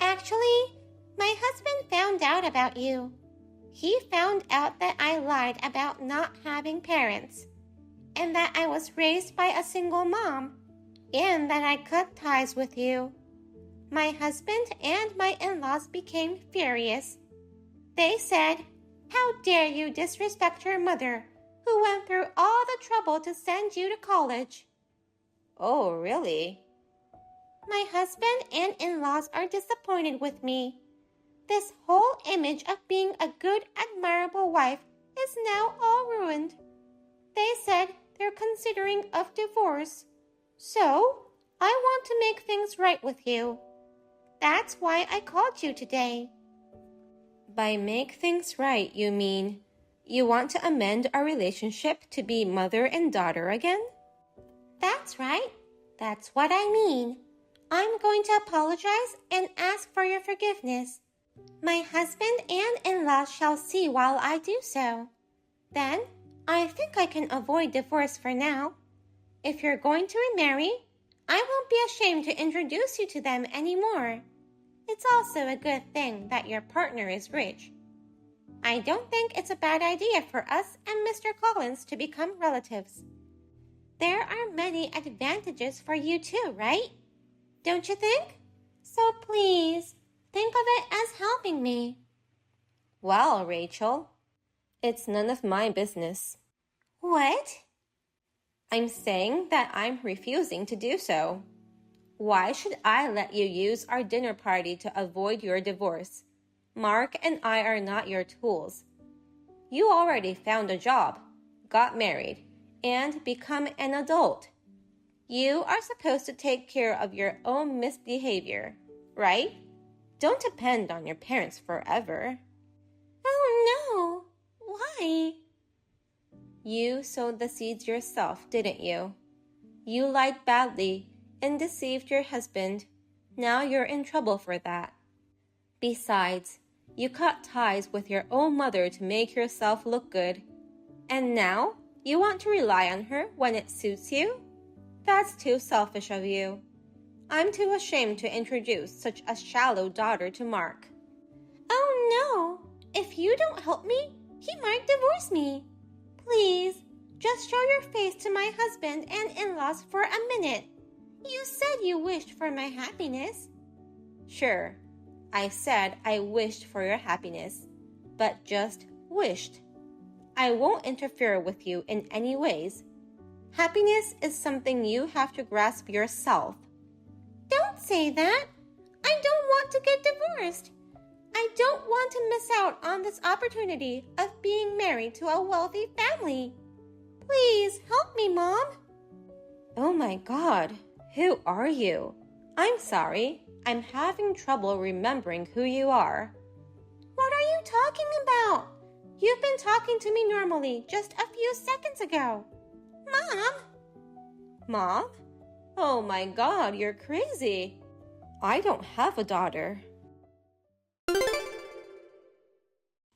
Speaker 9: Actually, my husband found out about you. He found out that I lied about not having parents, and that I was raised by a single mom, and that I cut ties with you. My husband and my in-laws became furious. They said, "How dare you disrespect your mother, who went through all the trouble to send you to college?" Oh, really? My husband and in-laws are disappointed with me. This whole image of being a good, admirable wife is now all ruined. They said they're considering of divorce. So, I want to make things right with you. That's why I called you today. By make things right, you mean you want to amend our relationship to be mother and daughter again? That's right. That's what I mean. I'm going to apologize and ask for your forgiveness. My husband and in-laws shall see while I do so. Then, I think I can avoid divorce for now. If you're going to remarry, I won't be ashamed to introduce you to them anymore. It's also a good thing that your partner is rich. I don't think it's a bad idea for us and Mr. Collins to become relatives. There are many advantages for you too, right? Don't you think? So please, think of it as helping me. Well, Rachel, it's none of my business. What? I'm saying that I'm refusing to do so. Why should I let you use our dinner party to avoid your divorce? Mark and I are not your tools. You already found a job, got married, and become an adult. You are supposed to take care of your own misbehavior, right? Don't depend on your parents forever. Oh no! Why? You sowed the seeds yourself, didn't you? You lied badly and deceived your husband. Now you're in trouble for that. Besides, you cut ties with your own mother to make yourself look good. And now you want to rely on her when it suits you? That's too selfish of you. I'm too ashamed to introduce such a shallow daughter to Mark. Oh no! If you don't help me, he might divorce me. Please, just show your face to my husband and in-laws for a minute. You said you wished for my happiness. Sure, I said I wished for your happiness, but just wished. I won't interfere with you in any ways. Happiness is something you have to grasp yourself. Don't say that. I don't want to get divorced. I don't want to miss out on this opportunity of being married to a wealthy family. Please help me, Mom. Oh my God, who are you? I'm sorry, I'm having trouble remembering who you are. What are you talking about? You've been talking to me normally just a few seconds ago. Mom? Mom? Oh my God, you're crazy. I don't have a daughter.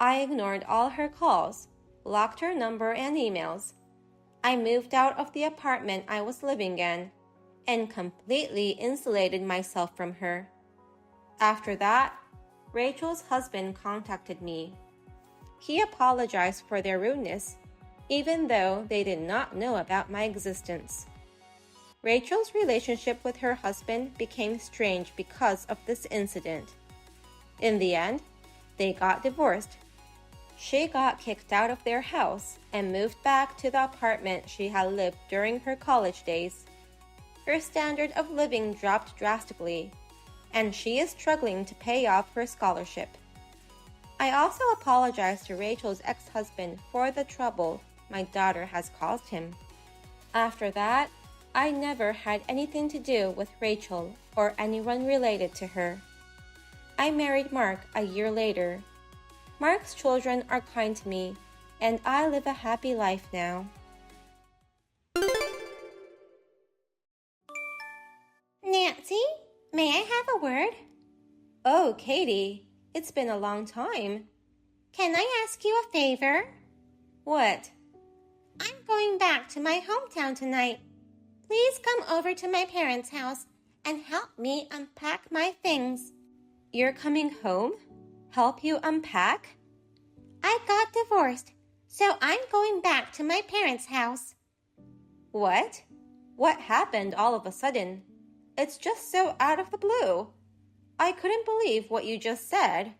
Speaker 9: I ignored all her calls, blocked her number and emails. I moved out of the apartment I was living in and completely insulated myself from her. After that, Rachel's husband contacted me. He apologized for their rudeness, even though they did not know about my existence. Rachel's relationship with her husband became strange because of this incident. In the end, they got divorced. She got kicked out of their house and moved back to the apartment she had lived during her college days. Her standard of living dropped drastically, and she is struggling to pay off her scholarship. I also apologized to Rachel's ex-husband for the trouble my daughter has caused him. After that, I never had anything to do with Rachel or anyone related to her. I married Mark a year later. Mark's children are kind to me, and I live a happy life now. Nancy, may I have a word? Oh, Katie, it's been a long time. Can I ask you a favor? What? I'm going back to my hometown tonight. Please come over to my parents' house and help me unpack my things. You're coming home? Help you unpack? I got divorced, so I'm going back to my parents' house. What? What happened all of a sudden? It's just so out of the blue. I couldn't believe what you just said.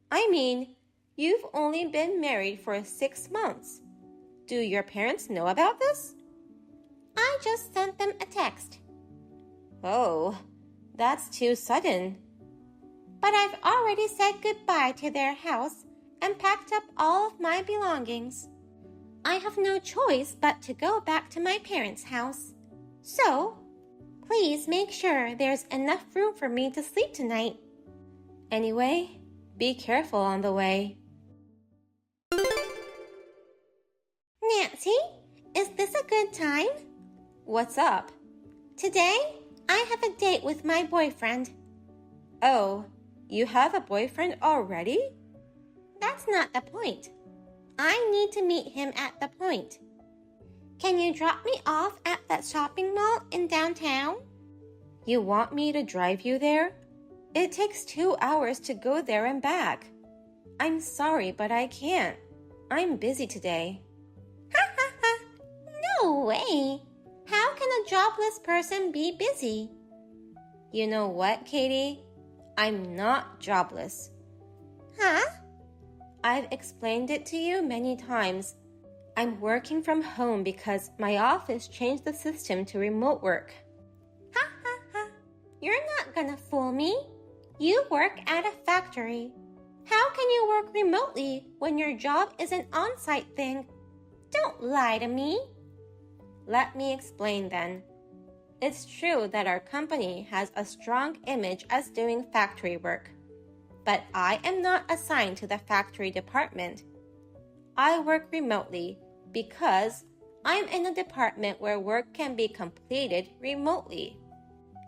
Speaker 9: I mean, you've only been married for 6 months. Do your parents know about this? I just sent them a text. Oh, that's too sudden. But I've already said goodbye to their house and packed up all of my belongings. I have no choice but to go back to my parents' house. So, please make sure there's enough room for me to sleep tonight. Anyway, be careful on the way. Nancy, is this a good time? What's up? Today, I have a date with my boyfriend. Oh, you have a boyfriend already? That's not the point. I need to meet him at the point. Can you drop me off at that shopping mall in downtown? You want me to drive you there? It takes 2 hours to go there and back. I'm sorry, but I can't. I'm busy today. Ha ha ha! No way! How can a jobless person be busy? You know what, Katie? I'm not jobless. Huh? I've explained it to you many times. I'm working from home because my office changed the system to remote work. Ha ha ha! You're not gonna fool me. You work at a factory. How can you work remotely when your job is an on-site thing? Don't lie to me. Let me explain then. It's true that our company has a strong image as doing factory work, but I am not assigned to the factory department. I work remotely because I'm in a department where work can be completed remotely.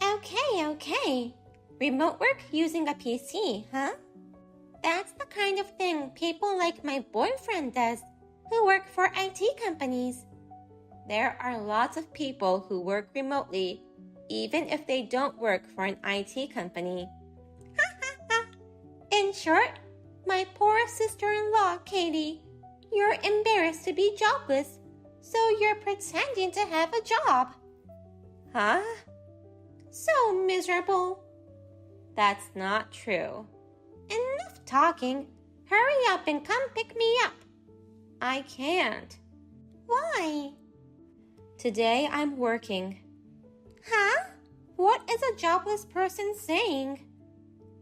Speaker 9: Okay. Remote work using a PC, huh? That's the kind of thing people like my boyfriend does, who work for IT companies. There are lots of people who work remotely, even if they don't work for an IT company. Ha ha ha! In short, my poor sister-in-law, Katie, you're embarrassed to be jobless, so you're pretending to have a job. Huh? So miserable. That's not true. Enough talking. Hurry up and come pick me up. I can't. Why? Today I'm working. Huh? What is a jobless person saying?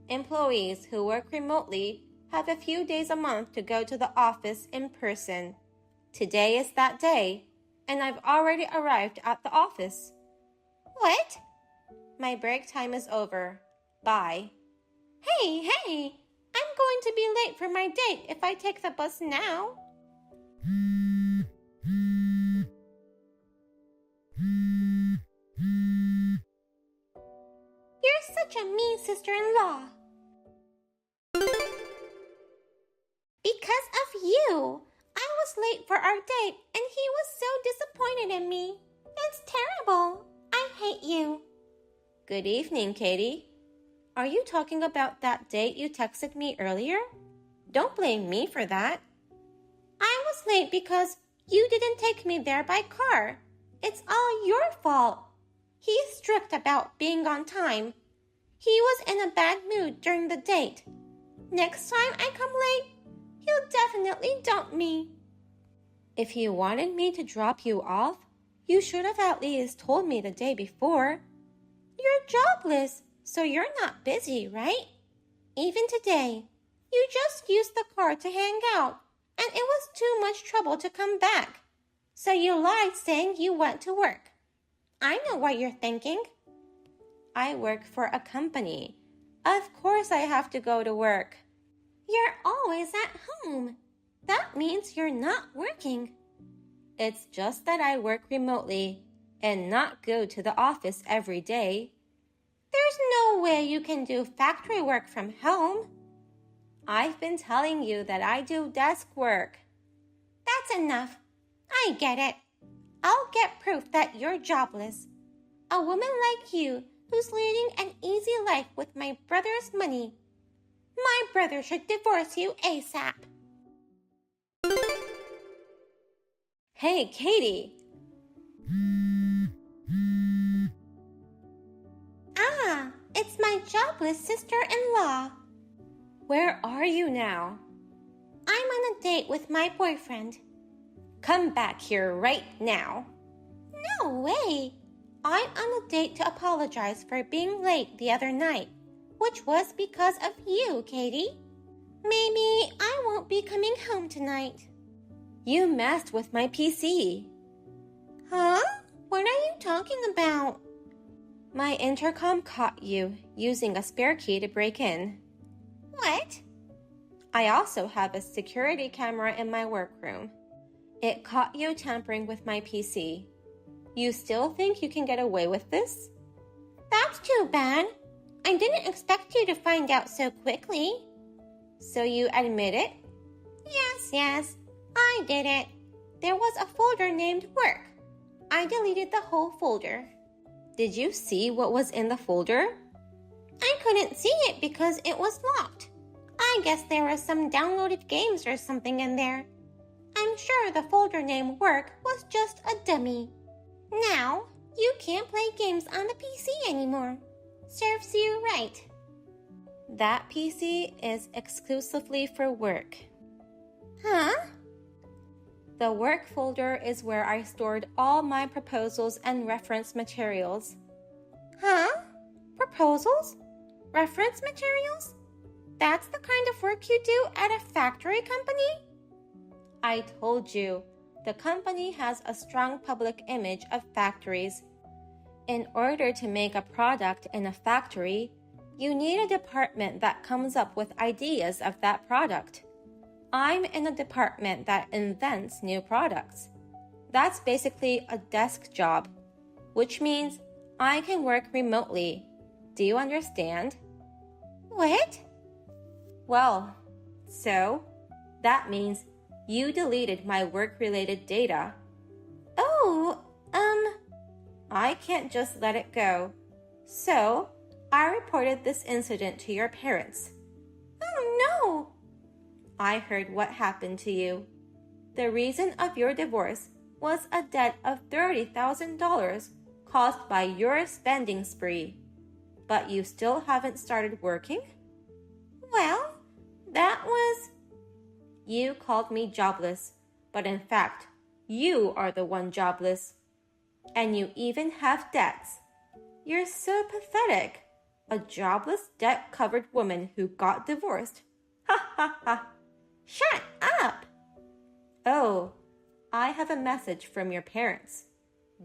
Speaker 9: Employees who work remotely have a few days a month to go to the office in person. Today is that day, and I've already arrived at the office. What? My break time is over. Bye. Hey, I'm going to be late for my date if I take the bus now. You're such a mean sister-in-law. Because of you, I was late for our date and he was so disappointed in me. It's terrible. I hate you. Good evening, Katie. Are you talking about that date you texted me earlier? Don't blame me for that. I was late because you didn't take me there by car. It's all your fault. He's strict about being on time. He was in a bad mood during the date. Next time I come late, he'll definitely dump me. If you wanted me to drop you off, you should have at least told me the day before. You're jobless, so you're not busy, right? Even today, you just used the car to hang out, and it was too much trouble to come back. So you lied saying you went to work. I know what you're thinking. I work for a company. Of course I have to go to work. You're always at home. That means you're not working. It's just that I work remotely and not go to the office every day. There's no way you can do factory work from home. I've been telling you that I do desk work. That's enough. I get it. I'll get proof that you're jobless. A woman like you who's leading an easy life with my brother's money. My brother should divorce you ASAP. Hey, Katie. Ah, it's my jobless sister-in-law. Where are you now? I'm on a date with my boyfriend. Come back here right now. No way. I'm on a date to apologize for being late the other night, which was because of you, Katie. Maybe I won't be coming home tonight. You messed with my PC. Huh? What are you talking about? My intercom caught you using a spare key to break in. What? I also have a security camera in my workroom. It caught you tampering with my PC. You still think you can get away with this? That's too bad. I didn't expect you to find out so quickly. So you admit it? Yes, I did it. There was a folder named Work. I deleted the whole folder. Did you see what was in the folder? I couldn't see it because it was locked. I guess there were some downloaded games or something in there. I'm sure the folder name Work was just a dummy. Now, you can't play games on the PC anymore. Serves you right. That PC is exclusively for work. Huh? The work folder is where I stored all my proposals and reference materials. Huh? Proposals? Reference materials? That's the kind of work you do at a factory company? I told you, the company has a strong public image of factories. In order to make a product in a factory, you need a department that comes up with ideas of that product. I'm in a department that invents new products. That's basically a desk job, which means I can work remotely. Do you understand? What? Well, so that means you deleted my work-related data. Oh, I can't just let it go. So, I reported this incident to your parents. Oh no! I heard what happened to you. The reason of your divorce was a debt of $30,000 caused by your spending spree. But you still haven't started working? Well, that was... You called me jobless, but in fact, you are the one jobless. And you even have debts. You're so pathetic. A jobless, debt-covered woman who got divorced. Ha ha ha. Shut up! Oh, I have a message from your parents.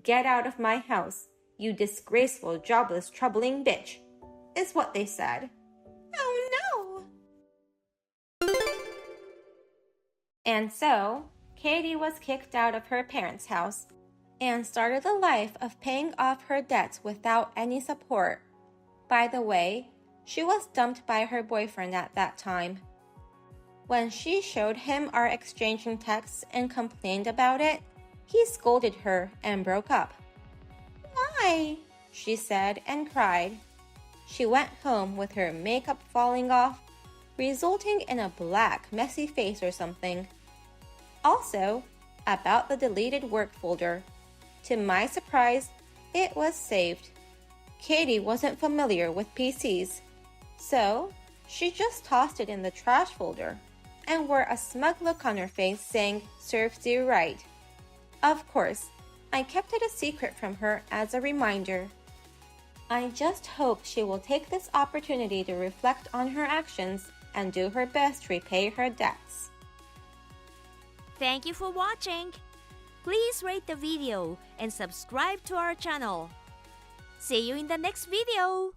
Speaker 9: Get out of my house, you disgraceful, jobless, troubling bitch, is what they said. Oh no! And so, Katie was kicked out of her parents' house and started a life of paying off her debts without any support. By the way, she was dumped by her boyfriend at that time. When she showed him our exchanging texts and complained about it, he scolded her and broke up. Why? She said and cried. She went home with her makeup falling off, resulting in a black, messy face or something. Also, about the deleted work folder. To my surprise, it was saved. Katie wasn't familiar with PCs, so she just tossed it in the trash folder and wore a smug look on her face saying, "Serves you right." Of course, I kept it a secret from her as a reminder. I just hope she will take this opportunity to reflect on her actions and do her best to repay her debts.
Speaker 10: Thank you for watching. Please rate the video and subscribe to our channel. See you in the next video.